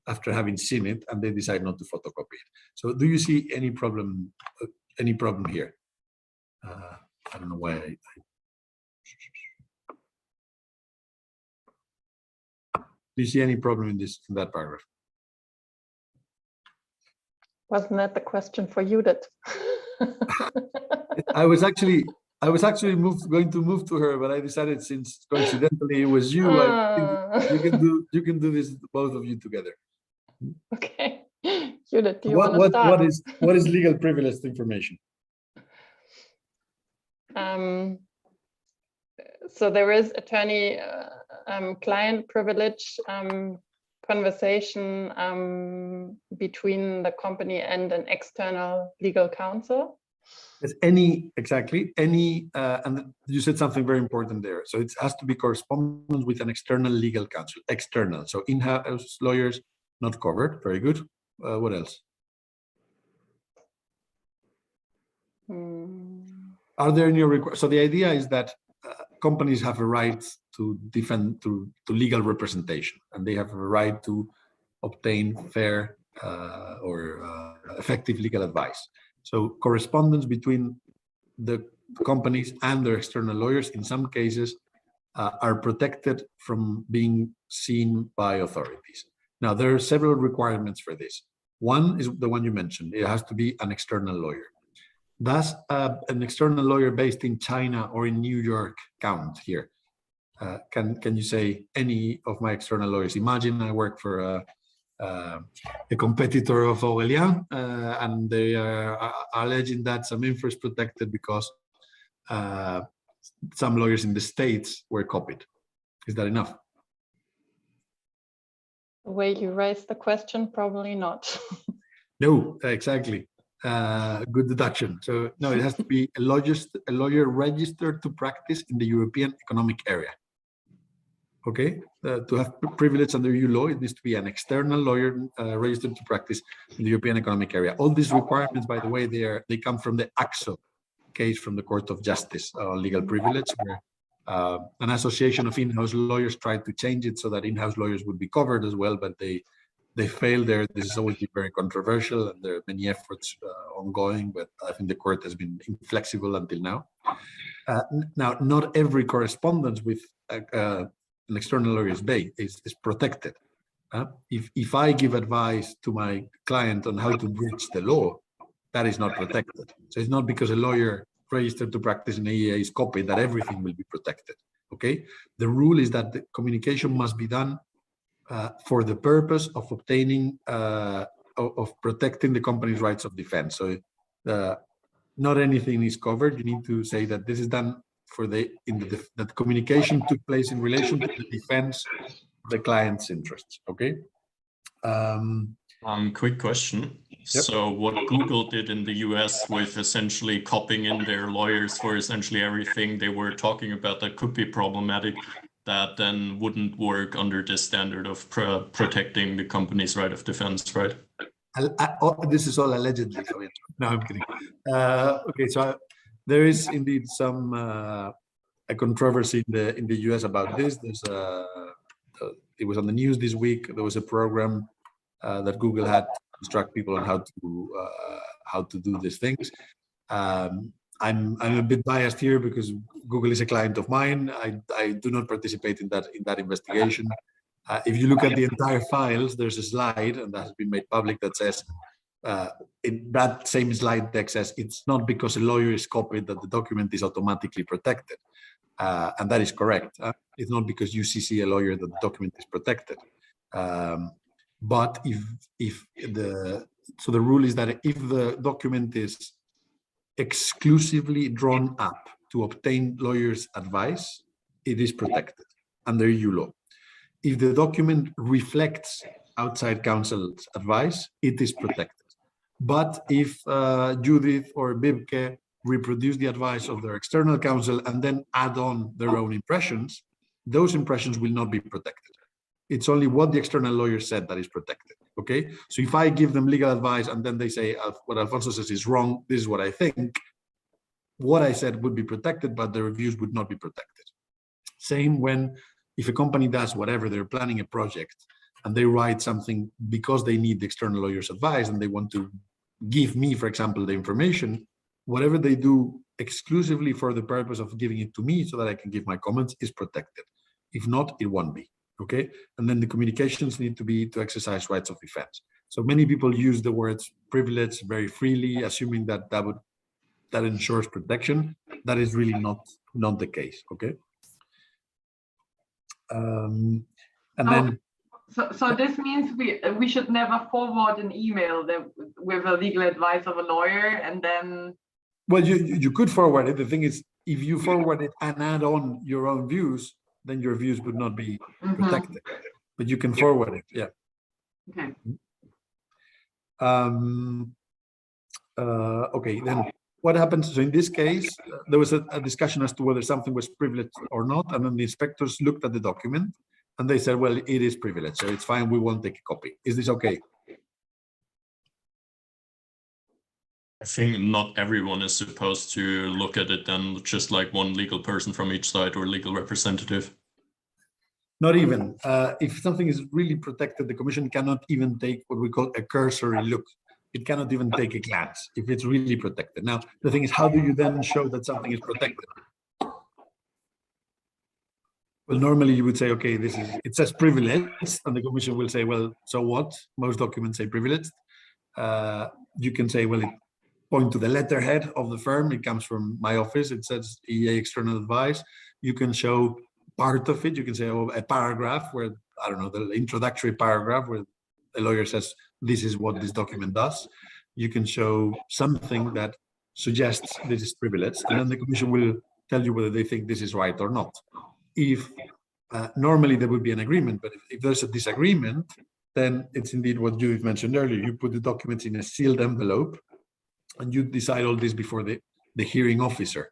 after having seen it, and they decide not to photocopy it. So, do you see any problem? Here? I don't know why. Do you see any problem in that paragraph? Wasn't that the question for Judith? I was actually going to move to her, but I decided since coincidentally it was you, I think you can do this both of you together. Okay, Judith, do you want to start? What is legal privileged information? So there is attorney client privilege conversation between the company and an external legal counsel. It's exactly any, and you said something very important there. So it has to be correspondence with an external legal counsel, external. So in-house lawyers not covered. Very good. What else? Are there any requirements? So the idea is that companies have a right to defend to legal representation, and they have a right to obtain fair or effective legal advice. So correspondence between the companies and their external lawyers, in some cases, are protected from being seen by authorities. Now, there are several requirements for this. One is the one you mentioned. It has to be an external lawyer. Does an external lawyer based in China or in New York count here? Can you say any of my external lawyers? Imagine I work for a competitor of Aurélien, and they are alleging that some info is protected because some lawyers in the States were copied. Is that enough? The way you raised the question, probably not. No, exactly. Good deduction. So no, it has to be a lawyer registered to practice in the European Economic Area. Okay, to have privilege under EU law, it needs to be an external lawyer registered to practice in the European Economic Area. All these requirements, by the way, they come from the AXO case from the Court of Justice on legal privilege, where an association of in-house lawyers tried to change it so that in-house lawyers would be covered as well, but they failed there. This has always been very controversial, and there are many efforts ongoing, but I think the court has been inflexible until now. Now, not every correspondence with an external lawyer is protected. If I give advice to my client on how to breach the law, that is not protected. So it's not because a lawyer registered to practice in EEA is copied that everything will be protected. Okay, the rule is that the communication must be done for the purpose of obtaining of protecting the company's rights of defense. So not anything is covered. You need to say that this is done for that communication took place in relation to the defense of the client's interests. Okay. Quick question. Yep. So what Google did in the US with essentially copying in their lawyers for essentially everything they were talking about that could be problematic, that then wouldn't work under this standard of protecting the company's right of defense, right? This is all allegedly. So no, I'm kidding. Okay, so there is indeed some a controversy in the US about this. There's it was on the news this week. There was a program that Google had to instruct people on how to do these things. I'm a bit biased here because Google is a client of mine. I do not participate in that investigation. If you look at the entire files, there's a slide, and that has been made public, that says, in that same slide deck says, it's not because a lawyer is copied that the document is automatically protected. And that is correct. It's not because you CC a lawyer that the document is protected. But so the rule is that if the document is exclusively drawn up to obtain lawyers' advice, it is protected under EU law. If the document reflects outside counsel's advice, it is protected. But if Judith or Bibke reproduce the advice of their external counsel and then add on their own impressions, those impressions will not be protected. It's only what the external lawyer said that is protected. Okay, so if I give them legal advice and then they say what Alfonso says is wrong, this is what I think, what I said would be protected, but the reviews would not be protected. Same when if a company does whatever, they're planning a project and they write something because they need the external lawyer's advice and they want to give me, for example, the information, whatever they do exclusively for the purpose of giving it to me so that I can give my comments is protected. If not, it won't be. Okay, and then the communications need to be to exercise rights of defense. So many people use the words privilege very freely, assuming that that ensures protection. That is really not the case. Okay. And then. So this means we should never forward an email with a legal advice of a lawyer, and then. Well, you could forward it. The thing is, if you forward it and add on your own views, then your views would not be protected. But you can forward it. Yeah. Okay. Okay. Then what happens? So in this case, there was a discussion as to whether something was privileged or not, and then the inspectors looked at the document. And they said, well, it is privileged, so it's fine. We won't take a copy. Is this okay? I think not everyone is supposed to look at it, then just like one legal person from each side or legal representative. Not even. If something is really protected, the Commission cannot even take what we call a cursory look. It cannot even take a glance if it's really protected. Now, the thing is, how do you then show that something is protected? Well, normally you would say, okay, it says privileged, and the Commission will say, well, so what? Most documents say privileged. You can say, well, it point to the letterhead of the firm. It comes from my office. It says EA external advice. You can show part of it. You can say, oh, a paragraph where, I don't know, the introductory paragraph where the lawyer says, this is what this document does. You can show something that suggests this is privileged, and then the Commission will tell you whether they think this is right or not. If normally there would be an agreement, but if there's a disagreement, then it's indeed what Judith mentioned earlier. You put the documents in a sealed envelope, and you decide all this before the hearing officer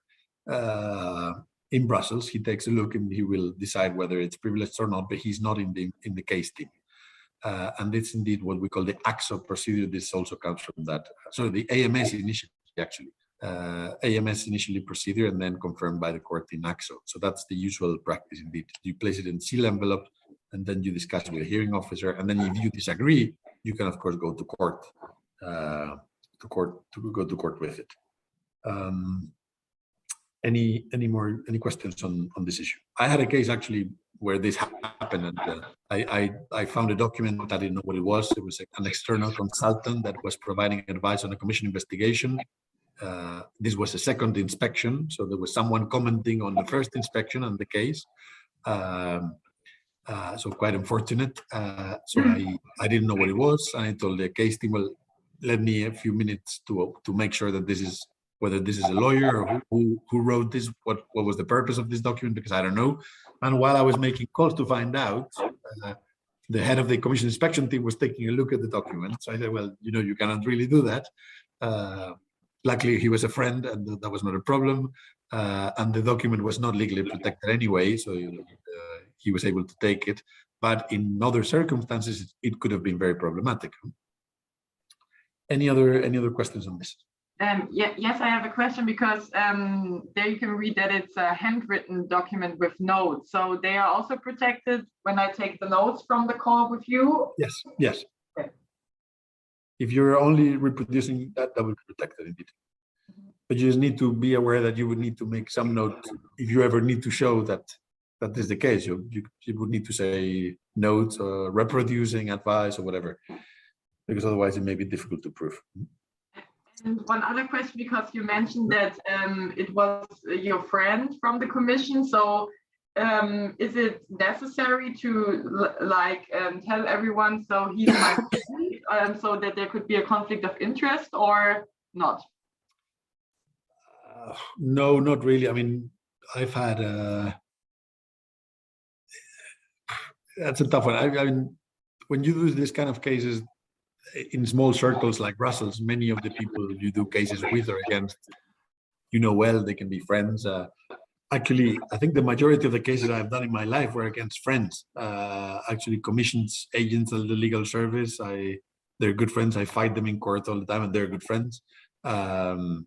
in Brussels. He takes a look and he will decide whether it's privileged or not, but he's not in the case team. And it's indeed what we call the AXO procedure. This also comes from that. So the AMS initially, actually. AMS initially procedure and then confirmed by the court in AXO. So that's the usual practice indeed. You place it in seal envelope and then you discuss with a hearing officer. And then if you disagree, you can of course go to court, go to court with it. Any questions on this issue? I had a case actually where this happened, and I found a document. I didn't know what it was. It was an external consultant that was providing advice on a Commission investigation. This was a second inspection, so there was someone commenting on the first inspection and the case. So quite unfortunate. So I didn't know what it was, and I told the case team, well, let me a few minutes to make sure that this is, whether this is a lawyer or who wrote this, what was the purpose of this document, because I don't know. And while I was making calls to find out, the head of the Commission inspection team was taking a look at the document. So I said, well, you cannot really do that. Luckily, he was a friend, and that was not a problem. And the document was not legally protected anyway, so he was able to take it. But in other circumstances, it could have been very problematic. Any other questions on this? Yes, I have a question, because there you can read that it's a handwritten document with notes. So they are also protected when I take the notes from the call with you? Yes. Okay. If you're only reproducing that would be protected indeed. But you just need to be aware that you would need to make some note if you ever need to show that is the case. You would need to say notes or reproducing advice or whatever, because otherwise it may be difficult to prove. And one other question, because you mentioned that it was your friend from the Commission. So is it necessary to tell everyone, so he's my friend, so that there could be a conflict of interest, or not? No, not really. I mean, I've had that's a tough one. I mean, when you do this kind of cases in small circles like Brussels, many of the people you do cases with or against, well, they can be friends. Actually, I think the majority of the cases I've done in my life were against friends. Actually, commissions, agents of the legal service, they're good friends. I fight them in court all the time, and they're good friends. In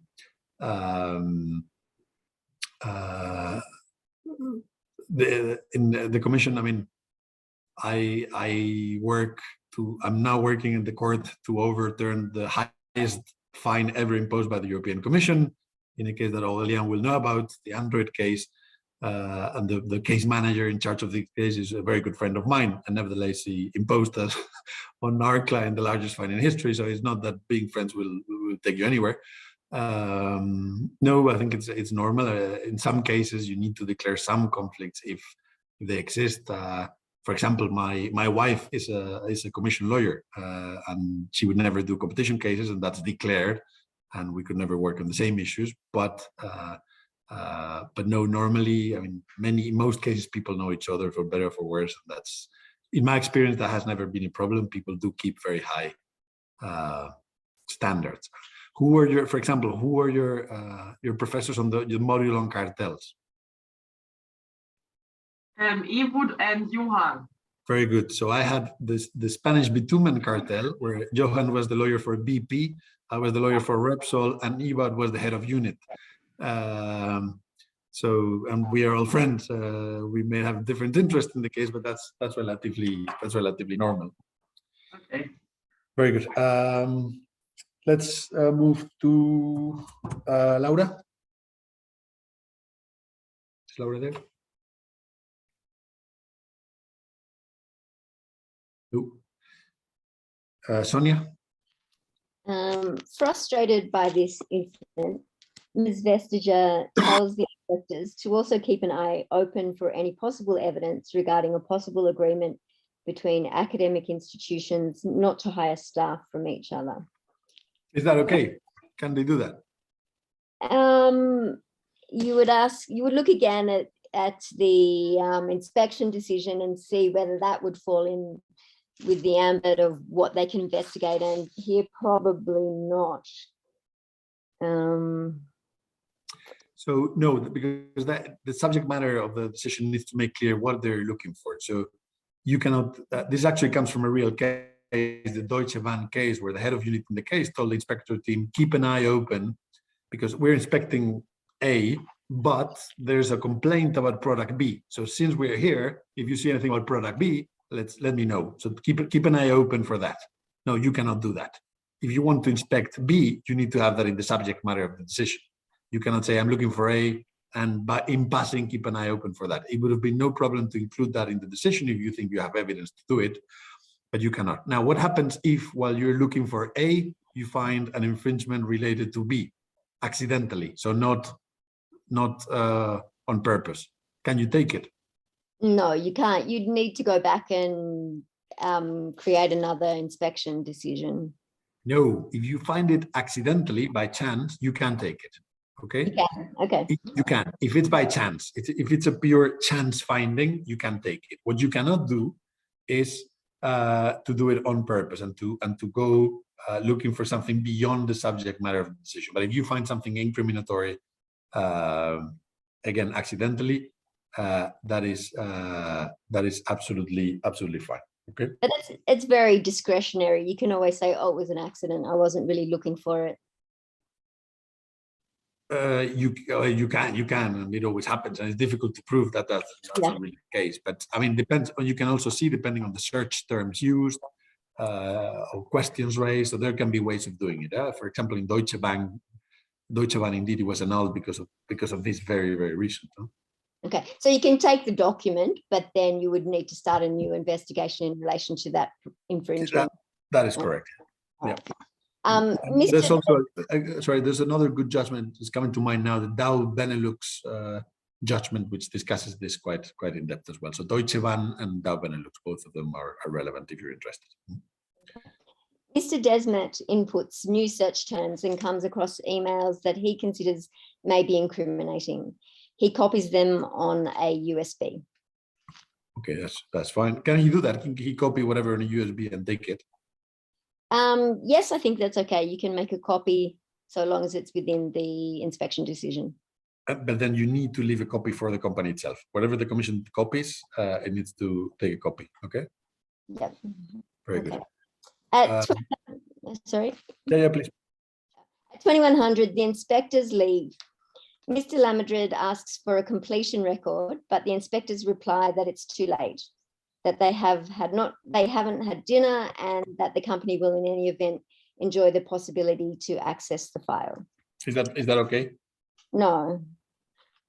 the Commission, I mean, I'm now working in the court to overturn the highest fine ever imposed by the European Commission, in a case that Aurélien will know about, the Android case. and the case manager in charge of the case is a very good friend of mine, and nevertheless he imposed us on our client the largest fine in history. So it's not that being friends will take you anywhere. No, I think it's normal. In some cases, you need to declare some conflicts if they exist. For example, my wife is a commission lawyer, and she would never do competition cases, and that's declared, and we could never work on the same issues. But no, normally, I mean, in most cases, people know each other for better or for worse. And that's, in my experience, that has never been a problem. People do keep very high standards. For example, who were your professors on your module on cartels? Evud and Johan. Very good. So I had the Spanish bitumen cartel, where Johan was the lawyer for BP, I was the lawyer for Repsol, and Evud was the head of unit. And we are all friends. We may have different interests in the case, but that's relatively normal. Okay. Very good. Let's move to Laura. Is Laura there? No. Sonia? Frustrated by this incident, Ms. Vestager tells the inspectors to also keep an eye open for any possible evidence regarding a possible agreement between academic institutions not to hire staff from each other. Is that okay? Can they do that? You would look again at the inspection decision and see whether that would fall in with the ambit of what they can investigate, and here probably not. So no, because the subject matter of the decision needs to make clear what they're looking for. So you cannot, this actually comes from a real case, the Deutsche Bahn case, where the head of unit in the case told the inspector team, keep an eye open because we're inspecting A, but there's a complaint about product B. So since we're here, if you see anything about product B, let me know. So keep an eye open for that. No, you cannot do that. If you want to inspect B, you need to have that in the subject matter of the decision. You cannot say, I'm looking for A, and in passing, keep an eye open for that. It would have been no problem to include that in the decision if you think you have evidence to do it, but you cannot. Now, what happens if while you're looking for A, you find an infringement related to B, accidentally, so not on purpose? Can you take it? No, you can't. You'd need to go back and create another inspection decision. No, if you find it accidentally by chance, you can take it. Okay. You can. Okay. You can. If it's by chance, if it's a pure chance finding, you can take it. What you cannot do is to do it on purpose and to go looking for something beyond the subject matter of the decision. But if you find something incriminatory, again, accidentally, that is absolutely fine. Okay. But it's very discretionary. You can always say, "Oh, it was an accident. I wasn't really looking for it." You can, and it always happens, and it's difficult to prove that that's not really the case. But I mean, depends. You can also see, depending on the search terms used or questions raised, so there can be ways of doing it. For example, in Deutsche Bahn, indeed, it was annulled because of this very recent. Okay, so you can take the document, but then you would need to start a new investigation in relation to that infringement. That is correct. Yeah. There's also, there's another good judgment that's coming to mind now, the Dow Benelux judgment, which discusses this quite in depth as well. So Deutsche Bahn and Dow Benelux, both of them are relevant if you're interested. Mr. Desmet inputs new search terms and comes across emails that he considers may be incriminating. He copies them on a USB. Okay, that's fine. Can he do that? Can he copy whatever on a USB and take it? Yes, I think that's okay. You can make a copy so long as it's within the inspection decision. But then you need to leave a copy for the company itself. Whatever the commission copies, it needs to take a copy. Okay. Yep. Very good. Sorry. Yeah, please. At 2100, the inspectors leave. Mr. Lamadrid asks for a completion record, but the inspectors reply that it's too late, that they haven't had dinner, and that the company will in any event enjoy the possibility to access the file. Is that okay? No.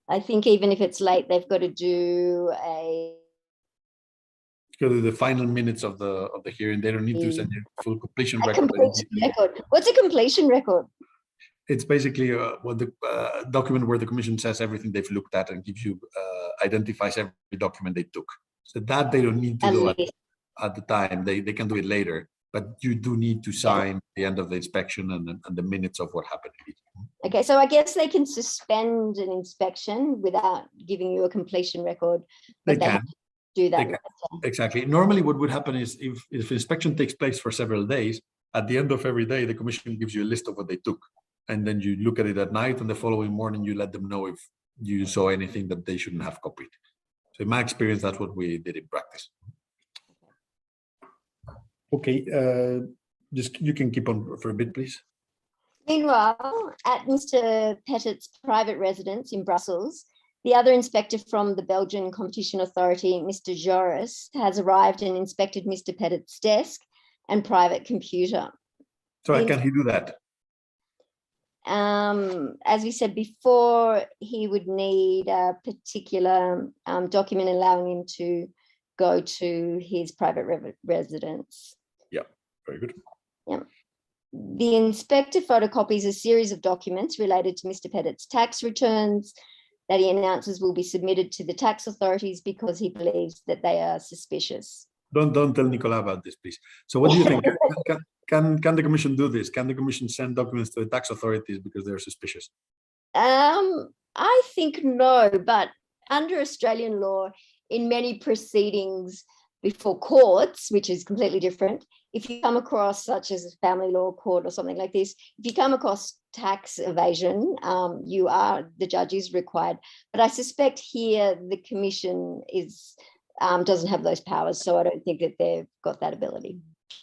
I think even if it's late, they've got to do go to the final minutes of the hearing. They don't need to send you full completion a record. completion record. What's a completion record? It's basically what the document where the commission says everything they've looked at and gives you identifies every document they took. So that they don't need to do at the time. They can do it later, but you do need to sign the end of the inspection and the minutes of what happened. Okay, so I guess they can suspend an inspection without giving you a completion record. They can do that. Exactly. Normally, what would happen is if inspection takes place for several days, at the end of every day, the commission gives you a list of what they took. And then you look at it at night, and the following morning, you let them know if you saw anything that they shouldn't have copied. So in my experience, that's what we did in practice. Okay, just you can keep on for a bit, please. Meanwhile, at Mr. Petit's private residence in Brussels, the other inspector from the Belgian Competition Authority, Mr. Joris, has arrived and inspected Mr. Petit's desk and private computer. So can he do that? As we said before, he would need a particular document allowing him to go to his private residence. Yeah, very good. Yeah. The inspector photocopies a series of documents related to Mr. Petit's tax returns that he announces will be submitted to the tax authorities because he believes that they are suspicious. Don't tell Nicola about this, please. So what do you think? Can the commission do this? Can the commission send documents to the tax authorities because they're suspicious? I think no, but under Australian law, in many proceedings before courts, which is completely different, if you come across, such as a family law court or something like this, if you come across tax evasion, the judge is required. But I suspect here the commission doesn't have those powers, so I don't think that they've got that ability.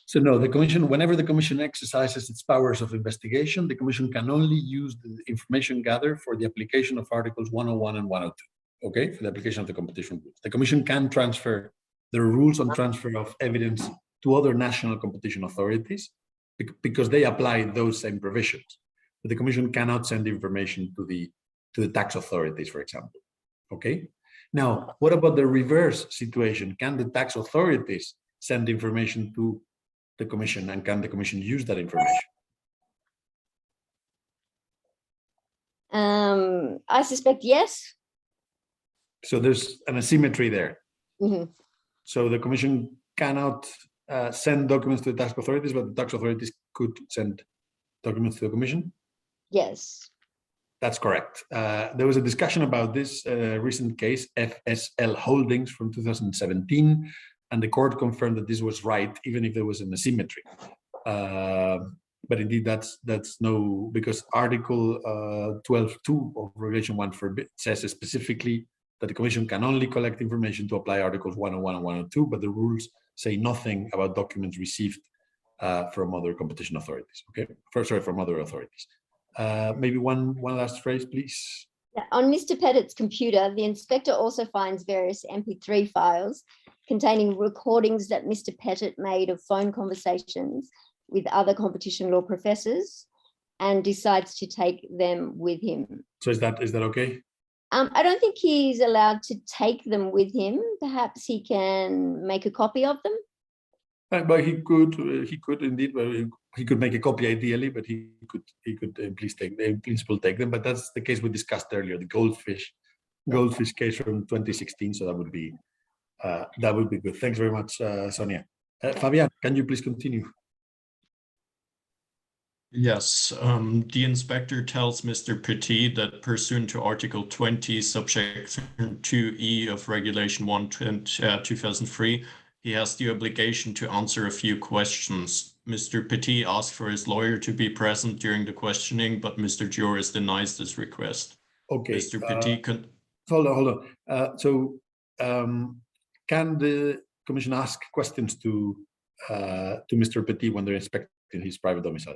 So no, the commission, whenever the commission exercises its powers of investigation, the commission can only use the information gathered for the application of Articles 101 and 102, okay, for the application of the competition rules. The commission can transfer the rules on transfer of evidence to other national competition authorities because they apply those same provisions. But the commission cannot send information to the tax authorities, for example, okay? Now, what about the reverse situation? Can the tax authorities send information to the commission, and can the commission use that information? I suspect yes. So there's an asymmetry there. Mm-hmm. So the commission cannot send documents to the tax authorities, but the tax authorities could send documents to the commission? Yes. That's correct. There was a discussion about this recent case, FSL Holdings from 2017, and the court confirmed that this was right, even if there was an asymmetry. But indeed, that's no, because Article 12.2 of Regulation 1 says specifically that the Commission can only collect information to apply Articles 101 and 102, but the rules say nothing about documents received from other competition authorities. Okay, from other authorities. Maybe one last phrase, please. On Mr. Petit's computer, the inspector also finds various MP3 files containing recordings that Mr. Petit made of phone conversations with other competition law professors and decides to take them with him. So is that okay? I don't think he's allowed to take them with him. Perhaps he can make a copy of them. But he could indeed. Well, he could make a copy ideally, but he could in principle take them. But that's the case we discussed earlier, the goldfish case from 2016. So that would be good. Thanks very much, Sonia. Fabian, can you please continue? Yes, the inspector tells Mr. Petit that pursuant to Article 20, subsection 2E of Regulation 1, 2003, he has the obligation to answer a few questions. Mr. Petit asks for his lawyer to be present during the questioning, but Mr. Joris denies this request. Okay. Mr. Petit hold on. Can the commission ask questions to Mr. Petit when they're inspecting his private domicile?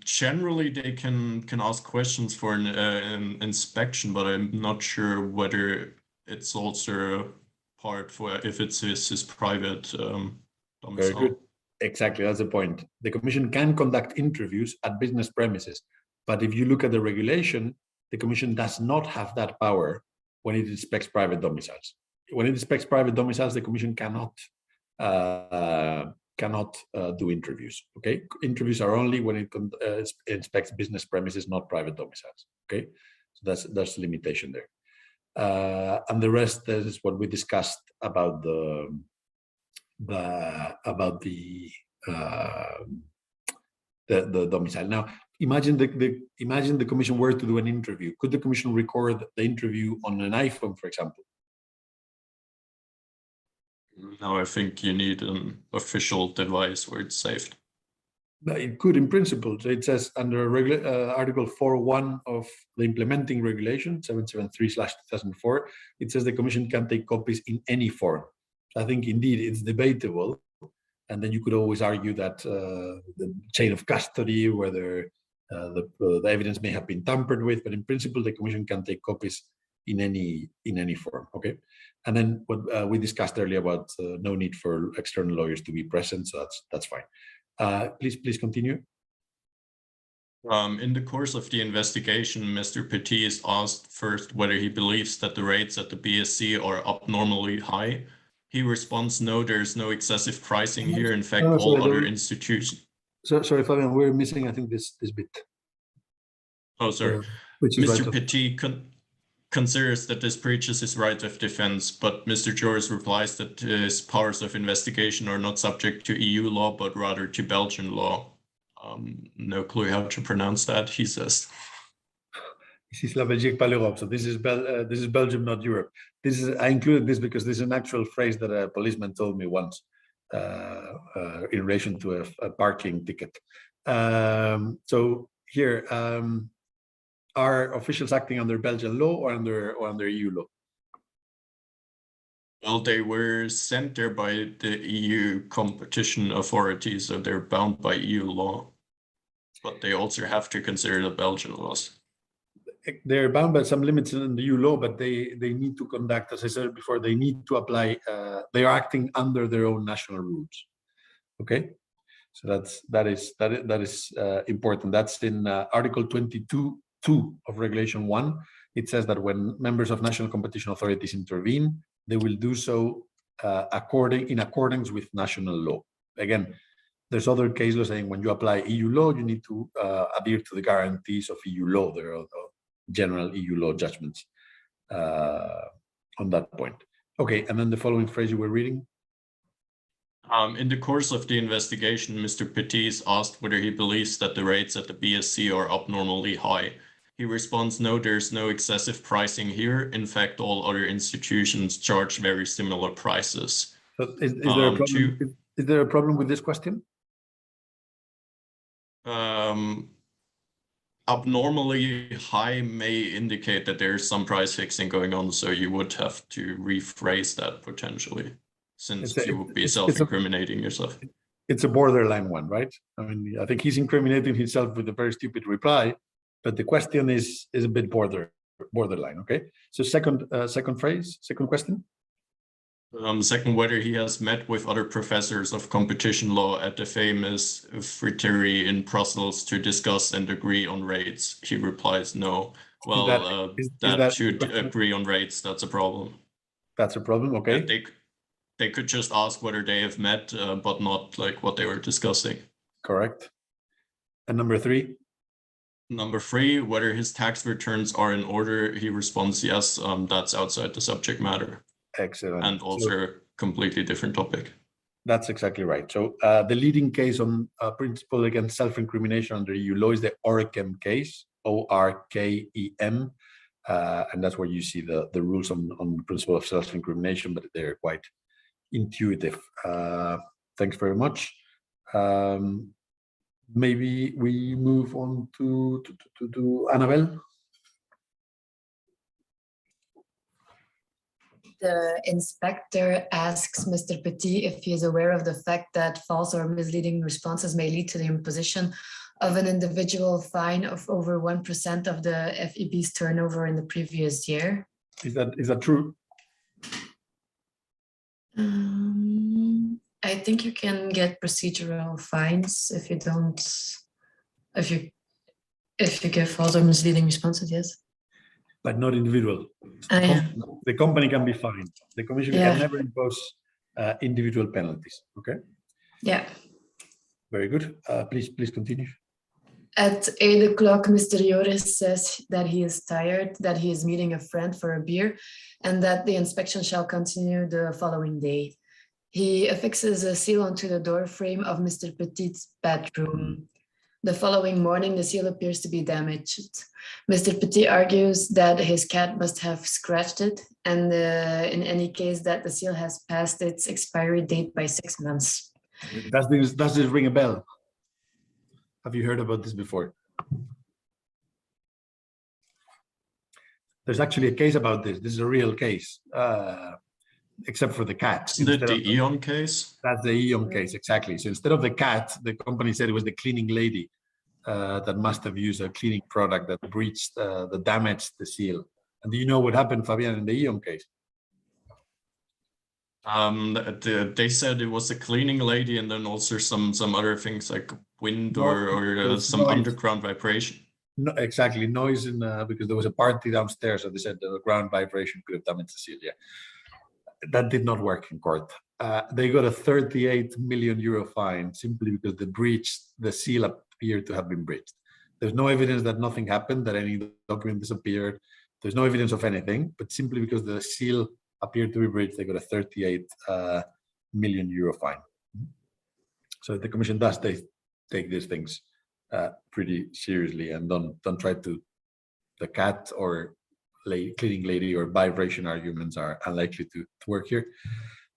Generally, they can ask questions for an inspection, but I'm not sure whether it's also part for if it's his private domicile. Very good. Exactly, that's the point. The commission can conduct interviews at business premises, But if you look at the regulation, the Commission does not have that power when it inspects private domiciles. When it inspects private domiciles, the Commission cannot do interviews. Okay, interviews are only when it inspects business premises, not private domiciles. Okay, so that's the limitation there. And the rest is what we discussed about the domicile. Now, imagine the Commission were to do an interview. Could the Commission record the interview on an iPhone, for example? No, I think you need an official device where it's saved. It could, in principle. So it says under Article 4.1 of the implementing regulation 773/2004, it says the Commission can take copies in any form. I think indeed it's debatable, and then you could always argue that the chain of custody, whether the evidence may have been tampered with, but in principle the Commission can take copies in any form. Okay, and then what we discussed earlier about no need for external lawyers to be present, so that's fine. Please continue. In the course of the investigation, Mr. Petit is asked first whether he believes that the rates at the BSC are abnormally high. He responds, no, there's no excessive pricing here. In fact, all other institutions. Sorry, Fabian, we're missing, I think, this bit. Oh, sorry. Mr. Petit considers that this breaches his right of defense, but Mr. Joris replies that his powers of investigation are not subject to EU law, but rather to Belgian law. No clue how to pronounce that, he says. This is la Belgique, pas l'Europe. So this is Belgium, not Europe. I included this because this is an actual phrase that a policeman told me once in relation to a parking ticket. So here, are officials acting under Belgian law or under EU law? Well, they were sent there by the EU competition authority, so they're bound by EU law. But they also have to consider the Belgian laws. They're bound by some limits in the EU law, but they need to conduct, as I said before, they need to apply, they are acting under their own national rules. Okay, so that is important. That's in Article 22.2 of Regulation 1. It says that when members of national competition authorities intervene, they will do so in accordance with national law. Again, there's other case law saying when you apply EU law, you need to adhere to the guarantees of EU law. There are general EU law judgments on that point. Okay, and then the following phrase you were reading. In the course of the investigation, Mr. Petit is asked whether he believes that the rates at the BSC are abnormally high. He responds, no, there's no excessive pricing here. In fact, all other institutions charge very similar prices. So is there a problem? Is there a problem with this question? Abnormally high may indicate that there's some price fixing going on, so you would have to rephrase that potentially, since you would be self-incriminating yourself. It's a borderline one, right? I mean, I think he's incriminating himself with a very stupid reply, but the question is a bit borderline. Okay, so second question. Second, whether he has met with other professors of competition law at the famous Friterie in Brussels to discuss and agree on rates. He replies, no. Well, that should agree on rates. That's a problem. That's a problem, okay. They could just ask whether they have met, but not like what they were discussing. Correct. And number 3? Number 3, whether his tax returns are in order. He responds, yes, that's outside the subject matter. Excellent. And also a completely different topic. That's exactly right. So the leading case on principle against self-incrimination under EU law is the ORKEM case, ORKEM. And that's where you see the rules on the principle of self-incrimination, but they're quite intuitive. Thanks very much. Maybe we move on to Annabelle. The inspector asks Mr. Petit if he is aware of the fact that false or misleading responses may lead to the imposition of an individual fine of over 1% of the FEB's turnover in the previous year. Is that true? I think you can get procedural fines if If you give false or misleading responses, yes. But not individual. Yeah. The company can be fined. The commission Yeah. can never impose individual penalties. Okay. Yeah. Very good. Please continue. At 8 o'clock, Mr. Joris says that he is tired, that he is meeting a friend for a beer, and that the inspection shall continue the following day. He affixes a seal onto the door frame of Mr. Petit's bedroom. The following morning, the seal appears to be damaged. Mr. Petit argues that his cat must have scratched it, and in any case that the seal has passed its expiry date by 6 months. Does this ring a bell? Have you heard about this before? There's actually a case about this. This is a real case, except for the cat. Isn't it the Eon case? That's the Eon case, exactly. So instead of the cat, the company said it was the cleaning lady that must have used a cleaning product that breached, that damaged the seal. And do you know what happened, Fabian, in the Eon case? They said it was a cleaning lady, and then also some other things like wind or some noise. underground vibration. No, exactly, noise because there was a party downstairs, so they said the ground vibration could have damaged the seal. Yeah, that did not work in court. They got a 38 million euro fine simply because the seal appeared to have been breached. There's no evidence that nothing happened, that any document disappeared. There's no evidence of anything, but simply because the seal appeared to be breached, they got a 38 million euro fine. So the commission does take these things pretty seriously, and don't try to, the cat or cleaning lady or vibration arguments are unlikely to work here.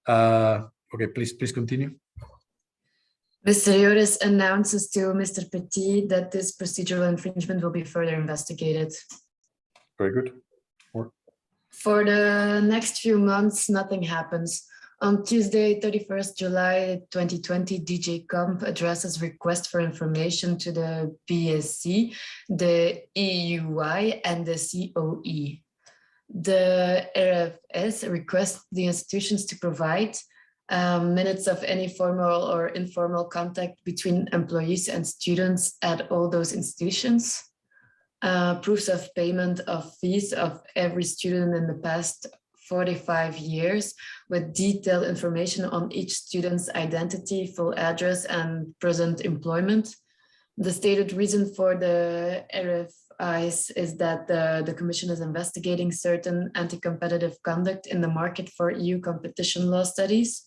Okay, please continue. Mr. Joris announces to Mr. Petit that this procedural infringement will be further investigated. Very good. For the next few months, nothing happens. On Tuesday, 31st July 2020, DJ Comp addresses request for information to the BSC, the EUI, and the COE. The RFS requests the institutions to provide minutes of any formal or informal contact between employees and students at all those institutions, proofs of payment of fees of every student in the past 45 years with detailed information on each student's identity, full address, and present employment. The stated reason for the RFIs is that the Commission is investigating certain anti-competitive conduct in the market for EU competition law studies.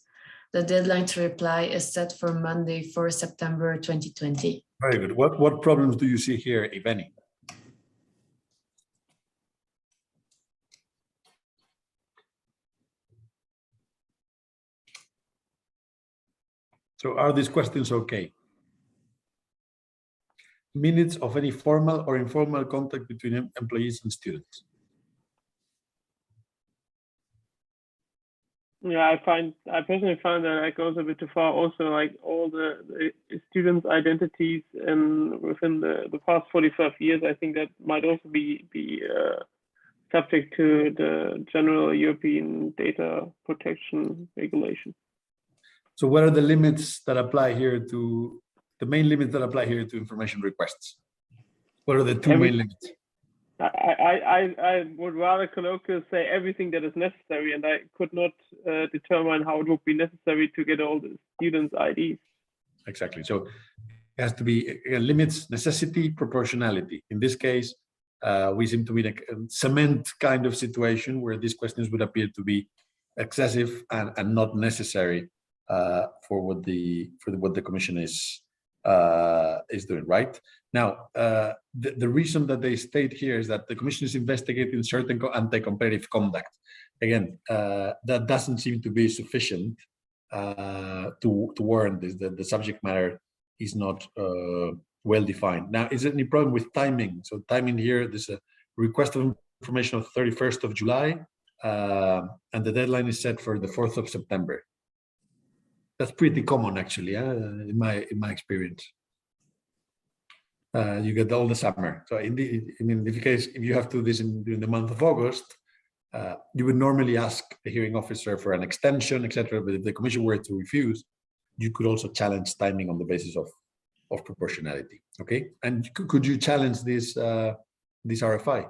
The deadline to reply is set for Monday, 4 September 2020. Very good. What problems do you see here, if any? So are these questions okay? Minutes of any formal or informal contact between employees and students. Yeah, I personally find that it goes a bit too far. Also, like all the students' identities and within the past 45 years, I think that might also be subject to the general European data protection regulation. So what are the limits that apply here to, the main limits that apply here to information requests? What are the two main limits? I would rather colloquially say everything that is necessary, and I could not determine how it would be necessary to get all the students' IDs. Exactly. So it has to be limits, necessity, proportionality. In this case, we seem to be in a cement kind of situation where these questions would appear to be excessive and not necessary for what the Commission is doing, right? Now, the reason that they state here is that the Commission is investigating certain anti-competitive conduct. Again, that doesn't seem to be sufficient to warrant this. The subject matter is not well defined. Now, is there any problem with timing? So timing here, there's a request of information of 31st of July, and the deadline is set for the 4th of September. That's pretty common, actually, in my experience. You get all the summer. So in case if you have to do this during the month of August, you would normally ask the hearing officer for an extension, etc. But if the Commission were to refuse, you could also challenge timing on the basis of proportionality. Okay, and could you challenge this this RFI?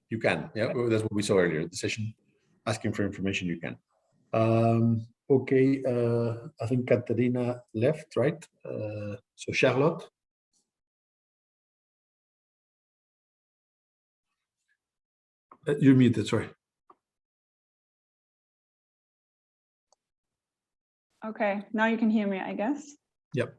You can, yeah, that's what we saw earlier, the session, asking for information, you can. Okay, I think Katerina left, right? So Charlotte? You're muted, sorry. Okay, now you can hear me, I guess. Yep.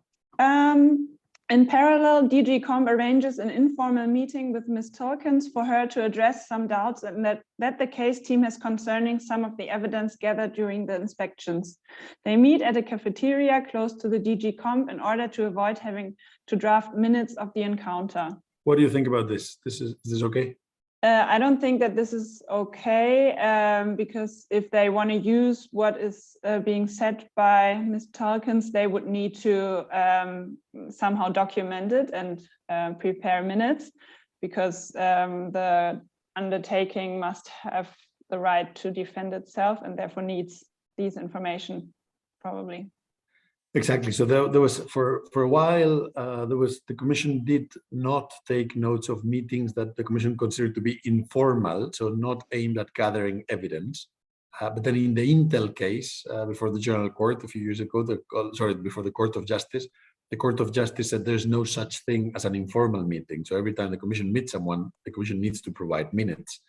In parallel, DG Comp arranges an informal meeting with Ms. Tolkins for her to address some doubts that the case team has concerning some of the evidence gathered during the inspections. They meet at a cafeteria close to the DG Comp in order to avoid having to draft minutes of the encounter. What do you think about this? Is this okay? I don't think that this is okay, because if they want to use what is being said by Ms. Tolkins, they would need to somehow document it and prepare minutes, because the undertaking must have the right to defend itself and therefore needs these information, probably. Exactly. So there was for a while, the commission did not take notes of meetings that the commission considered to be informal, so not aimed at gathering evidence. But then in the Intel case, before the General Court a few years ago, before the Court of Justice, the Court of Justice said there's no such thing as an informal meeting. So every time the commission meets someone, the commission needs to provide minutes.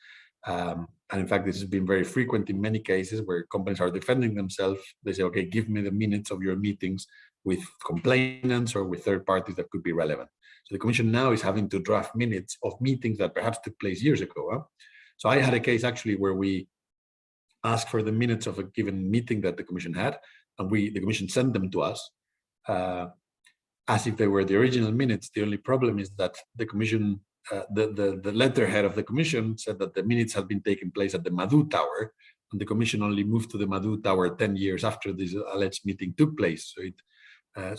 And in fact, this has been very frequent in many cases where companies are defending themselves. They say, okay, give me the minutes of your meetings with complainants or with third parties that could be relevant. So the commission now is having to draft minutes of meetings that perhaps took place years ago. Huh? So I had a case actually where we asked for the minutes of a given meeting that the commission had, and the commission sent them to us as if they were the original minutes. The only problem is that the commission, the letterhead of the commission said that the minutes had been taking place at the Madhu Tower, and the commission only moved to the Madhu Tower 10 years after this alleged meeting took place. So it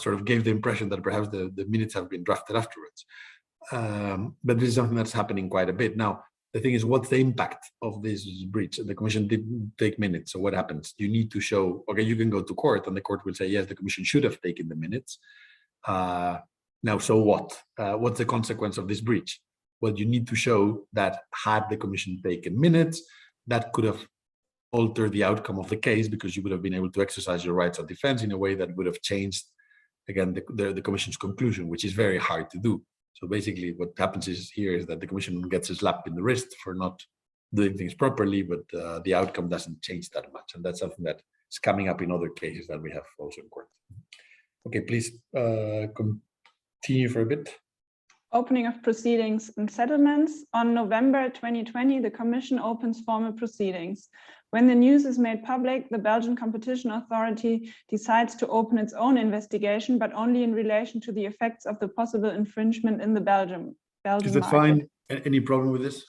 sort of gave the impression that perhaps the minutes have been drafted afterwards. But this is something that's happening quite a bit. Now, the thing is, what's the impact of this breach? The commission didn't take minutes. So what happens? You need to show, okay, you can go to court and the court will say, yes, the commission should have taken the minutes. Now, so what? What's the consequence of this breach? Well, you need to show that had the commission taken minutes, that could have altered the outcome of the case, because you would have been able to exercise your rights of defense in a way that would have changed, again, the commission's conclusion, which is very hard to do. So basically what happens is that the commission gets a slap in the wrist for not doing things properly, but the outcome doesn't change that much. And that's something that is coming up in other cases that we have also in court. Okay, please continue for a bit. Opening of proceedings and settlements. On November 2020, the Commission opens formal proceedings. When the news is made public, the Belgian Competition Authority decides to open its own investigation, but only in relation to the effects of the possible infringement in the Belgian market. Is that fine? Any problem with this?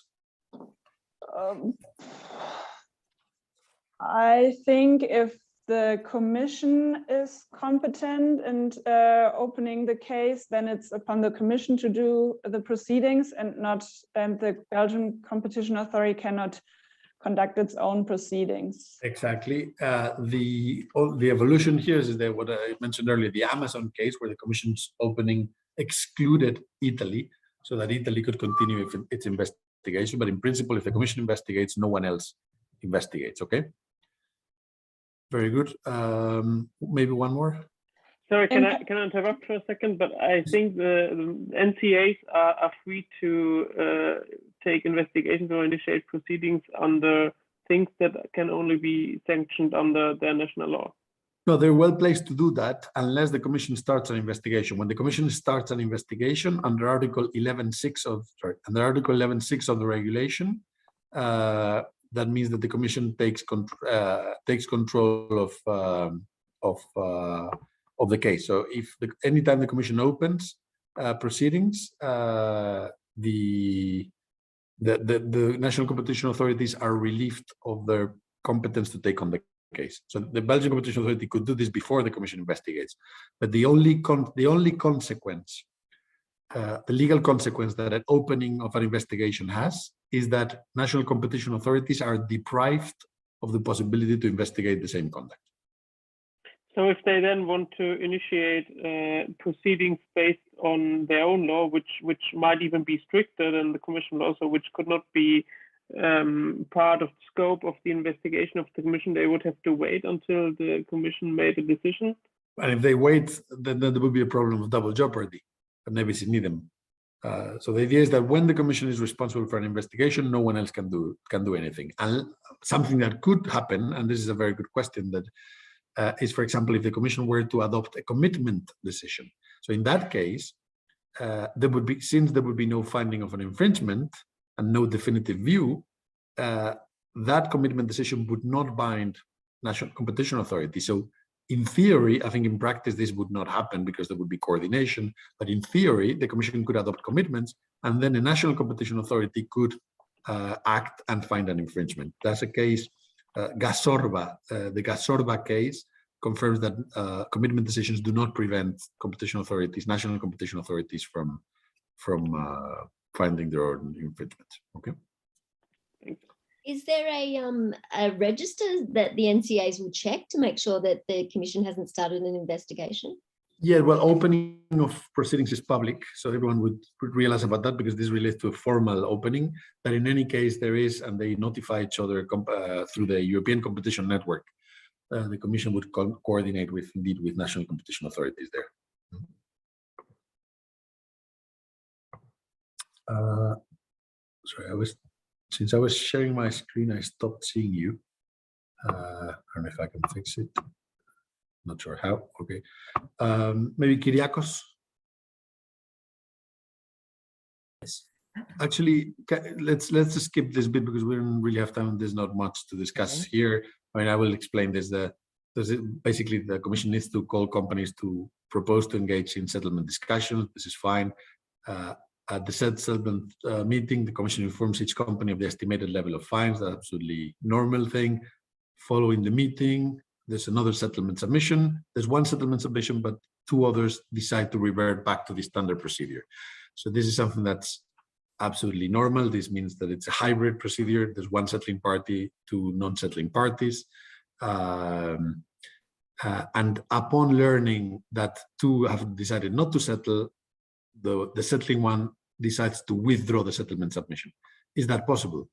I think if the Commission is competent and opening the case, then it's upon the Commission to do the proceedings, and the Belgian Competition Authority cannot conduct its own proceedings. Exactly. The evolution here is that what I mentioned earlier, the Amazon case, where the Commission's opening excluded Italy, so that Italy could continue its investigation. But in principle, if the Commission investigates, no one else investigates. Okay. Very good. Maybe one more. Sorry, can I interrupt for a second? But I think the NCAs are free to take investigations or initiate proceedings under things that can only be sanctioned under their national law. No, they're well placed to do that unless the Commission starts an investigation. When the Commission starts an investigation under Article 11.6 of the regulation, that means that the Commission takes control of the case. So if anytime the Commission opens proceedings, the national competition authorities are relieved of their competence to take on the case. So the Belgian Competition Authority could do this before the Commission investigates, but the only consequence the legal consequence that an opening of an investigation has is that national competition authorities are deprived of the possibility to investigate the same conduct. So if they then want to initiate proceedings based on their own law, which might even be stricter than the Commission law, so which could not be part of the scope of the investigation of the Commission, they would have to wait until the Commission made a decision. And if they wait, then there will be a problem of double jeopardy, and nebis in idem. So the idea is that when the Commission is responsible for an investigation, no one else can do anything. And something that could happen, and this is a very good question, that is, for example, if the Commission were to adopt a commitment decision. So in that case, since there would be no finding of an infringement and no definitive view, that commitment decision would not bind national competition authority. So in theory, I think in practice this would not happen because there would be coordination, but in theory, the Commission could adopt commitments and then a national competition authority could act and find an infringement. That's a case, Gasorba, the Gasorba case confirms that commitment decisions do not prevent competition authorities, national competition authorities from finding their own infringement. Okay. Is there a register that the NCAs will check to make sure that the Commission hasn't started an investigation? Yeah, well, opening of proceedings is public, so everyone would realize about that because this relates to a formal opening. But in any case, there is, and they notify each other through the European Competition Network. The Commission would coordinate with national competition authorities there. Sorry, since I was sharing my screen, I stopped seeing you. I don't know if I can fix it. Not sure how. Okay, maybe Kyriakos. Yes. Actually, let's just skip this bit because we don't really have time. There's not much to discuss here. I mean, I will explain this. Basically, the Commission needs to call companies to propose to engage in settlement discussions. This is fine. At the settlement meeting, the Commission informs each company of the estimated level of fines. That's absolutely normal thing. Following the meeting, there's another settlement submission. There's one settlement submission, but two others decide to revert back to the standard procedure. So this is something that's absolutely normal. This means that it's a hybrid procedure. There's one settling party, two non-settling parties. And upon learning that two have decided not to settle, the settling one decides to withdraw the settlement submission. Is that possible?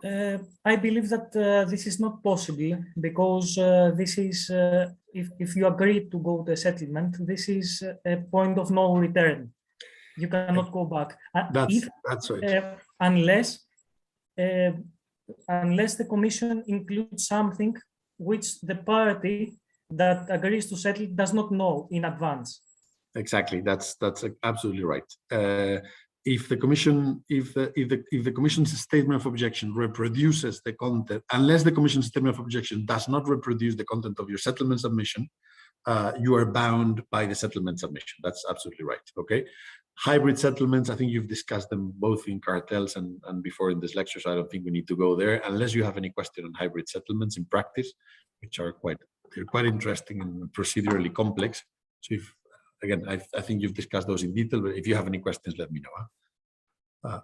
I believe that this is not possible because this is, if you agree to go to a settlement, this is a point of no return. You cannot go back. That's right. Unless the Commission includes something which the party that agrees to settle does not know in advance. Exactly, that's absolutely right. If the Commission's statement of objection reproduces the content, unless the Commission's statement of objection does not reproduce the content of your settlement submission, you are bound by the settlement submission. That's absolutely right. Okay. Hybrid settlements, I think you've discussed them both in cartels and before in this lecture, so I don't think we need to go there unless you have any question on hybrid settlements in practice, which are quite interesting and procedurally complex. So again, I think you've discussed those in detail, but if you have any questions, let me know.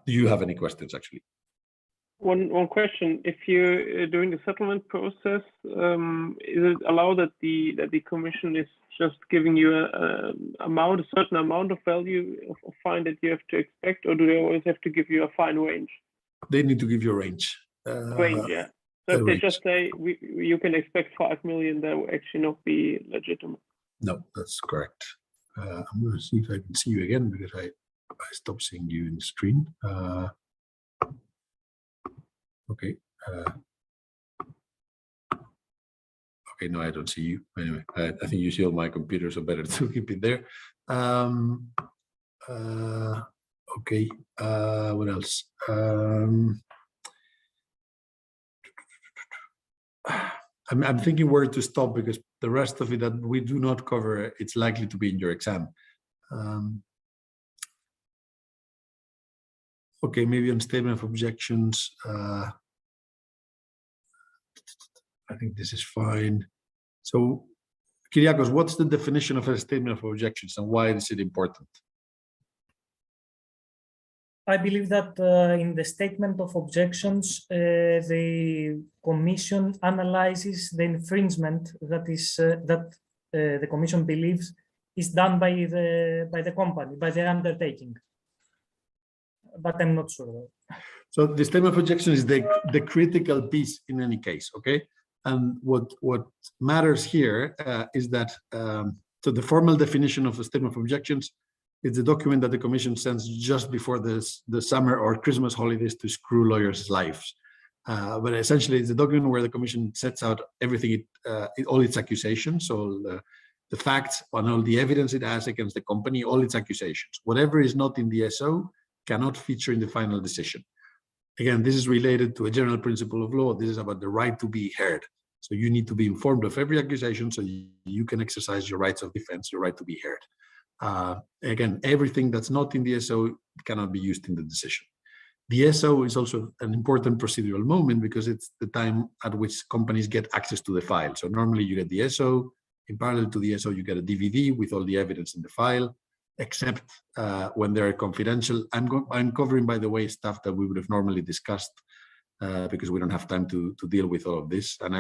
Do you have any questions, actually? One question: if you're doing the settlement process, is it allowed that the Commission is just giving you a certain amount of value of fine that you have to expect, or do they always have to give you a fine range? They need to give you a range. Range, yeah. So if they just say you can expect 5 million, that will actually not be legitimate. No, that's correct. I'm going to see if I can see you again because I stopped seeing you in the screen. Okay. Okay, no, I don't see you. Anyway, I think you see on my computer, so better to keep it there. Okay, what else? I'm thinking where to stop because the rest of it that we do not cover, it's likely to be in your exam. Okay, maybe on statement of objections. I think this is fine. So, Kyriakos, what's the definition of a statement of objections and why is it important? I believe that in the statement of objections, the Commission analyzes the infringement that is the Commission believes is done by the company, by the undertaking. But I'm not sure. So the statement of objection is the critical piece in any case, okay? And what matters here is that so the formal definition of a statement of objections is the document that the Commission sends just before the summer or Christmas holidays to screw lawyers' lives. But essentially, it's a document where the Commission sets out everything, all its accusations, so the facts and all the evidence it has against the company, all its accusations. Whatever is not in the SO cannot feature in the final decision. Again, this is related to a general principle of law. This is about the right to be heard. So you need to be informed of every accusation so you can exercise your rights of defense, your right to be heard. Again, everything that's not in the SO cannot be used in the decision. The SO is also an important procedural moment because it's the time at which companies get access to the file. So normally you get the SO, in parallel to the SO, you get a DVD with all the evidence in the file, except when they're confidential. I'm covering, by the way, stuff that we would have normally discussed because we don't have time to deal with all of this. And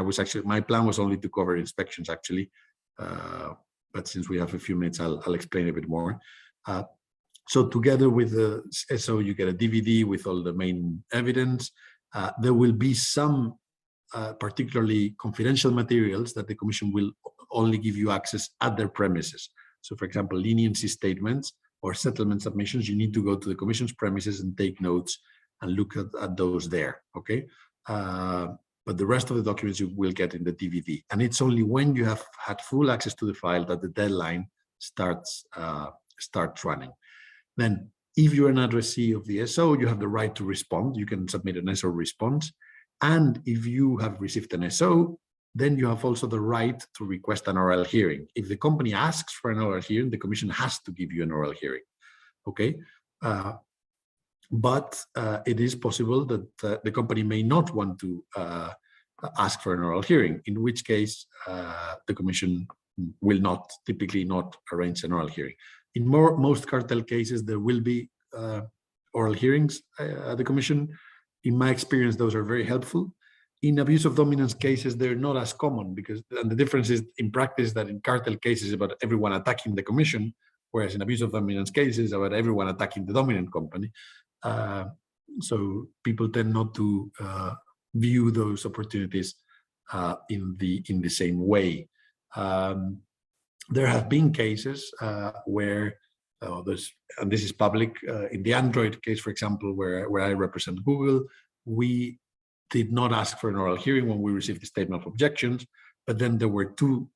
my plan was only to cover inspections actually. But since we have a few minutes, I'll explain a bit more. So together with the SO, you get a DVD with all the main evidence. There will be some particularly confidential materials that the Commission will only give you access at their premises. So for example, leniency statements or settlement submissions, you need to go to the Commission's premises and take notes and look at those there, okay? But the rest of the documents you will get in the DVD. And it's only when you have had full access to the file that the deadline starts running. Then if you're an addressee of the SO, you have the right to respond. You can submit an SO response. And if you have received an SO, then you have also the right to request an oral hearing. If the company asks for an oral hearing, the Commission has to give you an oral hearing, okay? But it is possible that the company may not want to ask for an oral hearing, in which case the Commission will typically not arrange an oral hearing. In most cartel cases, there will be oral hearings at the Commission. In my experience, those are very helpful. In abuse of dominance cases, they're not as common and the difference is in practice that in cartel cases about everyone attacking the Commission, whereas in abuse of dominance cases about everyone attacking the dominant company. So people tend not to view those opportunities in the same way. There have been cases where and this is public, in the Android case, for example, where I represent Google, we did not ask for an oral hearing when we received the statement of objections, but then there were two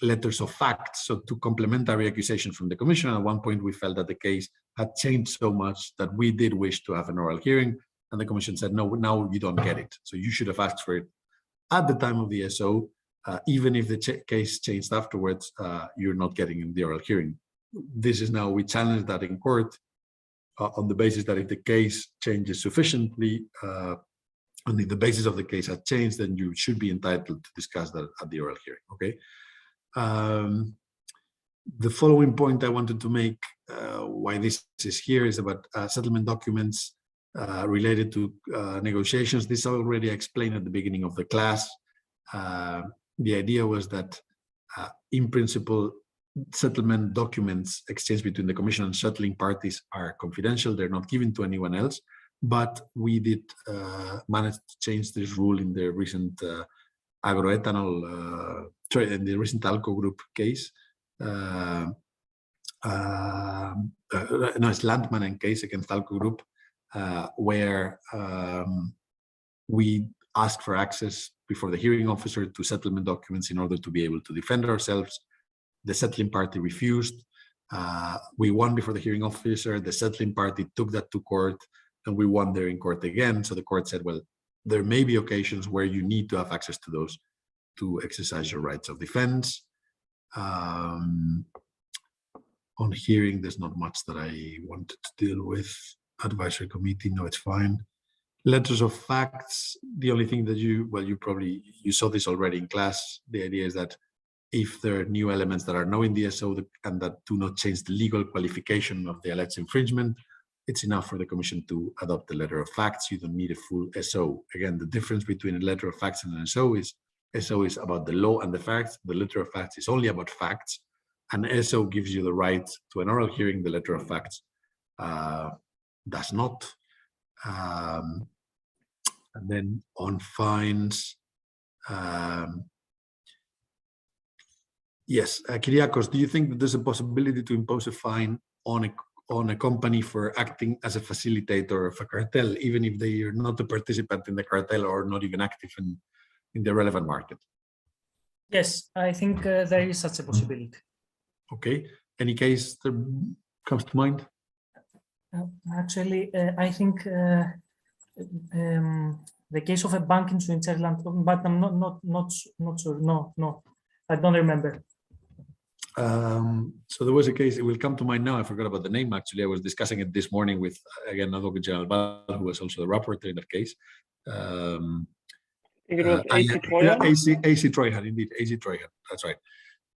letters of facts, so two complementary accusations from the Commission. At one point, we felt that the case had changed so much that we did wish to have an oral hearing, and the Commission said, no, now you don't get it. So you should have asked for it at the time of the SO, even if the case changed afterwards, you're not getting the oral hearing. This is now, we challenge that in court on the basis that if the case changes sufficiently, and if the basis of the case has changed, then you should be entitled to discuss that at the oral hearing, okay? The following point I wanted to make, why this is here, is about settlement documents related to negotiations. This I already explained at the beginning of the class. The idea was that, in principle, settlement documents exchanged between the Commission and settling parties are confidential. They're not given to anyone else. But we did manage to change this rule in the recent agroethanol, in the recent Alco Group case. No, it's Landmannen case against Alco Group, where we asked for access before the hearing officer to settlement documents in order to be able to defend ourselves. The settling party refused. We won before the hearing officer. The settling party took that to court, and we won there in court again. So the court said, well, there may be occasions where you need to have access to those to exercise your rights of defense. On hearing, there's not much that I wanted to deal with. Advisory committee, no, it's fine. Letters of facts, the only thing that you saw this already in class. The idea is that if there are new elements that are known in the SO and that do not change the legal qualification of the alleged infringement, it's enough for the Commission to adopt the letter of facts. You don't need a full SO. Again, the difference between a letter of facts and an SO is about the law and the facts. The letter of facts is only about facts, and SO gives you the right to an oral hearing. The letter of facts does not. And then on fines, yes, Kyriakos, do you think that there's a possibility to impose a fine on a company for acting as a facilitator of a cartel, even if they are not a participant in the cartel or not even active in the relevant market? Yes, I think there is such a possibility. Okay. Any case that comes to mind? Actually, I think the case of a bank in Switzerland, but I'm not sure. No, I don't remember. So there was a case, it will come to mind now. I forgot about the name. Actually, I was discussing it this morning with, again, Advocate General Bal, who was also the rapporteur in that case. I think it was AC Treuhand. AC Treuhand, indeed, AC Treuhand. That's right.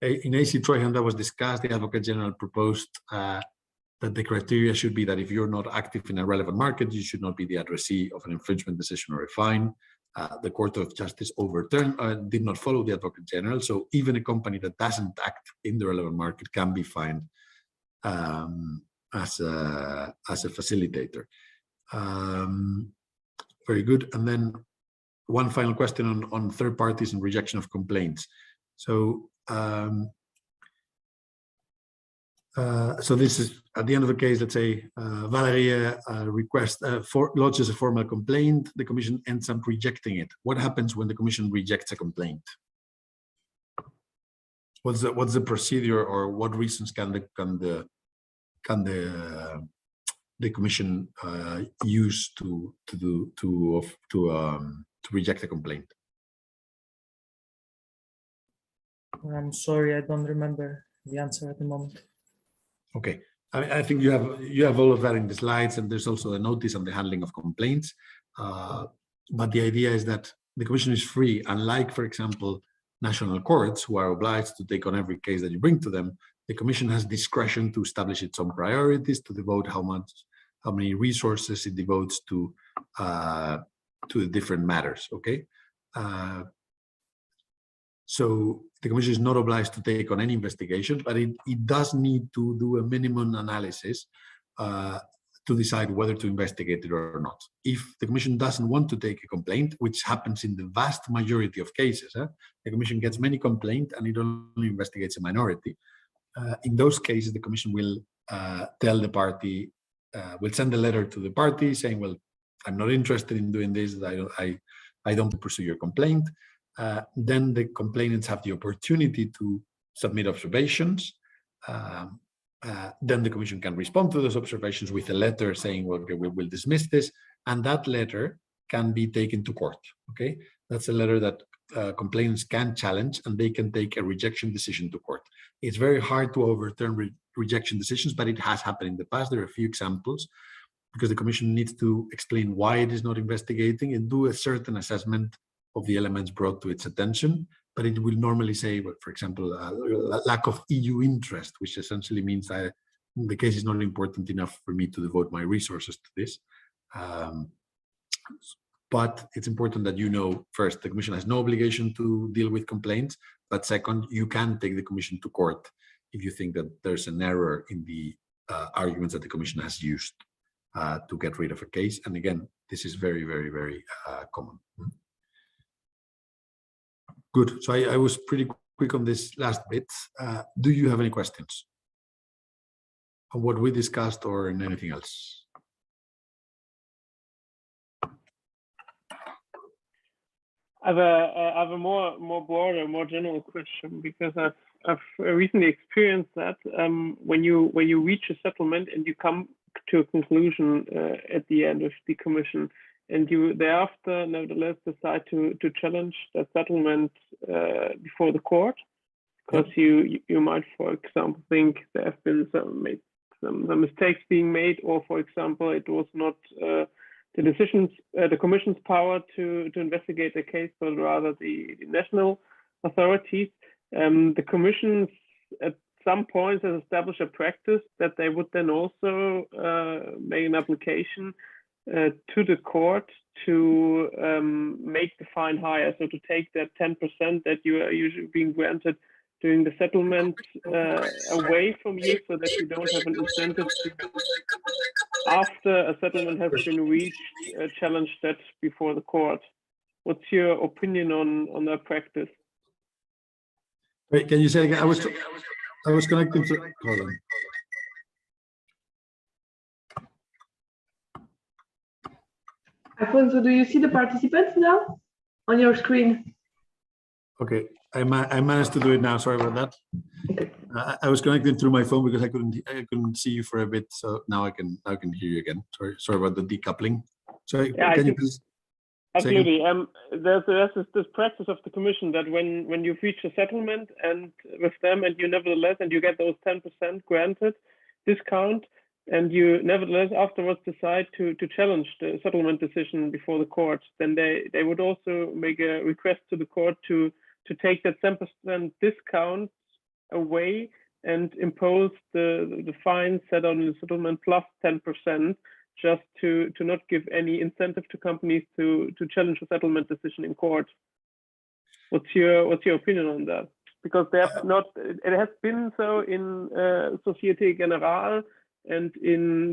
In AC Treuhand, that was discussed. The Advocate General proposed that the criteria should be that if you're not active in a relevant market, you should not be the addressee of an infringement decision or a fine. The Court of Justice overturned, did not follow the Advocate General. So even a company that doesn't act in the relevant market can be fined as a facilitator. Very good. And then one final question on third parties and rejection of complaints. So, so this is at the end of the case. Let's say Valerie lodges a formal complaint. The Commission ends up rejecting it. What happens when the Commission rejects a complaint? What's the procedure, or what reasons can the Commission use to reject a complaint? I'm sorry, I don't remember the answer at the moment. Okay, I think you have all of that in the slides, and there's also a notice on the handling of complaints. But the idea is that the Commission is free, unlike, for example, national courts, who are obliged to take on every case that you bring to them. The Commission has discretion to establish its own priorities, to devote how many resources it devotes to the different matters. Okay. So the Commission is not obliged to take on any investigation, but it does need to do a minimum analysis to decide whether to investigate it or not. If the Commission doesn't want to take a complaint, which happens in the vast majority of cases, the Commission gets many complaints and it only investigates a minority. In those cases, the Commission will tell the party, will send a letter to the party saying, well, I'm not interested in doing this, I don't pursue your complaint. Then the complainants have the opportunity to submit observations. Then the Commission can respond to those observations with a letter saying, well, okay, we will dismiss this, and that letter can be taken to court. Okay, that's a letter that complainants can challenge, and they can take a rejection decision to court. It's very hard to overturn rejection decisions, but it has happened in the past. There are a few examples, because the Commission needs to explain why it is not investigating and do a certain assessment of the elements brought to its attention. But it will normally say, well, for example, lack of EU interest, which essentially means that the case is not important enough for me to devote my resources to this. But it's important that you know, first, the Commission has no obligation to deal with complaints, but second, you can take the Commission to court if you think that there's an error in the arguments that the Commission has used to get rid of a case. And again, this is very, very, very common. Good. So I was pretty quick on this last bit. Do you have any questions on what we discussed or in anything else? I have a more broader, more general question, because I've recently experienced that when you reach a settlement and you come to a conclusion at the end of the Commission, and you thereafter nevertheless decide to challenge that settlement before the court, because you might, for example, think there have been some mistakes being made, or for example, it was not the Commission's power to investigate the case, but rather the national authorities. The Commission, some points has established a practice that they would then also make an application to the court to make the fine higher, so to take that 10% that you are usually being granted during the settlement away from you, so that you don't have an incentive to, after a settlement has been reached, challenge that before the court. What's your opinion on that practice? Wait, can you say again? I was connecting to. Hold on. Alfonso, do you see the participants now on your screen? Okay, I managed to do it now. Sorry about that. I was connecting through my phone because I couldn't see you for a bit. So now I can hear you again. Sorry about the decoupling. Sorry, yeah, can you please? Absolutely. There's this practice of the Commission that when you've reached a settlement and with them, and you nevertheless, and you get those 10% granted discount, and you nevertheless afterwards decide to challenge the settlement decision before the court, then they would also make a request to the court to take that 10% discount away and impose the fine set on the settlement plus 10%, just to not give any incentive to companies to challenge a settlement decision in court. What's your opinion on that? Because they have not. It has been so in Société Générale and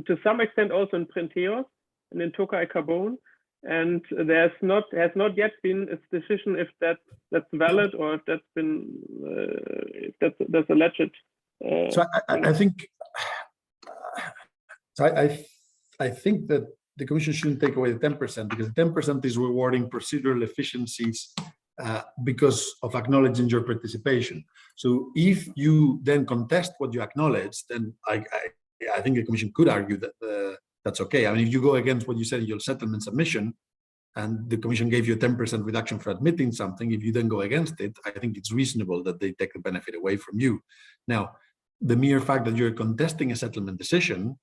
to some extent also in Prenteos and in Tokai Carbone, and has not yet been a decision if that's valid or if that's been if that's alleged. So I think. I think that the Commission shouldn't take away the 10% because 10% is rewarding procedural efficiencies because of acknowledging your participation. So if you then contest what you acknowledge, then I think the Commission could argue that that's okay. I mean, if you go against what you said in your settlement submission, and the Commission gave you a 10% reduction for admitting something, if you then go against it, I think it's reasonable that they take the benefit away from you. Now, the mere fact that you're contesting a settlement decision,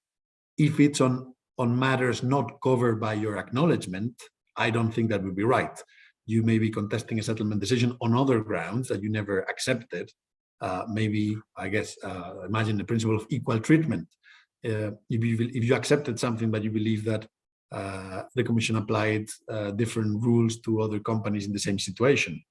if it's on matters not covered by your acknowledgement, I don't think that would be right. You may be contesting a settlement decision on other grounds that you never accepted. Maybe, I guess, imagine the principle of equal treatment. If you accepted something but you believe that the Commission applied different rules to other companies in the same situation,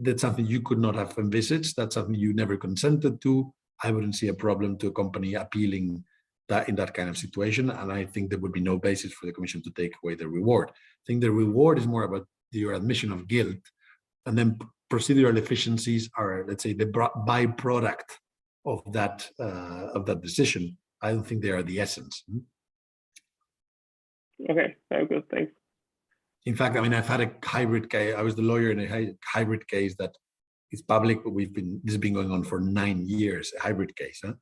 that's something you could not have envisaged. That's something you never consented to. I wouldn't see a problem to a company appealing that in that kind of situation, and I think there would be no basis for the Commission to take away the reward. I think the reward is more about your admission of guilt, and then procedural efficiencies are, let's say, the byproduct of that decision. I don't think they are the essence. Okay, very good, thanks. In fact, I mean, I've had a hybrid case. I was the lawyer in a hybrid case that is public, but this has been going on for 9 years. A hybrid case, huh?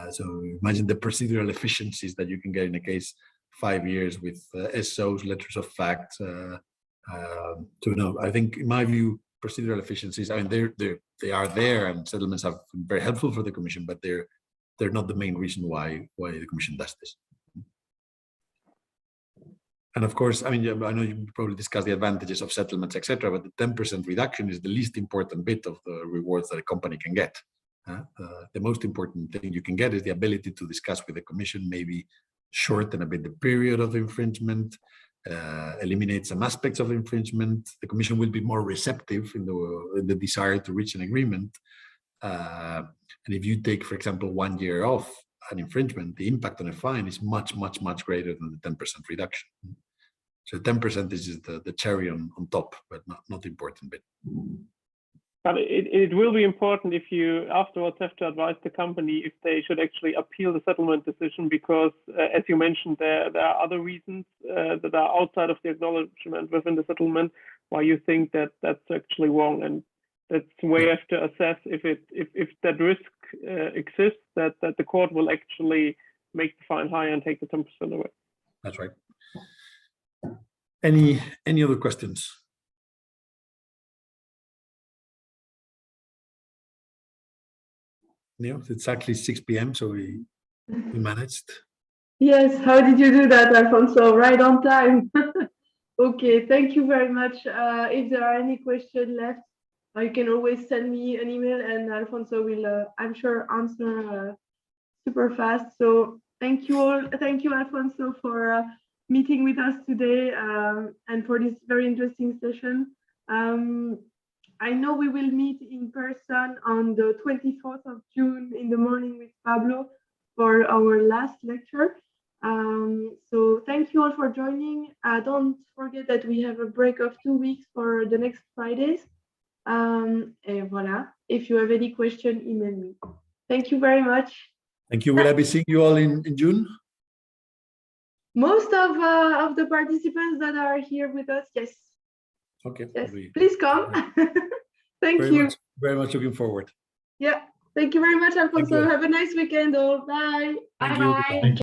So imagine the procedural efficiencies that you can get in a case 5 years with SOs, letters of fact. I think, in my view, procedural efficiencies, I mean, they are there, and settlements have been very helpful for the Commission, but they're not the main reason why the Commission does this. And of course, I mean, I know you probably discussed the advantages of settlements, etc., but the 10% reduction is the least important bit of the rewards that a company can get. The most important thing you can get is the ability to discuss with the Commission, maybe shorten a bit the period of infringement, eliminate some aspects of infringement. The Commission will be more receptive in the desire to reach an agreement. And if you take, for example, 1 year off an infringement, the impact on a fine is much, much, much greater than the 10% reduction. So 10% is just the cherry on top, but not the important bit. But it will be important if you afterwards have to advise the company if they should actually appeal the settlement decision, because as you mentioned, there are other reasons that are outside of the acknowledgement within the settlement why you think that that's actually wrong, and that's where you have to assess if that risk exists, that the court will actually make the fine higher and take the 10% away. That's right. Any other questions? Neil, it's actually 6 p.m., so we managed. Yes, how did you do that, Alfonso? Right on time. Okay, thank you very much. If there are any questions left, you can always send me an email, and Alfonso will, I'm sure, answer super fast. So thank you all. Thank you, Alfonso, for meeting with us today and for this very interesting session. I know we will meet in person on the 24th of June in the morning with Pablo for our last lecture. So thank you all for joining. Don't forget that we have a break of 2 weeks for the next Fridays. And voila, if you have any question, email me. Thank you very much. Thank you. Will I be seeing you all in June? Most of the participants that are here with us, yes. Okay. Yes. Please come. Thank you. Very much looking forward. Yeah. Thank you very much, Alfonso. Have a nice weekend all. Bye. Thank you. Bye-bye.